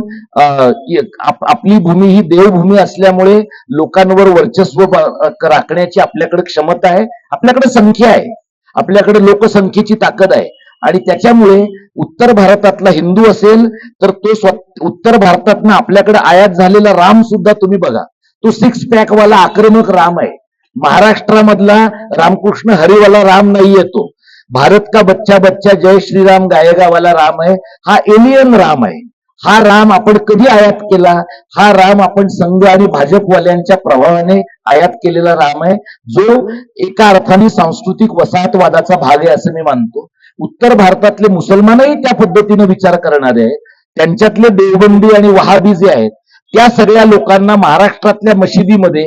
आपली भूमी ही देवभूमी असल्यामुळे लोकांवर वर्चस्व राखण्याची आपल्याकडे क्षमता आहे, आपल्याकडे संख्या आहे, आपल्याकडे लोकसंख्येची ताकद आहे. आणि त्याच्यामुळे उत्तर भारतातला हिंदू असेल तर तो उत्तर भारतातनं आपल्याकडे आयात झालेला राम सुद्धा तुम्ही बघा, तो 6 पॅक वाला आक्रमक राम आहे. महाराष्ट्रामधला रामकृष्ण हरीवाला राम नाही येतो. भारत का बच्चा बच्चा जय श्रीराम गायेगा वाला राम आहे, हा एलियन राम आहे. हा राम आपण कधी आयात केला? हा राम आपण संघ आणि भाजपवाल्यांच्या प्रभावाने आयात केलेला राम आहे, जो एका अर्थाने सांस्कृतिक वसाहतवादाचा भाग आहे असं मी मानतो. उत्तर भारतातले मुसलमानही त्या पद्धतीने विचार करणारे आहेत. त्यांच्यातले देवबंदी आणि वहाबी जे आहेत त्या सगळ्या लोकांना महाराष्ट्रातल्या मशिदीमध्ये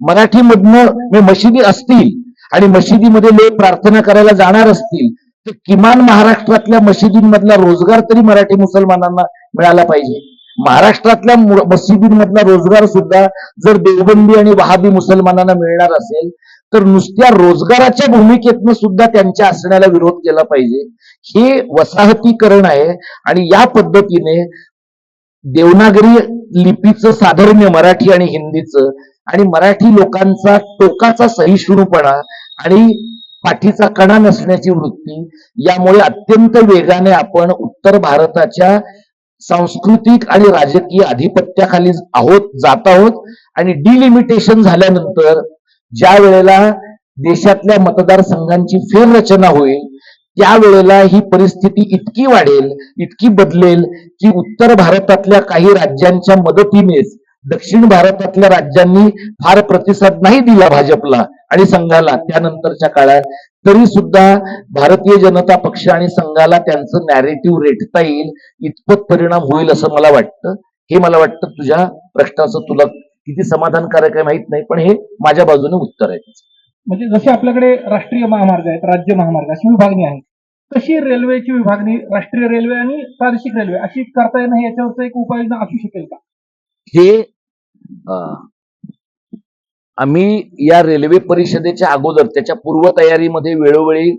मराठीमधनं मशिदी असतील आणि मशिदीमध्ये लोक प्रार्थना करायला जाणार असतील तर किमान महाराष्ट्रातल्या मशिदींमधला रोजगार तरी मराठी मुसलमानांना मिळाला पाहिजे. महाराष्ट्रातल्या मशिदींमधला रोजगार सुद्धा जर देवबंदी आणि वहाबी मुसलमानांना मिळणार असेल तर नुसत्या रोजगाराच्या भूमिकेतनं सुद्धा त्यांच्या असण्याला विरोध केला पाहिजे. हे वसाहतीकरण आहे आणि या पद्धतीने देवनागरी लिपीचं साधर्म्य मराठी आणि हिंदीचं आणि मराठी लोकांचा टोकाचा सहिष्णुपणा आणि पाठीचा कणा नसण्याची वृत्ती यामुळे अत्यंत वेगाने आपण उत्तर भारताच्या सांस्कृतिक आणि राजकीय आधिपत्याखाली जात आहोत. आणि डिलिमिटेशन झाल्यानंतर ज्या वेळेला देशातल्या मतदारसंघांची फेररचना होईल त्यावेळेला ही परिस्थिती इतकी वाढेल, इतकी बदलेल की उत्तर भारतातल्या काही राज्यांच्या मदतीनेच दक्षिण भारतातल्या राज्यांनी फार प्रतिसाद नाही दिला भाजपला आणि संघाला त्यानंतरच्या काळात, तरी सुद्धा भारतीय जनता पक्ष आणि संघाला त्यांचं नॅरेटिव्ह रेटता येईल इतपत परिणाम होईल असं मला वाटतं. हे मला वाटतं तुझ्या प्रश्नाचं तुला किती समाधानकारक आहे माहित नाही, पण हे माझ्या बाजूने उत्तर आहे. म्हणजे जसे आपल्याकडे राष्ट्रीय महामार्ग आहेत, राज्य महामार्ग अशी विभागणी आहे, तशी रेल्वेची विभागणी राष्ट्रीय रेल्वे आणि प्रादेशिक रेल्वे अशी करता येणं याच्यावरचं एक उपाययोजना असू शकेल का? हे आम्ही या रेल्वे परिषदेच्या अगोदर त्याच्या पूर्वतयारीमध्ये वेळोवेळी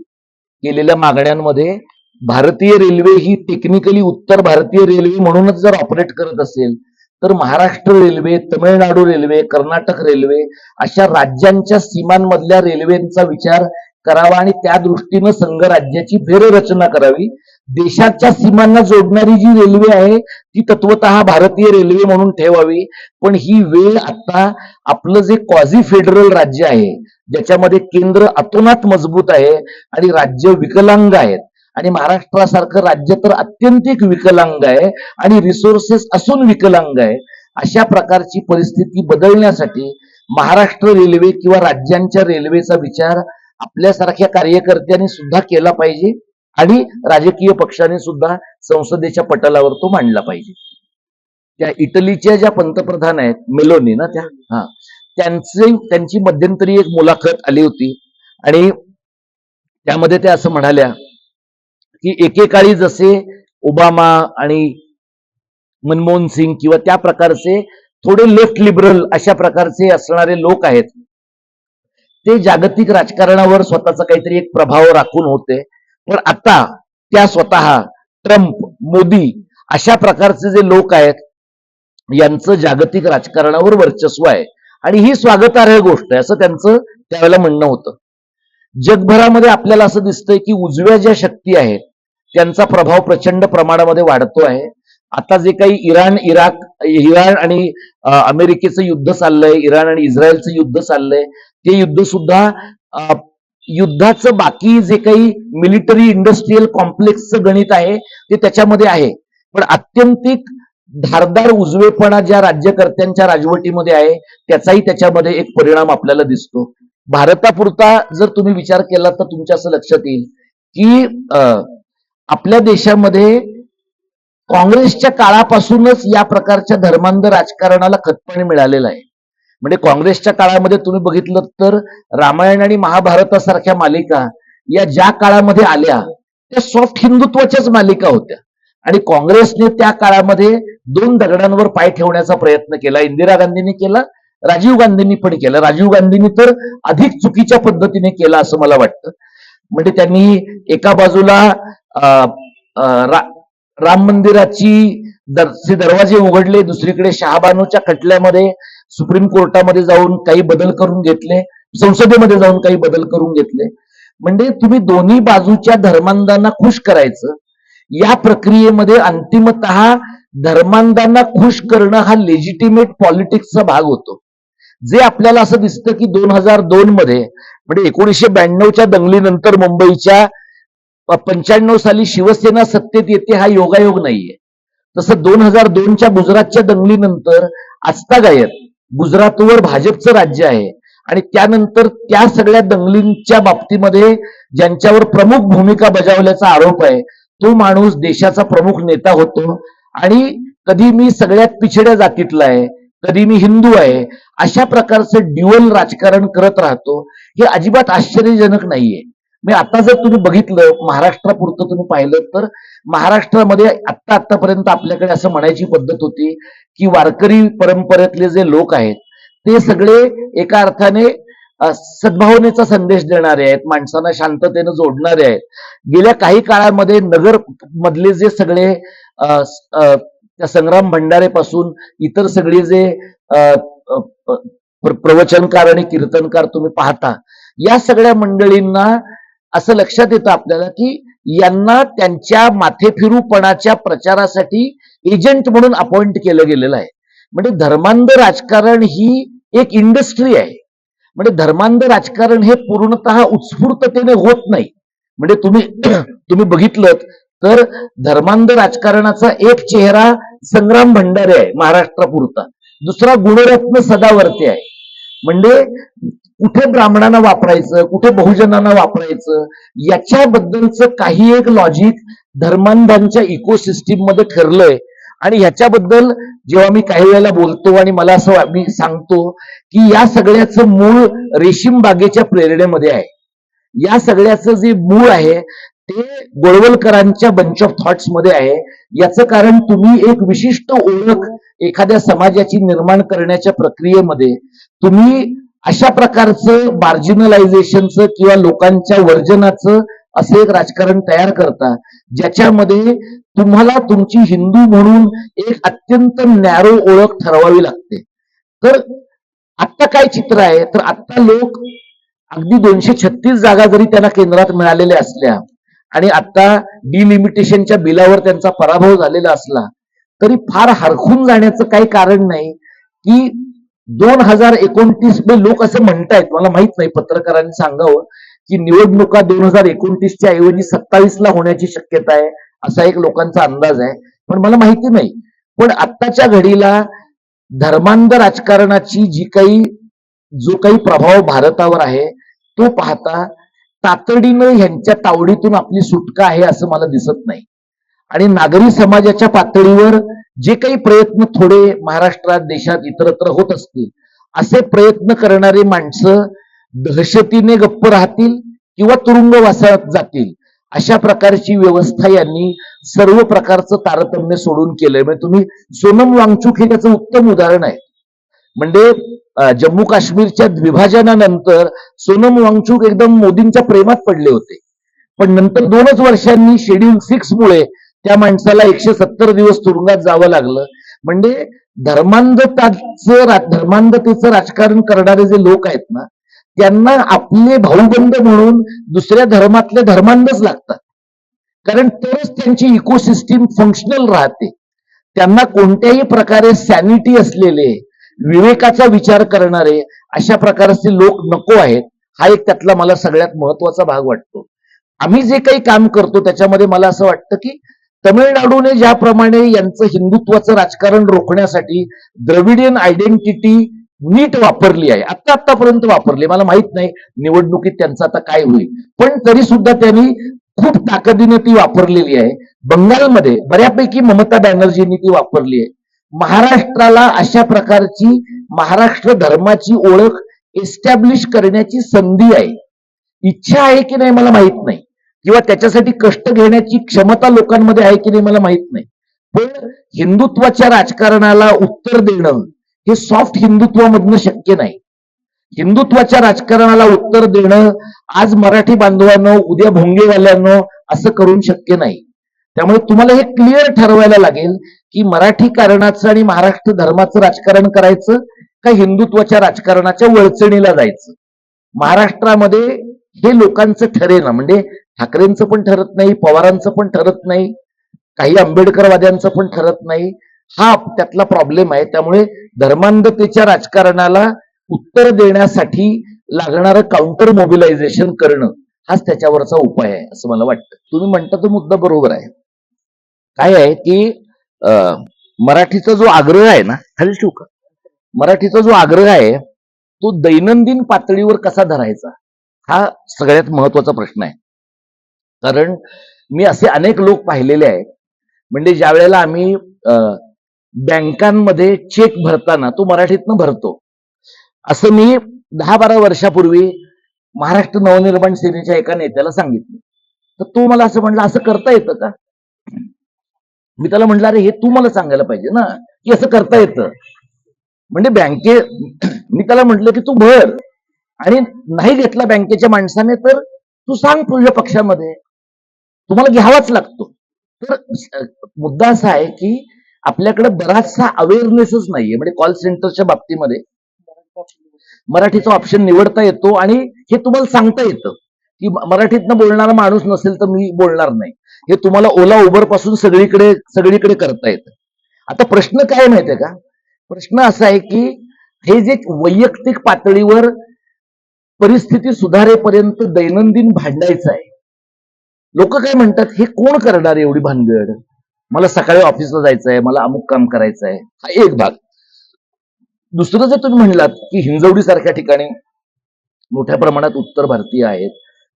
केलेल्या मागण्यांमध्ये भारतीय रेल्वे ही टेक्निकली उत्तर भारतीय रेल्वे म्हणूनच जर ऑपरेट करत असेल तर Maharashtra railway, Tamil Nadu railway, Karnataka railway अशा राज्यांच्या सीमांमधल्या रेल्वेंचा विचार करावा आणि त्या दृष्टीनं संघ राज्याची फेररचना करावी. देशाच्या सीमांना जोडणारी जी रेल्वे आहे ती तत्वतः भारतीय रेल्वे म्हणून ठेवावी. पण ही वेळ आता आपलं जे क्वाझी फेडरल राज्य आहे ज्याच्यामध्ये केंद्र अतोनात मजबूत आहे आणि राज्य विकलांग आहेत आणि महाराष्ट्रासारखं राज्य तर अत्यंतिक विकलांग आहे आणि रिसोर्सेस असून विकलांग आहे, अशा प्रकारची परिस्थिती बदलण्यासाठी महाराष्ट्र रेल्वे किंवा राज्यांच्या रेल्वेचा विचार आपल्यासारख्या कार्यकर्त्यांनी सुद्धा केला पाहिजे आणि राजकीय पक्षांनी सुद्धा संसदेच्या पटलावर तो मांडला पाहिजे. त्या इटलीच्या ज्या पंतप्रधान आहेत मेलोनी ना त्यांची मध्यंतरी एक मुलाखत आली होती आणि त्यामध्ये त्या असं म्हणाल्या की एकेकाळी जसे ओबामा आणि मनमोहन सिंग किंवा त्या प्रकारचे थोडे लेफ्ट लिबरल अशा प्रकारचे असणारे लोक आहेत ते जागतिक राजकारणावर स्वतःचा काहीतरी एक प्रभाव राखून होते, पण आता त्या स्वतः ट्रम्प, मोदी अशा प्रकारचे जे लोक आहेत यांचं जागतिक राजकारणावर वर्चस्व आहे आणि ही स्वागतार्ह गोष्ट आहे असं त्यांचं त्यावेळेला म्हणणं होतं. जगभरामध्ये आपल्याला असं दिसतंय की उजव्या ज्या शक्ती आहेत त्यांचा प्रभाव प्रचंड प्रमाणामध्ये वाढतो आहे. आता जे काही इराण आणि अमेरिकेचं युद्ध चाललंय, इराण आणि इस्रायलचं युद्ध चाललंय, ते युद्ध सुद्धा युद्धाचं बाकी जे काही मिलिटरी इंडस्ट्रीयल कॉम्प्लेक्सचं गणित आहे ते त्याच्यामध्ये आहे, पण आत्यंतिक धारदार उजवेपणा ज्या राज्यकर्त्यांच्या राजवटीमध्ये आहे त्याचाही त्याच्यामध्ये एक परिणाम आपल्याला दिसतो. भारतापुरता जर तुम्ही विचार केला तर तुमच्या असं लक्षात येईल की आपल्या देशामध्ये काँग्रेसच्या काळापासूनच या प्रकारच्या धर्मांध राजकारणाला खतपाणी मिळालेलं आहे. म्हणजे काँग्रेसच्या काळामध्ये तुम्ही बघितलं तर रामायण आणि महाभारतासारख्या मालिका या ज्या काळामध्ये आल्या त्या सॉफ्ट हिंदुत्वाच्याच मालिका होत्या आणि काँग्रेसने त्या काळामध्ये दोन दगडांवर पाय ठेवण्याचा प्रयत्न केला. इंदिरा गांधींनी केला, राजीव गांधींनी पण केलं. राजीव गांधींनी तर अधिक चुकीच्या पद्धतीने केला असं मला वाटतं. म्हणजे त्यांनी एका बाजूला राम मंदिराची दरवाजे उघडले, दुसरीकडे शहाबानूच्या खटल्यामध्ये सुप्रीम कोर्टामध्ये जाऊन काही बदल करून घेतले, संसदेमध्ये जाऊन काही बदल करून घेतले. म्हणजे तुम्ही दोन्ही बाजूच्या धर्मांधांना खुश करायचं, या प्रक्रियेमध्ये अंतिमतः धर्मांधांना खुश करणं हा लेजिटिमेट पॉलिटिक्सचा भाग होतो. जे आपल्याला असं दिसतं की 2002 मध्ये म्हणजे 1992च्या दंगलीनंतर मुंबईच्या 95 साली शिवसेना सत्तेत येते हा योगायोग नाहीये. तसं 2002च्या गुजरातच्या दंगलीनंतर आजतागायत गुजरातवर भाजपचं राज्य आहे आणि त्यानंतर त्या सगळ्या दंगलींच्या बाबतीमध्ये ज्यांच्यावर प्रमुख भूमिका बजावल्याचा आरोप आहे तो माणूस देशाचा प्रमुख नेता होतो. आणि कधी मी सगळ्यात पिछड्या जातीतला आहे, कधी मी हिंदू आहे, अशा प्रकारचं ड्युअल राजकारण करत राहतो. हे अजिबात आश्चर्यजनक नाहीये. मी आता जर तुम्ही बघितलं महाराष्ट्रापुरतं तुम्ही पाहिलं तर महाराष्ट्रामध्ये आतापर्यंत आपल्याकडे असं म्हणायची पद्धत होती की वारकरी परंपरेतले जे लोक आहेत ते सगळे एका अर्थाने सद्भावनेचा संदेश देणारे आहेत, माणसांना शांततेनं जोडणारे आहेत. गेल्या काही काळामध्ये नगर मधले जे सगळे त्या संग्राम भंडारेपासून इतर सगळे जे प्रवचनकार आणि कीर्तनकार तुम्ही पाहता, या सगळ्या मंडळींना असं लक्षात येतं आपल्याला की यांना त्यांच्या माथेफिरूपणाच्या प्रचारासाठी एजंट म्हणून अपॉइंट केलं गेलेलं आहे. म्हणजे धर्मांध राजकारण ही एक इंडस्ट्री आहे. म्हणजे धर्मांध राजकारण हे पूर्णतः उत्स्फूर्ततेने होत नाही. म्हणजे तुम्ही बघितलं तर धर्मांध राजकारणाचा एक चेहरा संग्राम भंडारे आहे महाराष्ट्रापुरता, दुसरा गुणरत्न सदावर्ते आहे. म्हणजे कुठे ब्राह्मणांना वापरायचं, कुठे बहुजनांना वापरायचं, याच्याबद्दलचं काही एक लॉजिक धर्मांधांच्या इकोसिस्टीम मध्ये ठरलंय. आणि ह्याच्याबद्दल जेव्हा मी काही वेळेला बोलतो आणि मला असं मी सांगतो की या सगळ्याचं मूळ रेशीम बागेच्या प्रेरणेमध्ये आहे. या सगळ्याचं जे मूळ आहे ते गोळवलकरांच्या बंच ऑफ थॉट्स मध्ये आहे. याचं कारण तुम्ही एक विशिष्ट ओळख एखाद्या समाजाची निर्माण करण्याच्या प्रक्रियेमध्ये तुम्ही अशा प्रकारचं मार्जिनलायझेशनचं किंवा लोकांच्या वर्जनाचं असं एक राजकारण तयार करता ज्याच्यामध्ये तुम्हाला तुमची हिंदू म्हणून एक अत्यंत नॅरो ओळख ठरवावी लागते. तर आत्ता काय चित्र आहे तर आत्ता लोक अगदी 236 जागा जरी त्यांना केंद्रात मिळालेल्या असल्या आणि आता डिलिमिटेशनच्या बिलावर त्यांचा पराभव झालेला असला तरी फार हरखून जाण्याचं काही कारण नाही की 2029 लोक असं म्हणतायत, मला माहित नाही, पत्रकारांनी सांगावं की निवडणुका 2029च्या ऐवजी 27ला होण्याची शक्यता आहे असा एक लोकांचा अंदाज आहे. पण मला माहिती नाही. पण आत्ताच्या घडीला धर्मांध राजकारणाची जो काही प्रभाव भारतावर आहे तो पाहता तातडीनं ह्यांच्या तावडीतून आपली सुटका आहे असं मला दिसत नाही. आणि नागरी समाजाच्या पातळीवर जे काही प्रयत्न थोडे महाराष्ट्रात देशात इतरत्र होत असतील असे प्रयत्न करणारी माणसं दहशतीने गप्प राहतील किंवा तुरुंगवासात जातील अशा प्रकारची व्यवस्था यांनी सर्व प्रकारचं तारतम्य सोडून केलंय. म्हणजे तुम्ही सोनम वांगचुक हे त्याचं उत्तम उदाहरण आहे. म्हणजे जम्मू काश्मीरच्या विभाजनानंतर सोनम वांगचुक एकदम मोदींच्या प्रेमात पडले होते. पण नंतर 2च वर्षांनी शेड्यूल 6 मुळे त्या माणसाला 170 दिवस तुरुंगात जावं लागलं. म्हणजे धर्मांधतेचं राजकारण करणारे जे लोक आहेत ना त्यांना आपले भाऊबंद म्हणून दुसऱ्या धर्मातले धर्मांधच लागतात. कारण तरच त्यांची इकोसिस्टीम फंक्शनल राहते. त्यांना कोणत्याही प्रकारे सॅनिटी असलेले विवेकाचा विचार करणारे अशा प्रकारचे लोक नको आहेत. हा एक त्यातला मला सगळ्यात महत्वाचा भाग वाटतो. आम्ही जे काही काम करतो त्याच्यामध्ये मला असं वाटतं की तमिळनाडूने ज्याप्रमाणे यांचं हिंदुत्वाचं राजकारण रोखण्यासाठी द्रविडियन आयडेंटिटी नीट वापरली आहे, आतापर्यंत वापरली, मला माहित नाही निवडणुकीत त्यांचं आता काय होईल, पण तरी सुद्धा त्यांनी खूप ताकदीने ती वापरलेली आहे. बंगालमध्ये बऱ्यापैकी ममता बॅनर्जींनी ती वापरली आहे. महाराष्ट्राला अशा प्रकारची महाराष्ट्र धर्माची ओळख एस्टॅब्लिश करण्याची संधी आहे. इच्छा आहे की नाही मला माहित नाही, किंवा त्याच्यासाठी कष्ट घेण्याची क्षमता लोकांमध्ये आहे की नाही मला माहित नाही. पण हिंदुत्वाच्या राजकारणाला उत्तर देणं हे सॉफ्ट हिंदुत्वामधनं शक्य नाही. हिंदुत्वाच्या राजकारणाला उत्तर देणं आज मराठी बांधवांनो, उद्या भोंगेवाल्यांनो असं करून शक्य नाही. त्यामुळे तुम्हाला हे क्लिअर ठरवायला लागेल की मराठी कारणाचं आणि महाराष्ट्र धर्माचं राजकारण करायचं का हिंदुत्वाच्या राजकारणाच्या वळचणीला जायचं. महाराष्ट्रामध्ये हे लोकांचं ठरेना. म्हणजे ठाकरेंचं पण ठरत नाही, पवारांचं पण ठरत नाही, काही आंबेडकरवाद्यांचं पण ठरत नाही. हा त्यातला प्रॉब्लेम आहे. त्यामुळे धर्मांधतेच्या राजकारणाला उत्तर देण्यासाठी लागणारं काउंटर मोबिलायझेशन करणं हाच त्याच्यावरचा उपाय आहे असं मला वाटतं. तुम्ही म्हणता तो मुद्दा बरोबर आहे. काय आहे की मराठीचा जो आग्रह आहे ना, खाली ठेवू का? मराठीचा जो आग्रह आहे तो दैनंदिन पातळीवर कसा धरायचा हा सगळ्यात महत्वाचा प्रश्न आहे. कारण मी असे अनेक लोक पाहिलेले आहेत, म्हणजे ज्या वेळेला आम्ही बँकांमध्ये चेक भरताना तो मराठीतनं भरतो. असं मी 10-12 वर्षापूर्वी महाराष्ट्र नवनिर्माण सेनेच्या एका नेत्याला सांगितलं. तर तो मला असं म्हणला, असं करता येतं का? मी त्याला म्हटलं, अरे हे तू मला सांगायला पाहिजे ना की असं करता येतं. म्हणजे मी त्याला म्हटलं की तू भर, आणि नाही घेतला बँकेच्या माणसाने तर तू सांग तुझ्या पक्षामध्ये, तुम्हाला घ्यावाच लागतो. तर मुद्दा असा आहे की आपल्याकडे बराचसा अवेअरनेसच नाहीये. म्हणजे कॉल सेंटरच्या बाबतीमध्ये मराठीचा ऑप्शन निवडता येतो आणि हे तुम्हाला सांगता येतं की मराठीतनं बोलणारा माणूस नसेल तर मी बोलणार नाही. हे तुम्हाला ओला उबर पासून सगळीकडे करता येतं. आता प्रश्न काय माहितीये का? प्रश्न असा आहे की हे जे वैयक्तिक पातळीवर परिस्थिती सुधारेपर्यंत दैनंदिन भांडायचं आहे. लोक काय म्हणतात, हे कोण करणार आहे एवढी भानगड? मला सकाळी ऑफिसला जायचं आहे, मला अमुक काम करायचं आहे, हा एक भाग. दुसरं जे तुम्ही म्हणलात की हिंजवडी सारख्या ठिकाणी मोठ्या प्रमाणात उत्तर भारतीय आहेत,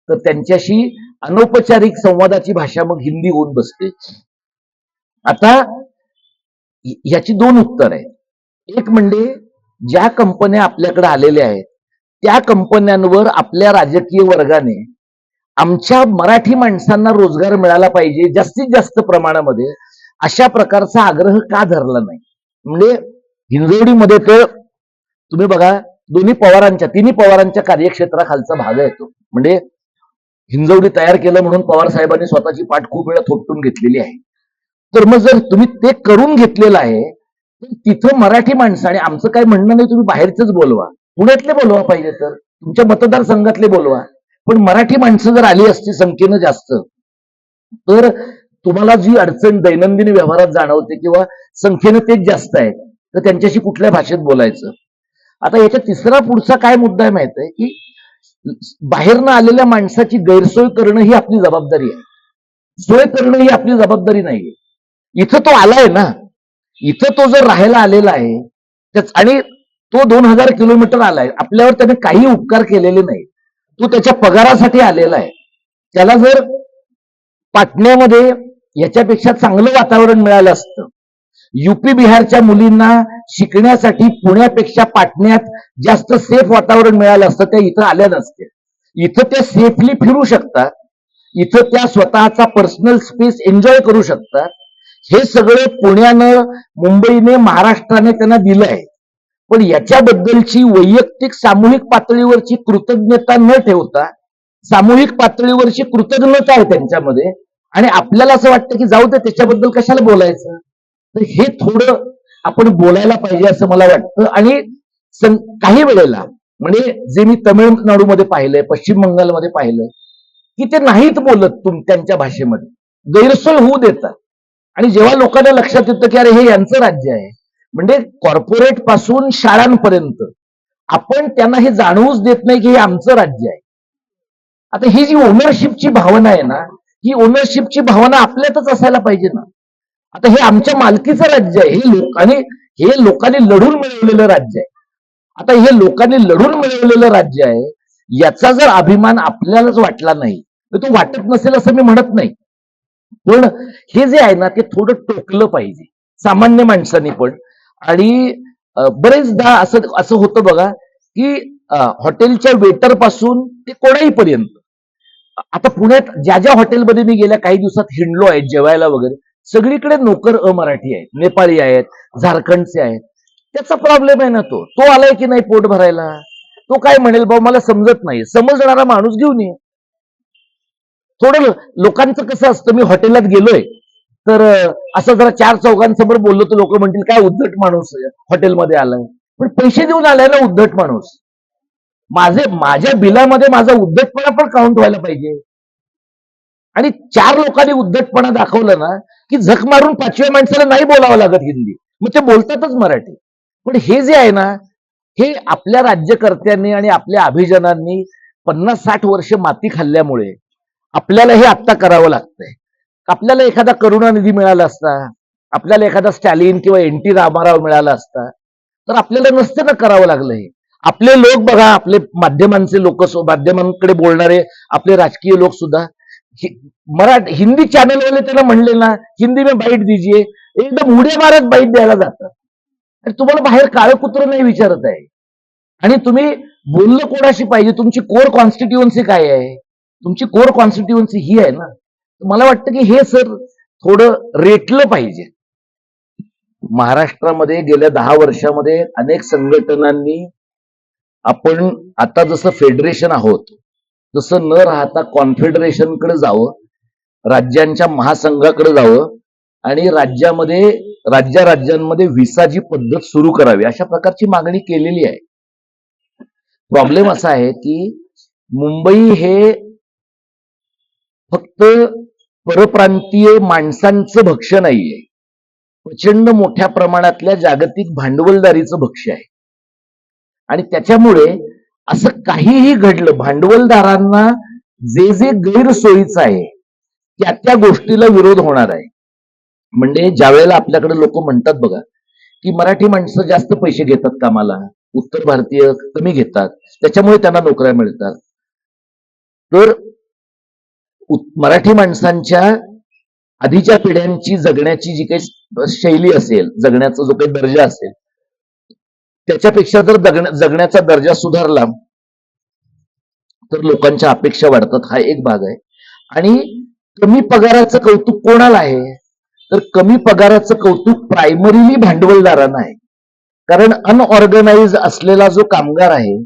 तर त्यांच्याशी अनौपचारिक संवादाची भाषा मग हिंदी होऊन बसते. आता याची दोन उत्तर आहेत. एक म्हणजे ज्या कंपन्या आपल्याकडे आलेल्या आहेत त्या कंपन्यांवर आपल्या राजकीय वर्गाने आमच्या मराठी माणसांना रोजगार मिळाला पाहिजे जास्तीत जास्त प्रमाणामध्ये, अशा प्रकारचा आग्रह का धरला नाही? म्हणजे हिंजवडीमध्ये तर तुम्ही बघा, तिन्ही पवारांच्या कार्यक्षेत्राखालचा भाग आहे तो. म्हणजे हिंजवडी तयार केलं म्हणून पवार साहेबांनी स्वतःची पाठ खूप वेळा थोपटून घेतलेली आहे. तर मग जर तुम्ही ते करून घेतलेलं आहे तर तिथं मराठी माणसं, आणि आमचं काय म्हणणं नाही तुम्ही बाहेरचेच बोलवा, पुण्यातले बोलवा पाहिजे तर तुमच्या मतदारसंघातले बोलवा, पण मराठी माणसं जर आली असती संख्येनं जास्त तर तुम्हाला जी अडचण दैनंदिन व्यवहारात जाणवते किंवा संख्येनं तेच जास्त आहे तर त्यांच्याशी कुठल्या भाषेत बोलायचं. आता याच्या तिसरा पुढचा काय मुद्दा आहे माहित आहे की बाहेरनं आलेल्या माणसाची गैरसोय करणं ही आपली जबाबदारी आहे, सोय करणं ही आपली जबाबदारी नाहीये. इथं तो आलाय ना, इथं तो जर राहायला आलेला आहे आणि तो 2000 किलोमीटर आलाय, आपल्यावर त्याने काही उपकार केलेले नाही, तो त्याच्या पगारासाठी आलेला आहे. त्याला जर पाटण्यामध्ये याच्यापेक्षा चांगलं वातावरण मिळालं असतं, युपी बिहारच्या मुलींना शिकण्यासाठी पुण्यापेक्षा पाटण्यात जास्त सेफ वातावरण मिळालं असतं, त्या इथं आल्या नसत्या. इथं त्या सेफली फिरू शकतात, इथं त्या स्वतःचा पर्सनल स्पेस एन्जॉय करू शकतात. हे सगळे पुण्यानं, मुंबईने, महाराष्ट्राने त्यांना दिलं आहे. पण याच्याबद्दलची वैयक्तिक सामूहिक पातळीवरची कृतज्ञता न ठेवता सामूहिक पातळीवरची कृतज्ञता आहे त्यांच्यामध्ये, आणि आपल्याला असं वाटतं की जाऊ दे त्याच्याबद्दल कशाला बोलायचं. तर हे थोडं आपण बोलायला पाहिजे असं मला वाटतं. आणि काही वेळेला म्हणजे जे मी तमिळनाडूमध्ये पाहिलंय, पश्चिम बंगालमध्ये पाहिलंय की ते नाहीत बोलत त्यांच्या भाषेमध्ये, गैरसोय होऊ देतात. आणि जेव्हा लोकांना लक्षात येतं की अरे हे यांचं राज्य आहे, म्हणजे कॉर्पोरेट पासून शाळांपर्यंत आपण त्यांना हे जाणवूच देत नाही की हे आमचं राज्य आहे. आता ही जी ओनरशिपची भावना आहे ना, ही ओनरशिपची भावना आपल्यातच असायला पाहिजे ना. आता हे आमच्या मालकीचं राज्य आहे, हे लोकांनी लढून मिळवलेलं राज्य आहे. आता हे लोकांनी लढून मिळवलेलं राज्य आहे, याचा जर अभिमान आपल्यालाच वाटला नाही तर तो वाटत नसेल असं मी म्हणत नाही, पण हे जे आहे ना ते थोडं टोकलं पाहिजे सामान्य माणसांनी पण. आणि बरेचदा असं होतं बघा की हॉटेलच्या वेटर पासून ते कोणाही पर्यंत, आता पुण्यात ज्या ज्या हॉटेलमध्ये मी गेल्या काही दिवसात हिंडलो आहे जेवायला वगैरे, सगळीकडे नोकर अमराठी आहेत, नेपाळी आहेत, झारखंडचे आहेत. त्याचा प्रॉब्लेम आहे ना, तो आलाय की नाही पोट भरायला, तो काय म्हणेल भाऊ मला समजत नाही, समजणारा माणूस घेऊन ये. थोडं लोकांचं कसं असतं, मी हॉटेलात गेलोय तर असं जरा 4 चौघांसमोर बोललो तर लोक म्हणतील काय उद्धट माणूस हॉटेलमध्ये आलाय, पण पैसे देऊन आलाय ना उद्धट माणूस. माझ्या बिलामध्ये माझा उद्धटपणा पण काउंट व्हायला पाहिजे. आणि 4 लोकांनी उद्धटपणा दाखवलं ना की झक मारून 5व्या माणसाला नाही बोलावं लागत हिंदी, मग ते बोलतातच मराठी. पण हे जे आहे ना, हे आपल्या राज्यकर्त्यांनी आणि आपल्या अभिजनांनी 50-60 वर्ष माती खाल्ल्यामुळे आपल्याला हे आत्ता करावं लागतंय. आपल्याला एखादा करुणानिधी मिळाला असता, आपल्याला एखादा स्टॅलिन किंवा NT रामाराव मिळाला असता, तर आपल्याला नसतं ना करावं लागलं हे. आपले लोक बघा, आपले माध्यमांचे लोक, माध्यमांकडे बोलणारे आपले राजकीय लोक सुद्धा हिंदी चॅनलवाले त्याला म्हणले ना, हिंदी में बाईट दीजिए, एकदम उड्या मारत बाईट द्यायला जातात. आणि तुम्हाला बाहेर काळं कुत्रं नाही विचारत आहे. आणि तुम्ही बोललं कोणाशी पाहिजे, तुमची कोर कॉन्स्टिट्युएन्सी काय आहे, तुमची कोर कॉन्स्टिट्युएन्सी ही आहे ना. मला वाटतं की हे सर थोडं रेटलं पाहिजे. महाराष्ट्रामध्ये गेल्या 10 वर्षामध्ये अनेक संघटनांनी आपण आता जसं फेडरेशन आहोत तसं न राहता कॉन्फेडरेशनकडे जावं, राज्यांच्या महासंघाकडे जावं आणि राज्यांमध्ये व्हिसाची पद्धत सुरू करावी, अशा प्रकारची मागणी केलेली आहे. प्रॉब्लेम असा आहे की मुंबई हे फक्त परप्रांतीय माणसांचं भक्ष्य नाहीये, प्रचंड मोठ्या प्रमाणातल्या जागतिक भांडवलदारीचं भक्ष्य आहे. आणि त्याच्यामुळे असं काहीही घडलं, भांडवलदारांना जे जे गैरसोयीचं आहे त्या गोष्टीला विरोध होणार आहे. म्हणजे ज्या वेळेला आपल्याकडे लोक म्हणतात बघा की मराठी माणसं जास्त पैसे घेतात कामाला, उत्तर भारतीय कमी घेतात, त्याच्यामुळे त्यांना नोकऱ्या मिळतात. तर मराठी माणसांच्या आधीच्या पिढ्यांची जगण्याची जी काही शैली असेल, जगण्याचा जो काही दर्जा असेल, त्याच्यापेक्षा जर जगण्याचा दर्जा सुधारला तर लोकांच्या अपेक्षा वाढतात. हा एक भाग आहे. आणि कमी पगाराचं कौतुक कोणाला आहे, तर कमी पगाराचं कौतुक प्रायमरीली भांडवलदारांना आहे. कारण अनऑर्गनाइज असलेला जो कामगार आहे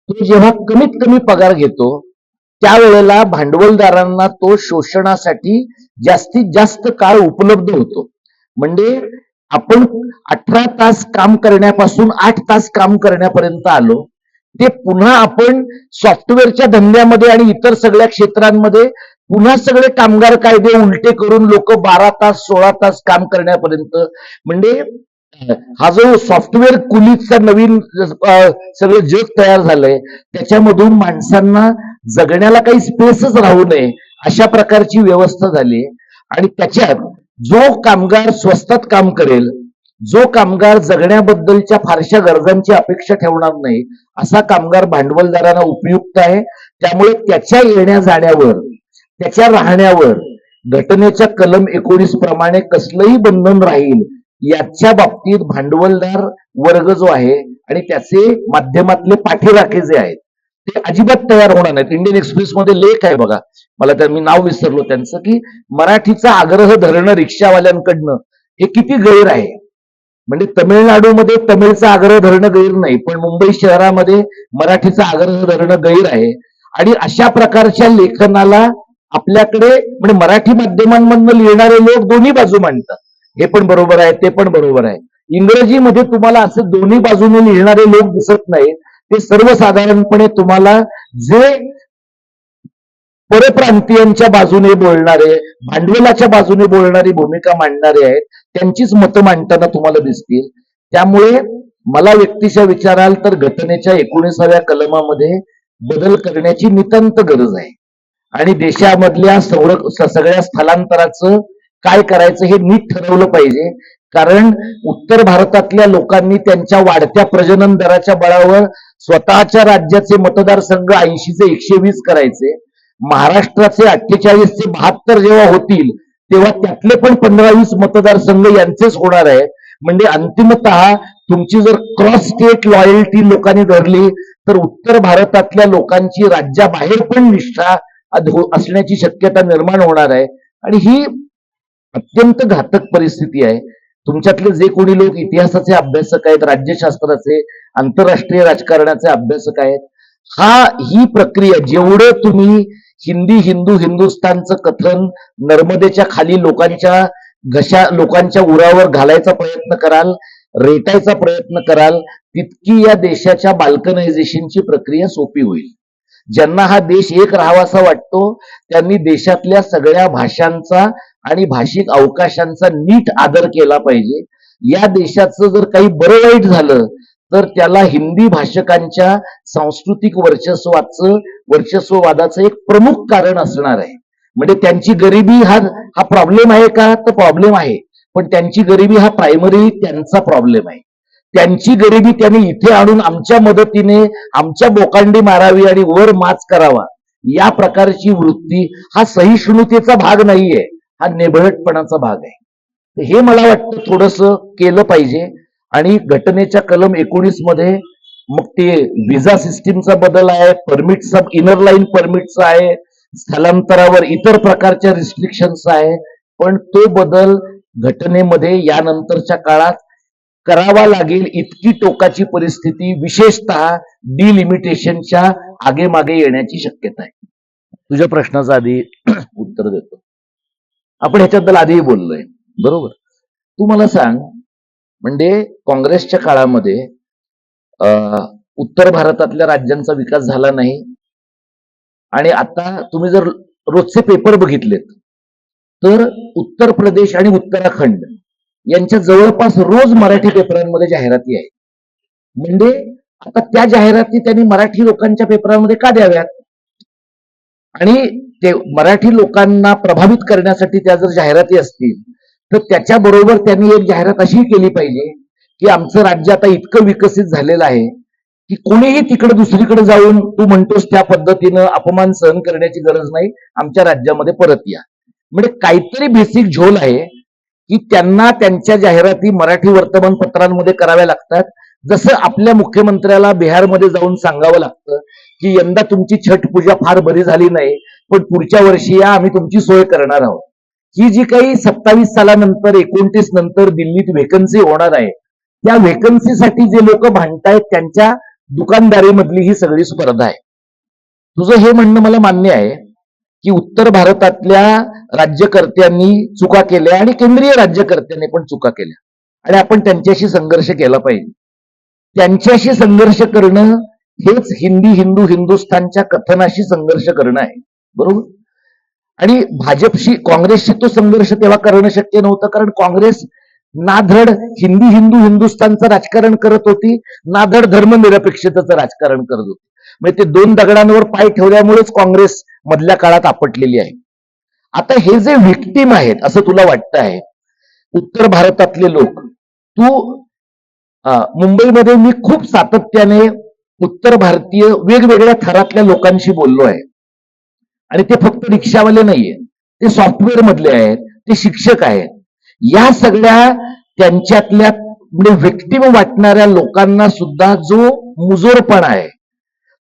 तो जेव्हा कमीत कमी पगार घेतो त्यावेळेला भांडवलदारांना तो शोषणासाठी जास्तीत जास्त काळ उपलब्ध होतो. म्हणजे आपण 18 तास काम करण्यापासून 8 तास काम करण्यापर्यंत आलो, ते पुन्हा आपण सॉफ्टवेअरच्या धंद्यामध्ये आणि इतर सगळ्या क्षेत्रांमध्ये पुन्हा सगळे कामगार कायदे उलटे करून लोक 12 तास 16 तास काम करण्यापर्यंत, म्हणजे हा जो सॉफ्टवेअर कुलीचा नवीन सगळं जग तयार झालंय त्याच्यामधून माणसांना जगण्याला काही स्पेसच राहू नये अशा प्रकारची व्यवस्था झाली. आणि त्याच्यात जो कामगार स्वस्तात काम करेल, जो कामगार जगण्याबद्दलच्या फारशा गरजांची अपेक्षा ठेवणार नाही, असा कामगार भांडवलदारांना उपयुक्त आहे. त्यामुळे त्याच्या येण्या जाण्यावर, त्याच्या राहण्यावर घटनेच्या कलम 19 प्रमाणे कसलंही बंधन राहील याच्या बाबतीत भांडवलदार वर्ग जो आहे आणि त्याचे माध्यमातले पाठीराखे जे आहेत ते अजिबात तयार होणार नाहीत. इंडियन एक्सप्रेस मध्ये लेख आहे बघा, मला मी नाव विसरलो त्यांचं, की मराठीचा आग्रह धरणं रिक्षावाल्यांकडनं हे किती गैर आहे. म्हणजे तमिळनाडूमध्ये तमिळचा आग्रह धरणं गैर नाही, पण मुंबई शहरामध्ये मराठीचा आग्रह धरणं गैर आहे. आणि अशा प्रकारच्या लेखनाला आपल्याकडे म्हणजे मराठी माध्यमांमधनं लिहिणारे लोक दोन्ही बाजू मांडतात, हे पण बरोबर आहे ते पण बरोबर आहे. इंग्रजीमध्ये तुम्हाला असे दोन्ही बाजूने लिहिणारे लोक दिसत नाहीत. ते सर्वसाधारणपणे तुम्हाला जे परप्रांतीयांच्या बाजूने बोलणारे, भांडवलाच्या बाजूने बोलणारी भूमिका मांडणारे आहेत त्यांचीच मतं मांडताना तुम्हाला दिसतील. त्यामुळे मला व्यक्तीच्या विचाराल तर घटनेच्या 19व्या कलमामध्ये बदल करण्याची नितांत गरज आहे. आणि देशामधल्या सगळ्या स्थलांतराचं काय करायचं हे नीट ठरवलं पाहिजे. कारण उत्तर भारतातल्या लोकांनी त्यांच्या वाढत्या प्रजनन दराच्या बळावर स्वतःच्या राज्याचे मतदारसंघ 80 चे 120 करायचे. महाराष्ट्राचे 48 ते 72 जेव्हा होतील तेव्हा त्यातले पण 15-20 मतदारसंघ यांचेच होणार आहेत. म्हणजे अंतिमतः तुमची जर क्रॉस स्टेट लॉयल्टी लोकांनी धरली तर उत्तर भारतातल्या लोकांची राज्याबाहेर पण निष्ठा असण्याची शक्यता निर्माण होणार आहे. आणि ही अत्यंत घातक परिस्थिती आहे. तुमच्यातले जे कोणी लोक इतिहासाचे अभ्यासक आहेत, राज्यशास्त्राचे, आंतरराष्ट्रीय राजकारणाचे अभ्यासक आहेत, ही प्रक्रिया जेवढं तुम्ही हिंदुस्थानचं कथन नर्मदेच्या खाली लोकांच्या उरावर घालायचा प्रयत्न कराल, रेटायचा प्रयत्न कराल, तितकी या देशाच्या बाल्कनायझेशनची प्रक्रिया सोपी होईल. ज्यांना हा देश एक राहावासा वाटतो त्यांनी देशातल्या सगळ्या भाषांचा आणि भाषिक अवकाशांचा नीट आदर केला पाहिजे. या देशाचं जर काही बरं वाईट झालं तर त्याला हिंदी भाषकांच्या सांस्कृतिक वर्चस्वाचं वर्चस्ववादाचं एक प्रमुख कारण असणार आहे. म्हणजे त्यांची गरिबी हा प्रॉब्लेम आहे का, तर प्रॉब्लेम आहे, पण त्यांची गरिबी हा प्रायमरी त्यांचा प्रॉब्लेम आहे. त्यांची गरिबी त्यांनी इथे आणून आमच्या मदतीने आमच्या बोकांडी मारावी आणि वर माच करावा, या प्रकारची वृत्ती हा सहिष्णुतेचा भाग नाहीये, हा नेबळटपणाचा भाग आहे. तर हे मला वाटतं थोडस केलं पाहिजे. आणि घटनेच्या कलम 19 मध्ये मग ते व्हिसा सिस्टीमचा बदल आहे, परमिटचा इनर लाईन परमिटचा आहे, स्थलांतरावर इतर प्रकारच्या रिस्ट्रिक्शन्स आहे, पण तो बदल घटनेमध्ये यानंतरच्या काळात करावा लागेल इतकी टोकाची परिस्थिती विशेषतः डिलिमिटेशनच्या आगेमागे येण्याची शक्यता आहे. तुझ्या प्रश्नाचं आधी उत्तर देतो. आपण ह्याच्याबद्दल आधीही बोललोय, बरोबर. तू मला सांग, म्हणजे काँग्रेसच्या काळामध्ये उत्तर भारतातल्या राज्यांचा विकास झाला नाही, आणि आता तुम्ही जर रोजचे पेपर बघितलेत तर उत्तर प्रदेश आणि उत्तराखंड यांच्या जवळपास रोज मराठी पेपरांमध्ये जाहिराती आहेत. म्हणजे आता त्या जाहिराती त्यांनी मराठी लोकांच्या पेपरांमध्ये का द्याव्यात? आणि ते मराठी लोकांना प्रभावित करण्यासाठी त्या जर जाहिराती असतील तर त्याच्याबरोबर त्यांनी एक जाहिरात अशी केली पाहिजे की आमचं राज्य आता इतकं विकसित झालेलं आहे की कोणीही तिकडे दुसरीकडे जाऊन तू म्हणतोस त्या पद्धतीनं अपमान सहन करण्याची गरज नाही, आमच्या राज्यामध्ये परत या. म्हणजे काहीतरी बेसिक झोल आहे की त्यांना त्यांच्या जाहिराती मराठी वर्तमानपत्रांमध्ये कराव्या लागतात. जसं आपल्या मुख्यमंत्र्याला बिहारमध्ये जाऊन सांगावं लागतं की यंदा तुमची छठ पूजा फार बरी झाली नाही, पण पुढच्या वर्षी या, आम्ही तुमची सोय करणार आहोत. ही जी काही 27 सालानंतर 29 नंतर दिल्लीत व्हेकन्सी होणार आहे, त्या व्हेकन्सीसाठी जे लोक भांडतायत त्यांच्या दुकानदारीमधली ही सगळी स्पर्धा आहे. तुझं हे म्हणणं मला मान्य आहे की उत्तर भारतातल्या राज्यकर्त्यांनी चुका केल्या आणि केंद्रीय राज्यकर्त्यांनी पण चुका केल्या, आणि आपण त्यांच्याशी संघर्ष केला पाहिजे. त्यांच्याशी संघर्ष करणं हेच हिंदी हिंदू हिंदुस्थानच्या कथनाशी संघर्ष करणं आहे, बरोबर. आणि भाजपशी काँग्रेसशी तो संघर्ष तेव्हा करणं शक्य नव्हतं, कारण काँग्रेस नाधड हिंदी हिंदू हिंदुस्थानचं राजकारण करत होती, नाधड धर्मनिरपेक्षतेचं राजकारण करत होती. म्हणजे ते दोन दगडांवर पाय ठेवल्यामुळेच काँग्रेस मधल्या काळात आपटलेली आहे. आता हे जे व्हिक्टीम आहेत असं तुला वाटतं आहे, उत्तर भारतातले लोक, तू मुंबईमध्ये मी खूप सातत्याने उत्तर भारतीय वेगवेगळ्या थरातल्या लोकांशी बोललो आहे, आणि ते फक्त रिक्षावाले नाहीये, ते सॉफ्टवेअर मधले आहेत, ते शिक्षक आहेत. या सगळ्या त्यांच्यातल्या म्हणजे व्हिक्टीम वाटणाऱ्या लोकांना सुद्धा जो मुजोरपणा आहे,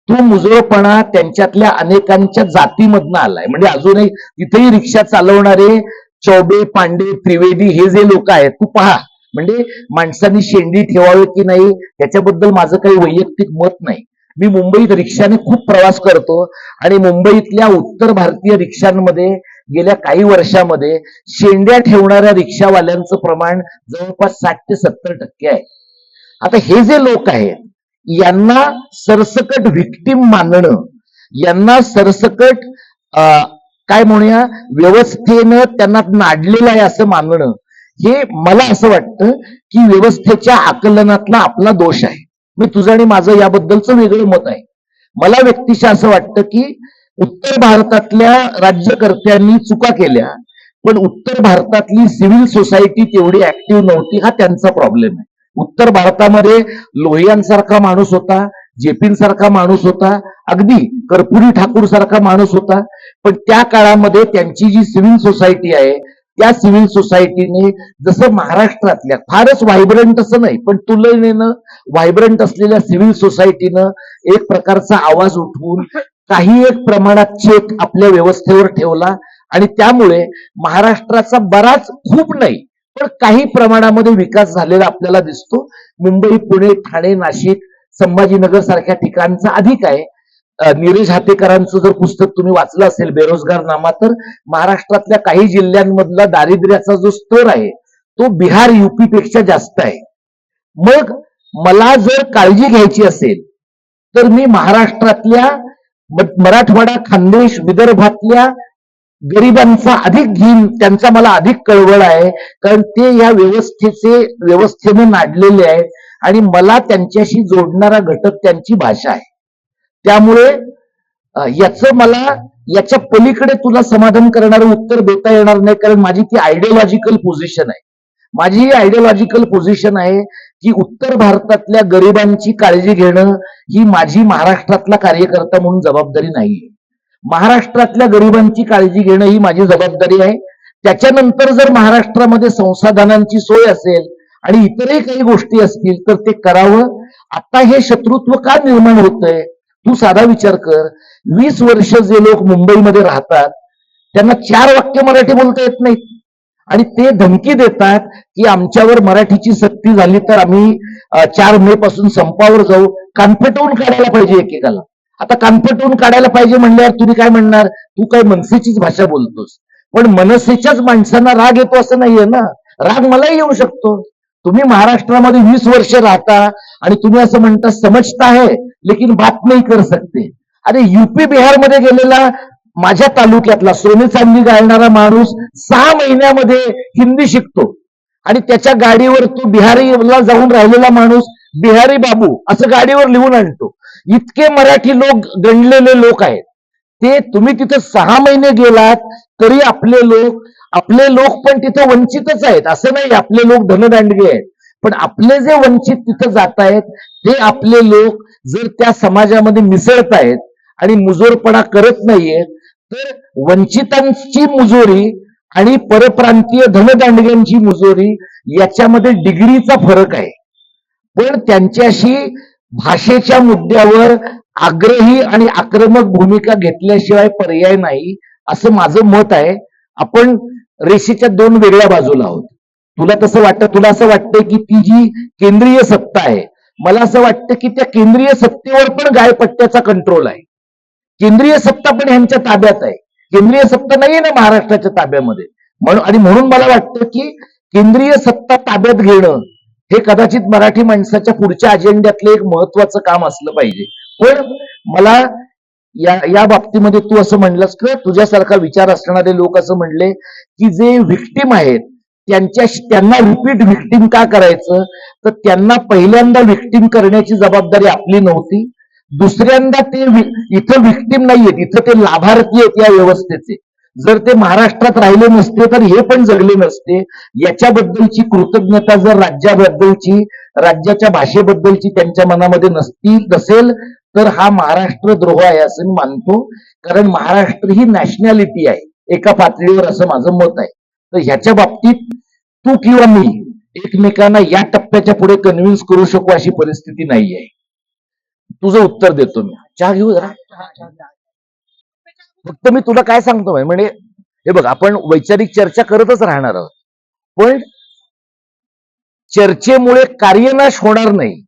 तो मुजोरपणा त्यांच्यातल्या अनेकांच्या जातीमधनं आलाय. म्हणजे अजूनही तिथेही रिक्षा चालवणारे चौबे, पांडे, त्रिवेदी हे जे लोक आहेत, तू पहा, म्हणजे माणसांनी शेंडी ठेवावी की नाही त्याच्याबद्दल माझं काही वैयक्तिक मत नाही. मी मुंबईत रिक्षाने खूप प्रवास करतो, आणि मुंबईतल्या उत्तर भारतीय रिक्षांमध्ये गेल्या काही वर्षामध्ये शेंड्या ठेवणाऱ्या रिक्षावाल्यांचं प्रमाण जवळपास 60 ते 70% आहे. आता हे जे लोक आहेत यांना सरसकट व्हिक्टीम मानणं, यांना सरसकट काय म्हणूया व्यवस्थेनं त्यांना नाडलेलं आहे असं मानणं, हे मला असं वाटतं की व्यवस्थेच्या आकलनातला आपला दोष आहे. मी तुझं आणि माझं याबद्दलचं वेगळं मत आहे. मला व्यक्तिशः असं वाटतं की उत्तर भारतातल्या राज्यकर्त्यांनी चुका केल्या, पण उत्तर भारतातली सिव्हिल सोसायटी तेवढी ऍक्टिव्ह नव्हती, हा त्यांचा प्रॉब्लेम आहे. उत्तर भारतामध्ये लोहियांसारखा माणूस होता, जेपींसारखा माणूस होता, अगदी कर्पुरी ठाकूर सारखा माणूस होता, पण त्या काळामध्ये त्यांची जी सिव्हिल सोसायटी आहे त्या सिव्हिल सोसायटीने जसं महाराष्ट्रातल्या फारच व्हायब्रंट असं नाही पण तुलनेनं व्हायब्रंट असलेल्या सिव्हिल सोसायटीनं एक प्रकारचा आवाज उठवून काही एक प्रमाणात चेक आपल्या व्यवस्थेवर ठेवला, आणि त्यामुळे महाराष्ट्राचा बराच, खूप नाही पण काही प्रमाणामध्ये विकास झालेला आपल्याला दिसतो. मुंबई, पुणे, ठाणे, नाशिक, संभाजीनगर सारख्या ठिकाणचा अधिक आहे. नीरज हातेकरांचं जर पुस्तक तुम्ही वाचलं असेल बेरोजगार नामा, तर महाराष्ट्रातल्या काही जिल्ह्यांमधला दारिद्र्याचा जो स्तर आहे तो बिहार, युपी पेक्षा जास्त आहे. मग मला जर काळजी घ्यायची असेल तर मी महाराष्ट्रातल्या मराठवाडा, खानदेश, विदर्भातल्या गरिबांचा अधिक घेईन, त्यांचा मला अधिक कळवळ आहे, कारण ते या व्यवस्थेने नाडलेले आहेत आणि मला त्यांच्याशी जोडणारा घटक त्यांची भाषा आहे. त्यामुळे याचं मला याच्या पलीकडे तुला समाधान करणारं उत्तर देता येणार नाही, कारण माझी ती आयडिओलॉजिकल पोझिशन आहे. माझी ही आयडिओलॉजिकल पोझिशन आहे की उत्तर भारतातल्या गरिबांची काळजी घेणं ही माझी महाराष्ट्रातला कार्यकर्ता म्हणून जबाबदारी नाहीये. महाराष्ट्रातल्या गरिबांची काळजी घेणं ही माझी जबाबदारी आहे. त्याच्यानंतर जर महाराष्ट्रामध्ये संसाधनांची सोय असेल आणि इतरही काही गोष्टी असतील तर ते करावं. आता हे शत्रुत्व का निर्माण होतंय? तू साधा विचार कर. 20 वर्ष जे लोक मुंबईमध्ये राहतात त्यांना 4 वाक्य मराठी बोलता येत नाहीत आणि ते धमकी देतात की आमच्यावर मराठीची सक्ती झाली तर आम्ही 4 मे पासून संपावर जाऊ. कानफटवून काढायला पाहिजे एकेकाला. आता कानफटवून काढायला पाहिजे म्हणल्यावर तुम्ही काय म्हणणार, तू काय मनसेचीच भाषा बोलतोस. पण मनसेच्याच माणसांना राग येतो असं नाहीये ना. राग मलाही येऊ शकतो. तुम्ही महाराष्ट्रामध्ये 20 वर्ष राहता आणि तुम्ही असं म्हणता समजता है लेकिन बात नहीं कर सकते. अरे यूपी बिहारमध्ये गेलेला माझ्या तालुक्यातला सोने चांदी गाळणारा माणूस 6 महिन्यामध्ये हिंदी शिकतो आणि त्याच्या गाडीवर तो बिहारीला जाऊन राहिलेला माणूस बिहारी बाबू असं गाडीवर लिहून आणतो. इतके मराठी लोक गणलेले लोक आहेत. ते तुम्ही तिथे 6 महिने गेलात तरी आपले लोक पण तिथे वंचितच आहेत. असं नाही आपले लोक धनदांडगे आहेत, पण आपले जे वंचित तिथं जात आहेत ते आपले लोक जर त्या समाजामध्ये मिसळतायत आणि मुजोरपणा करत नाहीयेत तर वंचितांची मुजोरी आणि परप्रांतीय धनदांडग्यांची मुजोरी याच्यामध्ये डिग्रीचा फरक आहे. पण त्यांच्याशी भाषेच्या मुद्द्यावर आग्रही आणि आक्रमक भूमिका घेतल्याशिवाय पर्याय नाही असं माझं मत आहे. आपण रेषेच्या 2 वेगळ्या बाजूला आहोत. तुला असं वाटतंय की ती जी केंद्रीय सत्ता आहे, मला असं वाटतं की त्या केंद्रीय सत्तेवर पण गायपट्ट्याचा कंट्रोल आहे. केंद्रीय सत्ता पण ह्यांच्या ताब्यात आहे. केंद्रीय सत्ता नाहीये ना महाराष्ट्राच्या ताब्यामध्ये. म्हणून मला वाटतं की केंद्रीय सत्ता ताब्यात घेणं हे कदाचित मराठी माणसाच्या पुढच्या अजेंड्यातलं एक महत्वाचं काम असलं पाहिजे. पण मला या बाबतीमध्ये तू असं म्हणलंस की तुझ्यासारखा विचार असणारे लोक असं म्हणले की जे व्हिक्टिम आहेत त्यांना रिपीट व्हिक्टिम का करायचं, तर त्यांना पहिल्यांदा व्हिक्टिम करण्याची जबाबदारी आपली नव्हती. दुसऱ्यांदा ते इथं व्हिक्टिम नाहीयेत, इथं ते लाभार्थी आहेत या व्यवस्थेचे. जर ते महाराष्ट्रात राहिले नसते तर हे पण जगले नसते. याच्याबद्दलची कृतज्ञता जर राज्याच्या भाषेबद्दलची त्यांच्या मनामध्ये नसेल तर हा महाराष्ट्र द्रोह आहे असं मी मानतो. कारण महाराष्ट्र ही नॅशनॅलिटी आहे एका पातळीवर असं माझं मत आहे. तर ह्याच्या बाबतीत तू किंवा मी एकमेकांना या टप्प्याच्या पुढे कन्व्हिन्स करू शकू अशी परिस्थिती नाही आहे. तुझं उत्तर देतो मी. चहा घेऊ जरा. फक्त मी तुला काय सांगतो म्हणजे हे बघ, आपण वैचारिक चर्चा करतच राहणार आहोत, पण चर्चेमुळे कार्यनाश होणार नाही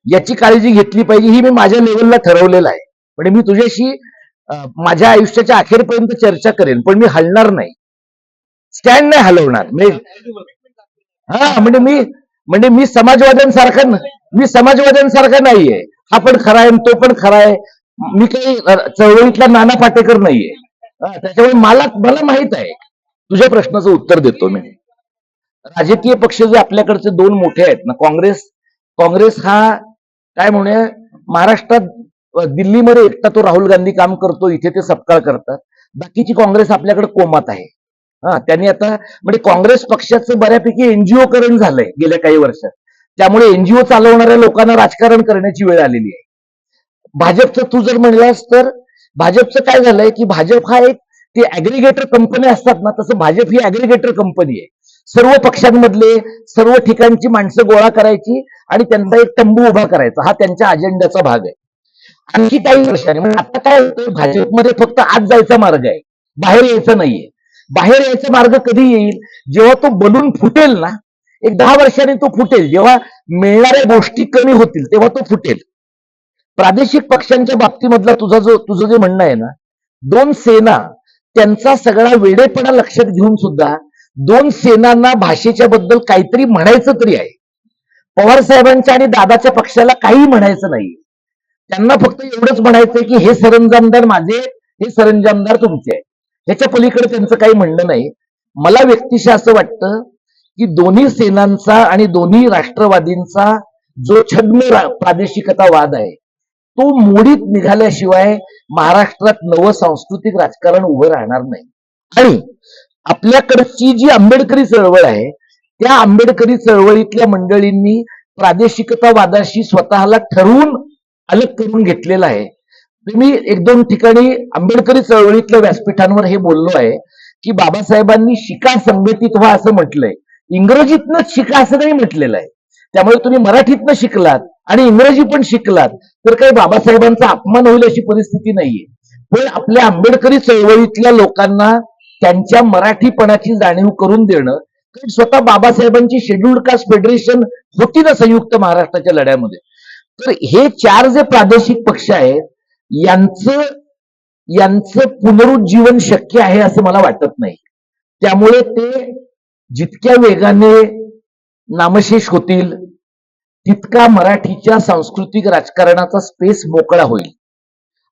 याची काळजी घेतली पाहिजे. ही मी माझ्या लेवलला ठरवलेलं आहे. म्हणजे मी तुझ्याशी माझ्या आयुष्याच्या अखेरपर्यंत चर्चा करेन, पण मी हलणार नाही. स्टँड नाही हलवणार. म्हणजे मी समाजवाद्यांसारखा नाहीये. हा पण खरा आहे तो पण खरा आहे. मी काही चळवळीतला नाना पाटेकर नाहीये. त्याच्यामुळे मला माहित आहे. तुझ्या प्रश्नाचं उत्तर देतो मी. राजकीय पक्ष जे आपल्याकडचे 2 मोठे आहेत ना, काँग्रेस हा काय म्हणूया महाराष्ट्रात दिल्लीमध्ये एकटा तो राहुल गांधी काम करतो, इथे ते सपकाळ करतात. बाकीची काँग्रेस आपल्याकडे कोमात आहे. त्यांनी आता म्हणजे काँग्रेस पक्षाचं बऱ्यापैकी एनजीओ करण झालंय गेल्या काही वर्षात. त्यामुळे एनजीओ चालवणाऱ्या लोकांना राजकारण करण्याची वेळ आलेली आहे. भाजपचं तू जर म्हणलास तर भाजपचं काय झालंय की भाजप हा एक ते ऍग्रिगेटर कंपनी असतात ना, तसं भाजप ही ऍग्रिगेटर कंपनी आहे. सर्व पक्षांमधले सर्व ठिकाणची माणसं गोळा करायची आणि त्यांचा एक तंबू उभा करायचा, हा त्यांच्या अजेंड्याचा भाग आहे. आणखी काही वर्षांनी म्हणजे आता काय होतं, भाजपमध्ये फक्त आत जायचा मार्ग आहे, बाहेर यायचं नाहीये. बाहेर यायचा मार्ग कधी येईल, जेव्हा तो बलून फुटेल ना, एक 10 वर्षांनी तो फुटेल. जेव्हा मिळणाऱ्या गोष्टी कमी होतील तेव्हा तो फुटेल. प्रादेशिक पक्षांच्या बाबतीमधला तुझं जे म्हणणं आहे ना, 2 सेना त्यांचा सगळा वेडेपणा लक्षात घेऊन सुद्धा 2 सेनांना भाषेच्या बद्दल काहीतरी म्हणायचं तरी आहे. पवार साहेबांच्या आणि दादाच्या पक्षाला काही म्हणायचं नाही. त्यांना फक्त एवढंच म्हणायचंय की हे सरंजामदार माझे, हे सरंजामदार तुमचे आहे. ह्याच्या पलीकडे त्यांचं काही म्हणणं नाही. मला व्यक्तिशः असं वाटतं की दोन्ही सेनांचा आणि दोन्ही राष्ट्रवादींचा जो छद्म प्रादेशिकतावाद आहे तो मोडीत निघाल्याशिवाय महाराष्ट्रात नवं सांस्कृतिक राजकारण उभं राहणार नाही. आणि आपल्याकडची जी आंबेडकरी चळवळ आहे त्या आंबेडकरी चळवळीतल्या मंडळींनी प्रादेशिकतावादाशी स्वतःला ठरवून अलग करून घेतलेलं आहे. मी एक दोन ठिकाणी आंबेडकरी चळवळीतल्या व्यासपीठांवर हे बोललो आहे की बाबासाहेबांनी शिका संघटित व्हा असं म्हटलंय, इंग्रजीतनंच शिका असं नाही म्हटलेलं आहे. त्यामुळे तुम्ही मराठीतनं शिकलात आणि इंग्रजी पण शिकलात तर काही बाबासाहेबांचा अपमान होईल अशी परिस्थिती नाहीये. पण आपल्या आंबेडकरी चळवळीतल्या लोकांना त्यांच्या मराठीपणाची जाणीव करून देणं, कारण स्वतः बाबासाहेबांची शेड्यूल्ड कास्ट फेडरेशन होती ना संयुक्त महाराष्ट्राच्या लढ्यामध्ये. तर हे चार जे प्रादेशिक पक्ष आहेत यांचं पुनरुज्जीवन शक्य आहे असं मला वाटत नाही. त्यामुळे ते जितक्या वेगाने नामशेष होतील तितका मराठीच्या सांस्कृतिक राजकारणाचा स्पेस मोकळा होईल.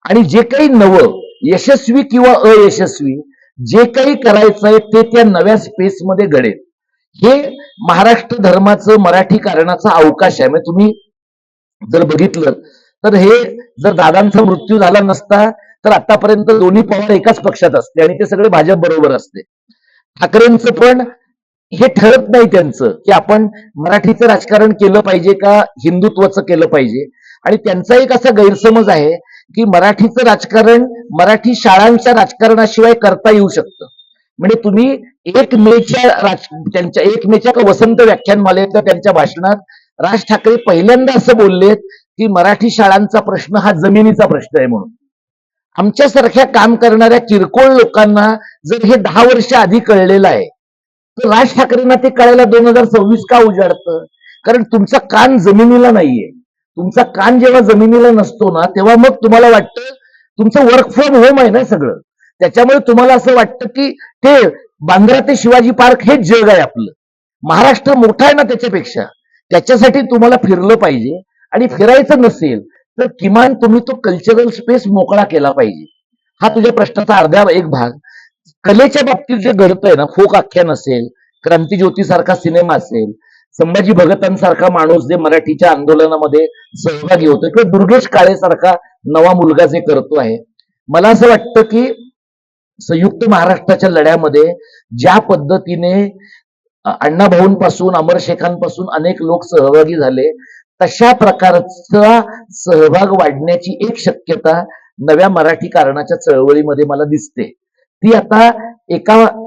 आणि जे काही नवं यशस्वी किंवा अयशस्वी जे काही करायचंय ते त्या नव्या स्पेसमध्ये घडेल. हे महाराष्ट्र धर्माचं मराठीकरणाचा अवकाश आहे. म्हणजे तुम्ही जर बघितलं तर हे जर दादांचा मृत्यू झाला नसता तर आतापर्यंत दोन्ही पवार एकाच पक्षात असते आणि ते सगळे भाजप बरोबर असते. ठाकरेंचं पण हे ठरत नाही त्यांचं की आपण मराठीचं राजकारण केलं पाहिजे का हिंदुत्वाचं केलं पाहिजे. आणि त्यांचा एक असा गैरसमज आहे की मराठीचं राजकारण मराठी शाळांच्या राजकारणाशिवाय करता येऊ शकतं. म्हणजे तुम्ही 1 मेच्या का वसंत व्याख्यानमालेतल्या त्यांच्या भाषणात राज ठाकरे पहिल्यांदा असं बोललेत की मराठी शाळांचा प्रश्न हा जमिनीचा प्रश्न आहे म्हणून. आमच्यासारख्या काम करणाऱ्या किरकोळ लोकांना जर हे 10 वर्ष आधी कळलेलं आहे तर राज ठाकरेंना ते कळायला 2026 का उजाडतं? कारण तुमचा कान जमिनीला नाहीये. तुमचा कान जेव्हा जमिनीला नसतो ना तेव्हा मग तुम्हाला वाटतं तुमचं वर्क फ्रॉम होम आहे ना सगळं. त्याच्यामुळे तुम्हाला असं वाटतं की ते बांद्रा ते शिवाजी पार्क हेच जग आहे आपलं. महाराष्ट्र मोठा आहे ना त्याच्यापेक्षा. त्याच्यासाठी तुम्हाला फिरलं पाहिजे आणि फिरायचं नसेल तर किमान तुम्ही तो कल्चरल स्पेस मोकळा केला पाहिजे. हा तुझ्या प्रश्नाचा अर्धा एक भाग. कलेच्या बाबतीत जे घडतंय ना, फोक आख्यान असेल, क्रांतिज्योती सारखा सिनेमा असेल, संभाजी भगतांसारखा माणूस जे मराठीच्या आंदोलनामध्ये सहभागी होतो किंवा दुर्गेश काळे सारखा नवा मुलगा जे करतो आहे, मला असं वाटतं की संयुक्त महाराष्ट्राच्या लढ्यामध्ये ज्या पद्धतीने अण्णाभाऊंपासून अमरशेखांपासून अनेक लोक सहभागी झाले तशा प्रकारचा सहभाग वाढण्याची एक शक्यता नव्या मराठी कारणाच्या चळवळीमध्ये मला दिसते. ती आता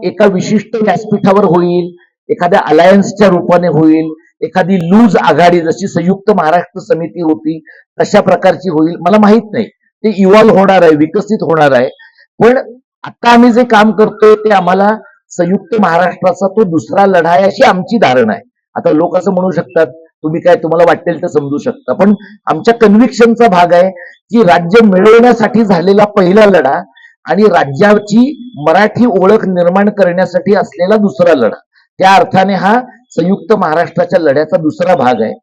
एका विशिष्ट व्यासपीठावर होईल, एखाद्या अलायन्सच्या रूपाने होईल, एखादी लूज आघाडी जशी संयुक्त महाराष्ट्र समिती होती तशा प्रकारची होईल. मला माहित नाही, ते इव्हॉल्व्ह होणार आहे, विकसित होणार आहे. पण आता आम्ही जे काम करतोय ते आम्हाला संयुक्त महाराष्ट्राचा तो दुसरा लढा आहे अशी आमची धारणा आहे. आता लोक असं म्हणू शकतात, तुम्ही काय तुम्हाला वाटेल ते समजू शकता, पण आमच्या कन्व्हिक्शनचा भाग आहे की राज्य मिळवण्यासाठी झालेला पहिला लढा आणि राज्याची मराठी ओळख निर्माण करण्यासाठी असलेला दुसरा लढा, त्या अर्थाने हा संयुक्त महाराष्ट्राच्या लढ्याचा दुसरा भाग आहे.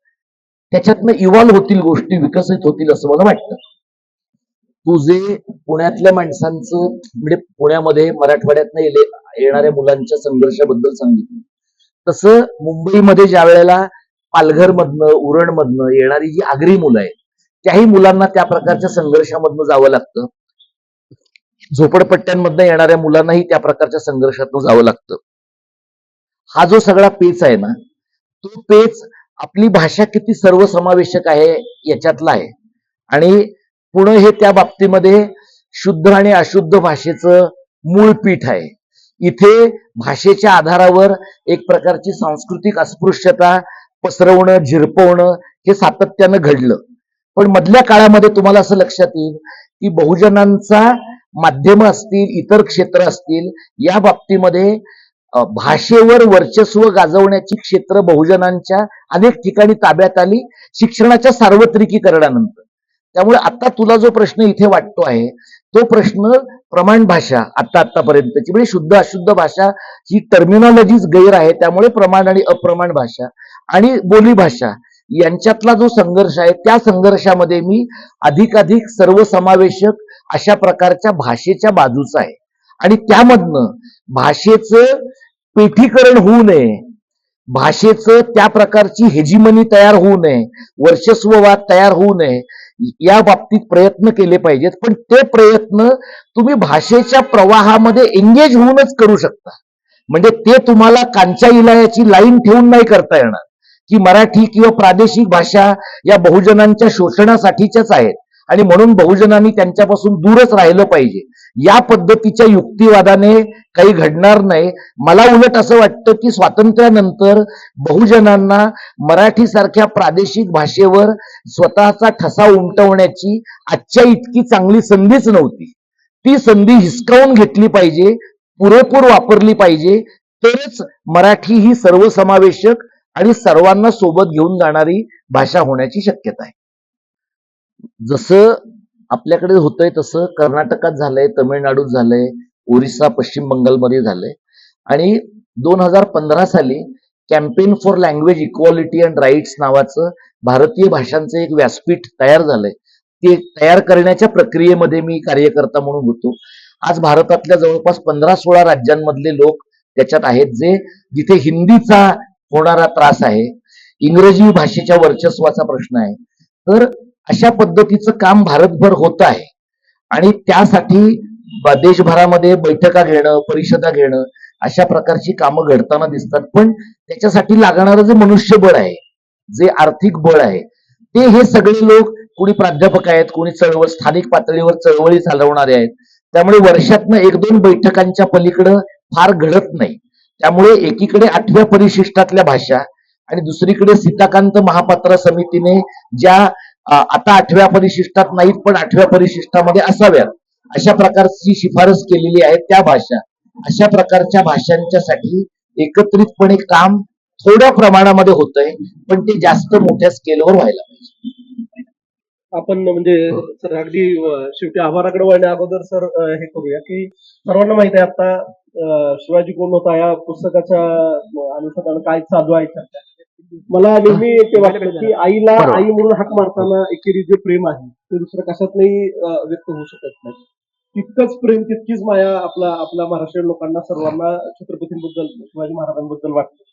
त्याच्यातनं इव्हॉल्व्ह होतील गोष्टी, विकसित होतील असं मला वाटतं. तुझे पुण्यातल्या माणसांचं म्हणजे पुण्यामध्ये मराठवाड्यातनं येणाऱ्या मुलांच्या संघर्षाबद्दल सांगितलं, तसं मुंबईमध्ये ज्या वेळेला पालघरमधनं उरणमधनं येणारी जी आगरी मुलं आहेत त्याही मुलांना त्या प्रकारच्या संघर्षामधनं जावं लागतं. झोपडपट्ट्यांमधनं येणाऱ्या मुलांनाही त्या प्रकारच्या संघर्षातून जावं लागतं. हा जो सगळा पेच आहे ना, तो पेच आपली भाषा किती सर्वसमावेशक आहे याच्यातला आहे. आणि पुणे हे त्या बाबतीमध्ये शुद्ध आणि अशुद्ध भाषेचं मूळ पीठ आहे. इथे भाषेच्या आधारावर एक प्रकारची सांस्कृतिक अस्पृश्यता पसरवणं, झिरपवणं हे सातत्यानं घडलं. पण मधल्या काळामध्ये तुम्हाला असं लक्षात येईल की बहुजनांचा माध्यम असतील, इतर क्षेत्र असतील, या बाबतीमध्ये भाषेवर वर्चस्व गाजवण्याची क्षेत्र बहुजनांच्या अनेक ठिकाणी ताब्यात आली शिक्षणाच्या सार्वत्रिकीकरणानंतर. त्यामुळे आता तुला जो प्रश्न इथे वाटतो आहे तो प्रश्न प्रमाण भाषा आतापर्यंतची म्हणजे शुद्ध अशुद्ध भाषा ही टर्मिनॉलॉजीच गैर आहे. त्यामुळे प्रमाण आणि अप्रमाण भाषा आणि बोली भाषा यांच्यातला जो संघर्ष आहे त्या संघर्षामध्ये मी अधिकाधिक सर्वसमावेशक अशा प्रकारच्या भाषेच्या बाजूचा आहे. आणि त्यामधनं भाषेचं पेठीकरण होऊ नये, भाषेचं त्या प्रकारची हेजिमनी तयार होऊ नये, वर्चस्ववाद तयार होऊ नये या बाबतीत प्रयत्न केले पाहिजेत, पण ते प्रयत्न तुम्ही भाषेच्या प्रवाहामध्ये एंगेज होऊनच करू शकता. म्हणजे ते तुम्हाला कांच्या इलायाची लाईन ठेवून नाही करता येणार की मराठी किंवा प्रादेशिक भाषा या बहुजनांच्या शोषणासाठीच्याच आहेत आणि म्हणून बहुजनांनी त्यांच्यापासून दूरच राहिलं पाहिजे. या पद्धतीच्या युक्तिवादाने काही घडणार नाही. मला उलट असं वाटतं की स्वातंत्र्यानंतर बहुजनांना मराठीसारख्या प्रादेशिक भाषेवर स्वतःचा ठसा उमटवण्याची आजच्या इतकी चांगली संधीच नव्हती. ती संधी हिसकावून घेतली पाहिजे, पुरेपूर वापरली पाहिजे, तरच मराठी ही सर्वसमावेशक आणि सर्वांना सोबत घेऊन जाणारी भाषा होण्याची शक्यता आहे. जसं आपल्याकडे होतंय तसं कर्नाटकात झालंय, तमिळनाडूत झालंय, ओरिसा, पश्चिम बंगालमध्ये झालंय आणि 2015 साली campaign for language equality and rights नावाचं भारतीय भाषांचं एक व्यासपीठ तयार झालंय. ते तयार करण्याच्या प्रक्रियेमध्ये मी कार्यकर्ता म्हणून होतो. आज भारतातल्या जवळपास 15-16 राज्यांमधले लोक त्याच्यात आहेत, जे जिथे हिंदीचा होणारा त्रास आहे, इंग्रजी भाषेच्या वर्चस्वाचा प्रश्न आहे. तर अशा पद्धतीचं काम भारतभर होत आहे आणि त्यासाठी देशभरामध्ये बैठका घेणं, परिषदा घेणं, अशा प्रकारची कामं घडताना दिसतात. पण त्याच्यासाठी लागणारं जे मनुष्यबळ आहे, जे आर्थिक बळ आहे, ते हे सगळे लोक कोणी प्राध्यापक आहेत, कोणी स्थानिक पातळीवर चळवळी चालवणारे आहेत. त्यामुळे वर्षातनं 1-2 बैठकांच्या पलीकडं फार घडत नाही. त्यामुळे एकीकडे 8व्या परिशिष्टातल्या भाषा आणि दुसरीकडे सीताकांत महापात्र समितीने ज्या आता 8व्या परिशिष्टात नाहीत पण 8व्या परिशिष्टामध्ये असाव्यात अशा प्रकारची शिफारस केलेली आहे त्या भाषा, अशा प्रकारच्या भाषांच्यासाठी एकत्रितपणे काम थोड्या प्रमाणामध्ये होतंय, पण ते जास्त मोठ्या स्केलवर व्हायला पाहिजे. आपण म्हणजे सर अगदी शेवटी आभाराकडे वळण्या अगोदर सर हे करूया की सर्वांना माहित आहे आता शिवाजी कोण होता या पुस्तकाच्या अनुषंगाने काय चालू आहे चर्चा. मला नेहमी ते वाटतं की आईला बरोबर. आई म्हणून हाक मारताना एकेरी जे प्रेम आहे ते दुसरं कशातही व्यक्त होऊ शकत नाही. तितकंच प्रेम, तितकीच माया आपल्या महाराष्ट्रीय लोकांना सर्वांना छत्रपतींबद्दल, शिवाजी महाराजांबद्दल वाटते.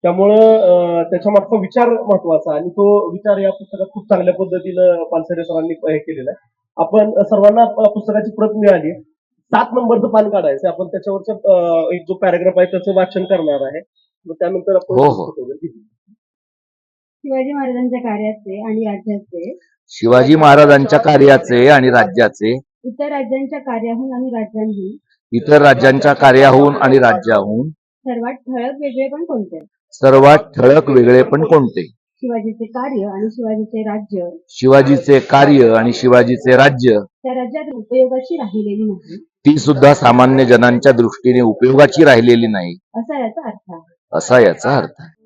त्यामुळं त्याच्या मागचा विचार महत्वाचा आणि तो विचार या पुस्तकात खूप चांगल्या पद्धतीनं पानसरे सरांनी हे केलेला आहे. आपण सर्वांना पुस्तकाची प्रत मिळाली. 7 नंबरचं पान काढायचं, आपण त्याच्यावरचं एक जो पॅराग्राफ आहे त्याचं वाचन करणार आहे. मग त्यानंतर आपण हो, हो. शिवाजी महाराजांच्या कार्याचे आणि राज्याचे शिवाजी महाराजांच्या कार्याचे आणि राज्याचे इतर राज्यांच्या कार्याहून आणि राज्यांहून इतर राज्यांच्या कार्याहून आणि राज्याहून सर्वात ठळक वेगळे पण कोणते? सर्वात ठळक वेगळे पण कोणते? शिवाजीचे कार्य आणि शिवाजीचे राज्य शिवाजीचे कार्य आणि शिवाजीचे राज्य त्या राज्यात उपयोगाची राहिलेली नाही, ती सुद्धा सामान्य जनांच्या दृष्टीने उपयोगाची राहिलेली नाही, असा याचा अर्थ आहे. असा याचा अर्थ आहे.